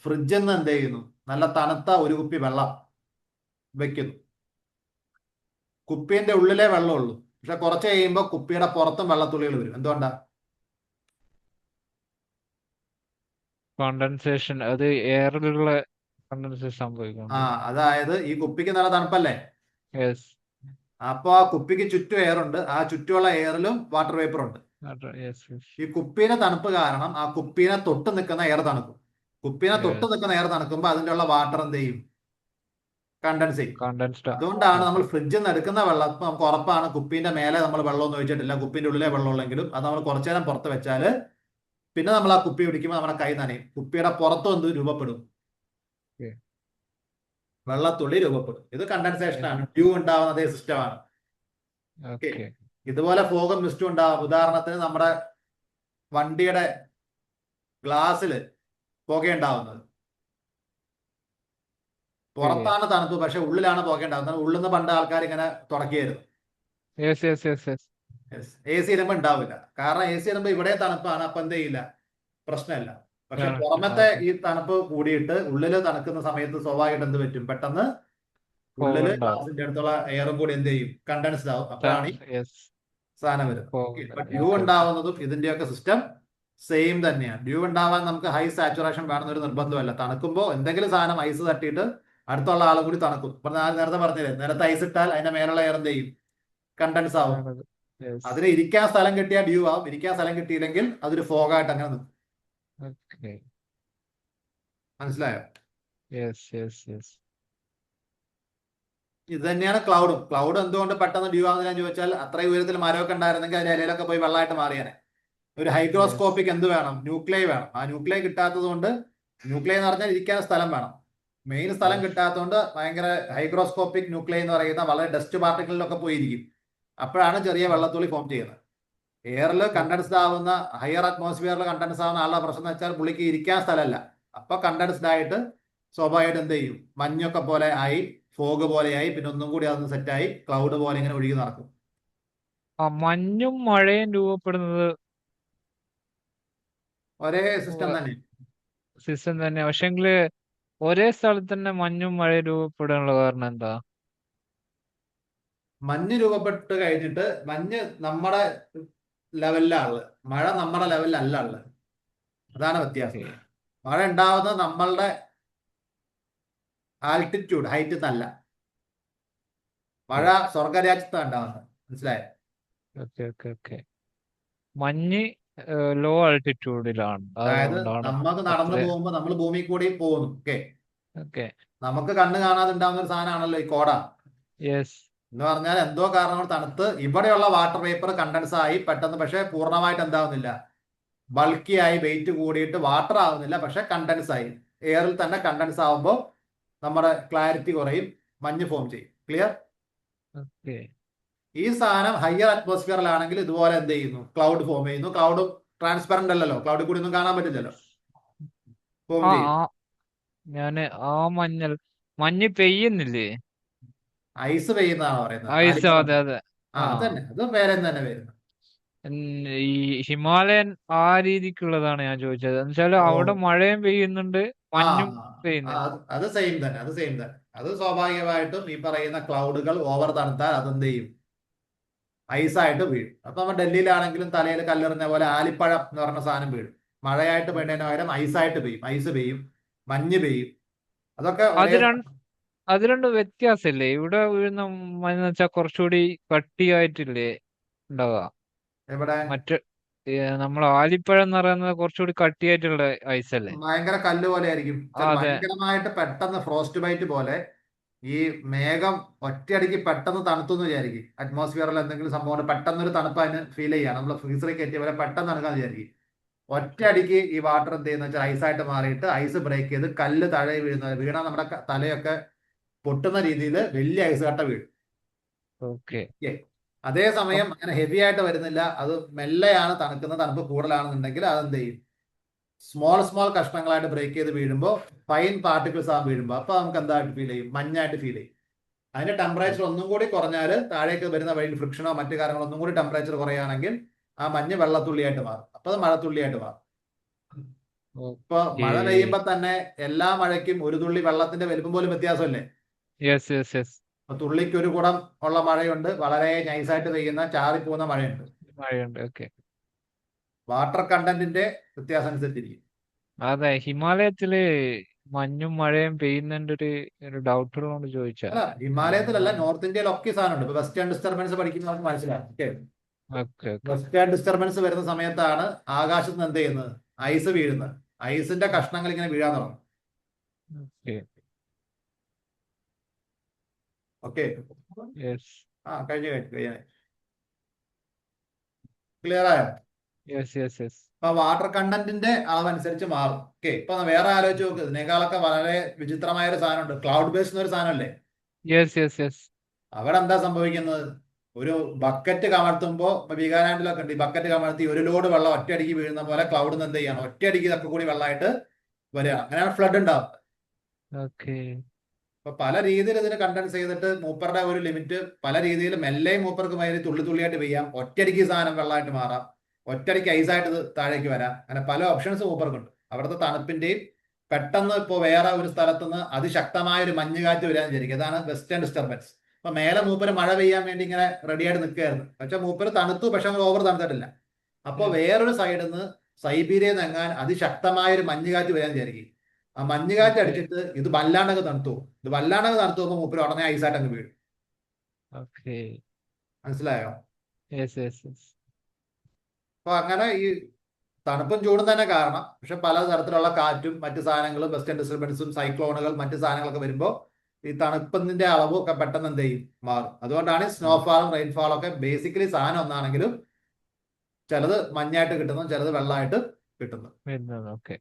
ഫ്രിഡ്ജിൽ നിന്ന് എന്ത് ചെയ്യുന്നു? നല്ല തണുത്ത ഒരു കുപ്പി വെള്ളം വെക്കുന്നു. കുപ്പീന്റെ ഉള്ളിലേ വെള്ളമുള്ളൂ, പക്ഷെ കുറച്ച് കഴിയുമ്പോൾ കുപ്പിയുടെ പുറത്തും വെള്ളത്തുള്ളികൾ വരും. എന്തുകൊണ്ടാ? കണ്ടൻസേഷൻ. അത് എയറിലുള്ള കണ്ടൻസേഷൻ സംഭവിക്കും. അതായത് ഈ കുപ്പിക്ക് നല്ല തണുപ്പല്ലേ? അപ്പൊ ആ കുപ്പിക്ക് ചുറ്റും എയർ ഉണ്ട്, ആ ചുറ്റുമുള്ള എയറിലും വാട്ടർ വേപ്പർ ഉണ്ട്. ഈ കുപ്പീനെ തണുപ്പ് കാരണം ആ കുപ്പീനെ തൊട്ട് നിൽക്കുന്ന എയർ തണുക്കും. കുപ്പീനെ തൊട്ട് നിൽക്കുന്ന എയർ തണുക്കുമ്പോൾ അതിൻ്റെ ഉള്ള വാട്ടർ എന്ത് ചെയ്യും? കണ്ടൻസ് ചെയ്യും. അതുകൊണ്ടാണ് നമ്മൾ ഫ്രിഡ്ജിൽ നിന്ന് എടുക്കുന്ന വെള്ളം നമുക്ക് ഉറപ്പാണ് കുപ്പീന്റെ മേലെ നമ്മൾ വെള്ളമൊന്നും ഒഴിച്ചിട്ടില്ല, കുപ്പീന്റെ ഉള്ളിലെ വെള്ളമുള്ളെങ്കിലും അത് നമ്മൾ കുറച്ചു നേരം പുറത്ത് വെച്ചാല് പിന്നെ നമ്മൾ ആ കുപ്പി പിടിക്കുമ്പോൾ നമ്മുടെ കൈ നനയും. കുപ്പിയുടെ പുറത്തും എന്ത് രൂപപ്പെടും? വെള്ളത്തുള്ളി രൂപപ്പെടും. ഇത് കണ്ടൻസേഷൻ ആണ്. ഡ്യൂ ഉണ്ടാവുന്ന അതേ സിസ്റ്റമാണ്. ഇതുപോലെ ഫോഗും മിസ്റ്റും ഉണ്ടാവും. ഉദാഹരണത്തിന് നമ്മുടെ വണ്ടിയുടെ ഗ്ലാസ്സിൽ പുകയുണ്ടാവുന്നത്. പുറത്താണ് തണുപ്പ്, പക്ഷെ ഉള്ളിലാണ് പുകയുണ്ടാവുന്നത്. ഉള്ളിൽ നിന്ന് പണ്ട് ആൾക്കാർ ഇങ്ങനെ തുടക്കിയായിരുന്നു. AC ഇടുമ്പോൾ ഉണ്ടാവില്ല. കാരണം AC ഇടുമ്പോൾ ഇവിടെ തണുപ്പാണ്, അപ്പൊ എന്ത് ചെയ്യില്ല? പ്രശ്നമില്ല. പക്ഷെ correct, പുറമത്തെ okay. ഈ തണുപ്പ് കൂടിയിട്ട് ഉള്ളില് തണുക്കുന്ന സമയത്ത് സ്വാഭാവികമായിട്ട് എന്ത് പറ്റും, പെട്ടെന്ന് ഉള്ളില് Forward ആവും. ഗ്ലാസിന്റെ അടുത്തുള്ള എയറും കൂടി എന്ത് ചെയ്യും, കണ്ടൻസ്ഡ് ആവും. അപ്പോഴാണ് ഈ Yes, സാധനം വരുന്നത്. forward. ഇപ്പൊ ഡ്യൂ Okay, okay. ഉണ്ടാവുന്നതും ഇതിന്റെയൊക്കെ സിസ്റ്റം സെയിം തന്നെയാണ്. ഡ്യൂ ഉണ്ടാവാൻ നമുക്ക് ഹൈ സാച്ചുറേഷൻ വേണമെന്ന് ഒരു നിർബന്ധമല്ല. തണുക്കുമ്പോൾ എന്തെങ്കിലും സാധനം ഐസ് തട്ടിയിട്ട് അടുത്തുള്ള ആളും കൂടി തണുക്കും. ഇപ്പൊ ഞാൻ നേരത്തെ പറഞ്ഞില്ലേ, നിലത്ത് ഐസ് ഇട്ടാൽ അതിന്റെ മേലുള്ള എയർ എന്ത് ചെയ്യും, കണ്ടൻസ് ആവും. ആണത്. Yes, അതിന് ഇരിക്കാൻ സ്ഥലം കിട്ടിയാൽ ഡ്യൂ ആവും. ഇരിക്കാൻ സ്ഥലം കിട്ടിയില്ലെങ്കിൽ അതൊരു ഫോഗായിട്ട് അങ്ങനെ നിൽക്കും. okay. മനസ്സിലായോ? Yes, yes, yes. ഇത് തന്നെയാണ് ക്ലൗഡും. ക്ലൗഡ് എന്തുകൊണ്ട് പെട്ടെന്ന് ഡ്യൂ ആവുന്നതിനെ ചോദിച്ചാൽ, അത്രയും ഉയരത്തിൽ മരമൊക്കെ ഉണ്ടായിരുന്നെങ്കിൽ അതിന്റെ ഇലയിലൊക്കെ പോയി വെള്ളമായിട്ട് മാറിയാനെ. ഒരു ഹൈഗ്രോസ്കോപ്പിക് എന്ത് വേണം, ന്യൂക്ലിയൈ വേണം. ആ ന്യൂക്ലിയൈ കിട്ടാത്തത് കൊണ്ട്, ന്യൂക്ലിയൈ എന്ന് പറഞ്ഞാൽ ഇരിക്കാൻ സ്ഥലം വേണം. മെയിൻ സ്ഥലം Yes. കിട്ടാത്തതുകൊണ്ട് ഭയങ്കര ഹൈഗ്രോസ്കോപ്പിക് ന്യൂക്ലിയൈ എന്ന് പറയുന്ന വളരെ ഡസ്റ്റ് പാർട്ടിക്കിളിലൊക്കെ പോയിരിക്കും. അപ്പോഴാണ് ചെറിയ വെള്ളത്തുള്ളി ഫോം ചെയ്യുന്നത്. എയറിൽ കണ്ടൻസ്ഡ് ആവുന്ന, ഹയർ അറ്റ്മോസ്ഫിയറിൽ കണ്ടൻസ് ആവുന്ന ആളുടെ പ്രശ്നം എന്ന് വെച്ചാൽ പുള്ളിക്ക് ഇരിക്കാൻ സ്ഥലമല്ല. അപ്പൊ കണ്ടൻസ്ഡ് ആയിട്ട് സ്വാഭാവികമായിട്ട് എന്ത് ചെയ്യും, മഞ്ഞൊക്കെ പോലെ ആയി, ഫോഗ് പോലെയായി, പിന്നെ ഒന്നും കൂടി അതൊന്ന് സെറ്റായി ക്ലൗഡ് പോലെ ഇങ്ങനെ ഒഴുകി നടക്കും. ആ മഞ്ഞും മഴയും രൂപപ്പെടുന്നത് ഒരേ സിസ്റ്റം തന്നെ. സിസ്റ്റം തന്നെ. പക്ഷെങ്കില് ഒരേ സ്ഥലത്ത് തന്നെ മഞ്ഞും മഴയും രൂപപ്പെടാനുള്ള കാരണം എന്താ? മഞ്ഞ് രൂപപ്പെട്ട് കഴിഞ്ഞിട്ട്, മഞ്ഞ് നമ്മുടെ ലെവലിലാണ് ഉള്ളത്, മഴ നമ്മുടെ ലെവലിലല്ല ഉള്ളത്. അതാണ് വ്യത്യാസം. Okay. മഴ ഉണ്ടാവുന്നത് നമ്മളുടെ ആൾട്ടിറ്റ്യൂഡ്, ഹൈറ്റ് എന്നല്ല. മഴ സ്വർഗരാജ്യത്താണ് ഉണ്ടാവുന്നത്. മനസ്സിലായോ? Okay okay okay. മഞ്ഞ് ലോ ആൾട്ടിറ്റ്യൂഡിലാണ്, അതായത് അതുകൊണ്ടാണ് നമുക്ക് നടന്നു അത്ര. പോകുമ്പോൾ നമ്മൾ ഭൂമി കൂടി പോകുന്നു. Okay, okay. നമുക്ക് കണ്ണ് കാണാതെ ഉണ്ടാവുന്ന ഒരു സാധനമാണല്ലോ ഈ കോട യെസ്. എന്ന് പറഞ്ഞാൽ. എന്തോ കാരണം കൊണ്ട് തണുത്ത് ഇവിടെയുള്ള വാട്ടർ വേപ്പർ കണ്ടൻസ് ആയി പെട്ടെന്ന്, പക്ഷെ പൂർണ്ണമായിട്ട് എന്താവുന്നില്ല, ബൾക്കി ആയി, വെയിറ്റ് കൂടിയിട്ട് വാട്ടർ ആവുന്നില്ല, പക്ഷെ കണ്ടൻസ് ആയി. എയറിൽ തന്നെ കണ്ടൻസ് ആവുമ്പോൾ നമ്മുടെ ക്ലാരിറ്റി കുറയും, മഞ്ഞ് ഫോം ചെയ്യും. ക്ലിയർ? ഓക്കെ. ഈ സാധനം ഹയർ അറ്റ്മോസ്ഫിയറിലാണെങ്കിൽ ഇതുപോലെ എന്ത് ചെയ്യുന്നു, ക്ലൗഡ് ഫോം ചെയ്യുന്നു. ക്ലൗഡ് ട്രാൻസ്പെറന്റ് അല്ലല്ലോ, ക്ലൗഡിൽ കൂടി ഒന്നും കാണാൻ പറ്റില്ലല്ലോ, ഫോം ആ ചെയ്യും. ആ ഞാന് ആ മഞ്ഞ് പെയ്യുന്നില്ലേ? ഐസ് പെയ്യുന്നതാണ് പറയുന്നത്. ഐസ്, അതെ അതെ. ആ, അത് തന്നെ, അത് പേരെ തന്നെ വരുന്നത്. ഈ ഹിമാലയൻ ആ രീതിക്കുള്ളതാണ് ഞാൻ ചോദിച്ചത്. എന്നുവെച്ചാൽ ഓ, അവിടെ മഴയും പെയ്യുന്നുണ്ട്, ആ മഞ്ഞും ആ, പെയ്യുന്നുണ്ട്. അത് സെയിം തന്നെ, അത് സെയിം തന്നെ. അത് സ്വാഭാവികമായിട്ടും ഈ പറയുന്ന ക്ലൗഡുകൾ ഓവർ തണുത്താൽ അതെന്ത് ചെയ്യും, ഐസായിട്ട് വീഴും. അപ്പൊ നമ്മൾ ഡൽഹിയിലാണെങ്കിലും തലയിൽ കല്ലെറിഞ്ഞ പോലെ ആലിപ്പഴം എന്ന് പറഞ്ഞ സാധനം വീഴും. മഴയായിട്ട് പെയ്യുന്നതിന് പകരം ഐസായിട്ട് പെയ്യും. ഐസ് പെയ്യും, മഞ്ഞ് പെയ്യും. അതൊക്കെ അത് ഒരേ അത് രണ്ടും വ്യത്യാസമില്ലേ? ഇവിടെ വീഴുന്ന മഞ്ഞ് വെച്ചാൽ കുറച്ചുകൂടി കട്ടിയായിട്ടില്ലേ ഉണ്ടാവുക? എവിടെ മറ്റ് നമ്മൾ ആലിപ്പഴം എന്ന് പറയുന്നത് കുറച്ചുകൂടി കട്ടിയായിട്ടുള്ള ഐസ് അല്ലേ? ഭയങ്കര കല്ല് പോലെ ആയിരിക്കും. അതെ. ഭയങ്കരമായിട്ട് പെട്ടെന്ന് ഫ്രോസ്റ്റ് ബൈറ്റ് പോലെ ഈ മേഘം ഒറ്റയടിക്ക് പെട്ടെന്ന് തണുത്തു എന്ന് വിചാരിക്കും. അറ്റ്മോസ്ഫിയറിൽ എന്തെങ്കിലും സംഭവം പെട്ടെന്നൊരു തണുപ്പ് അതിന് ഫീൽ ചെയ്യാം. നമ്മൾ ഫ്രീസറിൽ കയറ്റിയ പോലെ പെട്ടെന്ന് തണുക്കാന്ന് വിചാരിക്കും. ഒറ്റയടിക്ക് ഈ വാട്ടർ എന്ത് ചെയ്യുന്ന വെച്ചാൽ ഐസായിട്ട് മാറിയിട്ട് ഐസ് ബ്രേക്ക് ചെയ്ത് കല്ല് താഴെ വീണാൽ നമ്മുടെ തലയൊക്കെ പൊട്ടുന്ന രീതിയിൽ വലിയ ഐസ് കട്ട വീഴും. ഓക്കെ. അതേസമയം അങ്ങനെ ഹെവി ആയിട്ട് വരുന്നില്ല, അത് മെല്ലെയാണ് തണുക്കുന്നത്. തണുപ്പ് കൂടുതലാണെന്നുണ്ടെങ്കിൽ അതെന്ത് ചെയ്യും, സ്മോൾ സ്മോൾ കഷ്ണങ്ങളായിട്ട് ബ്രേക്ക് ചെയ്ത് വീഴുമ്പോൾ ഫൈൻ പാർട്ടിക്കിൾസ് ആകും വീഴുമ്പോൾ. അപ്പൊ നമുക്ക് എന്തായിട്ട് ഫീൽ ചെയ്യും, മഞ്ഞായിട്ട് ഫീൽ ചെയ്യും. അതിന്റെ ടെമ്പറേച്ചർ ഒന്നും കൂടി കുറഞ്ഞാൽ, താഴേക്ക് വരുന്ന വഴി ഫ്രിക്ഷനോ മറ്റു കാര്യങ്ങളോ ഒന്നും കൂടി ടെമ്പറേച്ചർ കുറയുകയാണെങ്കിൽ ആ മഞ്ഞ് വെള്ളത്തുള്ളിയായിട്ട് മാറും. അപ്പൊ അത് മഴത്തുള്ളിയായിട്ട് മാറും. ഇപ്പൊ മഴ പെയ്യുമ്പോ തന്നെ എല്ലാ മഴയ്ക്കും ഒരു തുള്ളി വെള്ളത്തിന്റെ വലുപ്പം പോലും വ്യത്യാസമല്ലേ? Yes yes yes. അപ്പൊ തുള്ളിക്ക് ഒരു കുടം ഉള്ള മഴയുണ്ട്, വളരെ നൈസായിട്ട് പെയ്യുന്ന ചാറിപ്പോകുന്ന മഴയുണ്ട്. മഴയുണ്ട്. ഓക്കെ. വാട്ടർ കണ്ടന്റിന്റെ വ്യത്യാസം അനുസരിച്ചിരിക്കും. അതെ, ഹിമാലയത്തില് മഞ്ഞും മഴയും പെയ്യുന്നതിന്റെ ഒരു ഡൗട്ട് ഉള്ളതുകൊണ്ട് ചോദിച്ചാ. അല്ല, ഹിമാലയത്തിലല്ല, നോർത്ത് ഇന്ത്യയിലൊക്കെ സാധനമുണ്ട്. ഇപ്പൊ വെസ്റ്റേൺ ഡിസ്റ്റർബൻസ് പഠിക്കുന്നവർക്ക് മനസ്സിലാവും. Okay okay. വെസ്റ്റേൺ ഡിസ്റ്റർബൻസ് വരുന്ന സമയത്താണ് ആകാശത്ത് നിന്ന് എന്ത് ചെയ്യുന്നത്, ഐസ് വീഴുന്നത്. ഐസിന്റെ കഷ്ണങ്ങൾ ഇങ്ങനെ വീഴാൻ തുടങ്ങും. ഓക്കെ. ഓക്കെ, യെസ് കഴിഞ്ഞു. ക്ലിയർ ആയോ? Yes yes yes. അപ്പൊ വാട്ടർ കണ്ടന്റിന്റെ അളവനുസരിച്ച് മാറും. ഓക്കെ, ഇപ്പൊ വേറെ ആലോചിച്ച് നോക്ക്, ഇതിനേക്കാളൊക്കെ വളരെ വിചിത്രമായ ഒരു സാധനമുണ്ട്. ക്ലൗഡ് ബേസ് എന്നൊരു സാധനമല്ലേ? Yes yes yes. അവിടെ എന്താ സംഭവിക്കുന്നത്, ഒരു ബക്കറ്റ് കമഴ്ത്തുമ്പോ വീഗാലാൻഡിലൊക്കെ ഉണ്ട്, ഈ ബക്കറ്റ് കമഴ്ത്തി ഒരു ലോഡ് വെള്ളം ഒറ്റയടിക്ക് വീഴുന്ന പോലെ ക്ലൗഡ് എന്ത് ചെയ്യണം, ഒറ്റയടിക്ക് ഇതൊക്കെ കൂടി വെള്ളമായിട്ട് വരിക. അങ്ങനെയാണ് ഫ്ലഡ് ഉണ്ടാവുന്നത്. ഓക്കെ. അപ്പൊ പല രീതിയിൽ ഇതിന് കണ്ടൻസ് ചെയ്തിട്ട് മൂപ്പറുടെ ഒരു ലിമിറ്റ് പല രീതിയിൽ മെല്ലെയും മൂപ്പർക്ക് മൈരി തുള്ളി തുള്ളിയായിട്ട് പെയ്യാം, ഒറ്റയടിക്ക് സാധനം വെള്ളമായിട്ട് മാറാം, ഒറ്റയടിക്ക് ഐസായിട്ട് ഇത് താഴേക്ക് വരാം. അങ്ങനെ പല ഓപ്ഷൻസ് മൂപ്പർക്കുണ്ട്. അവിടുത്തെ തണുപ്പിന്റെയും പെട്ടെന്ന് ഇപ്പോൾ വേറെ ഒരു സ്ഥലത്തുനിന്ന് അതിശക്തമായ ഒരു മഞ്ഞുകാറ്റ് വരാന്ന് വിചാരിക്കും. അതാണ് വെസ്റ്റേൺ ഡിസ്റ്റർബൻസ്. അപ്പൊ മേലെ മൂപ്പര് മഴ പെയ്യാൻ വേണ്ടി ഇങ്ങനെ റെഡിയായിട്ട് നിൽക്കുകയായിരുന്നു. പക്ഷെ മൂപ്പര് തണുത്തു, പക്ഷെ അങ്ങനെ ഓവർ തണുത്തിട്ടില്ല. അപ്പൊ വേറൊരു സൈഡിൽ നിന്ന് സൈബീരിയയിൽ നിന്ന് എങ്ങാൻ അതിശക്തമായ ഒരു മഞ്ഞുകാറ്റ് വരാൻ വിചാരിക്കും. ആ മഞ്ഞുകാറ്റ് അടിച്ചിട്ട് ഇത് വല്ലാണ്ടങ്ങ് തണുത്തു. ഇത് വല്ലാണ്ടങ്ങ് തണുത്തു പോകുമ്പോൾ മൂപ്പര് ഉടനെ ഐസായിട്ട് അങ്ങ് വീഴും. ഓക്കെ. മനസ്സിലായോ? Yes yes yes. അപ്പൊ അങ്ങനെ ഈ തണുപ്പും ചൂടും തന്നെ കാരണം, പക്ഷെ പല തരത്തിലുള്ള കാറ്റും മറ്റു സാധനങ്ങളും വെസ്റ്റേൺ ഡിസ്റ്റർബൻസും സൈക്ലോണുകൾ മറ്റു സാധനങ്ങളൊക്കെ വരുമ്പോൾ ഈ തണുപ്പിന്റെ അളവും ഒക്കെ പെട്ടെന്ന് എന്ത് ചെയ്യും, മാറും. അതുകൊണ്ടാണ് സ്നോഫാളും റെയിൻഫാളും ഒക്കെ ബേസിക്കലി സാധനം ഒന്നാണെങ്കിലും ചിലത് മഞ്ഞായിട്ട് കിട്ടുന്നു, ചിലത് വെള്ളമായിട്ട് കിട്ടുന്നു. ഓക്കെ.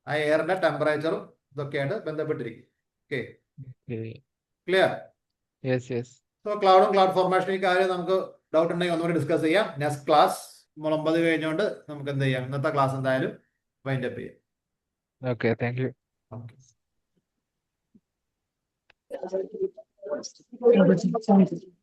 ആ എയറിന്റെ ടെമ്പറേച്ചറും ഇതൊക്കെയായിട്ട് ബന്ധപ്പെട്ടിരിക്കും. Okay, clear? Yes yes. So ക്ലൗഡും ക്ലൗഡ് ഫോർമേഷൻ ഈ കാര്യം നമുക്ക് ഡൗട്ട് ഉണ്ടെങ്കിൽ ഒന്നുകൂടി ഡിസ്കസ് ചെയ്യാം. നെക്സ്റ്റ് ക്ലാസ് 9 കഴിഞ്ഞുകൊണ്ട് നമുക്ക് എന്ത് ചെയ്യാം, ഇന്നത്തെ ക്ലാസ് എന്തായാലും വൈൻഡ് അപ്പ് ചെയ്യാം. Okay, thank you. Okay. Thank you.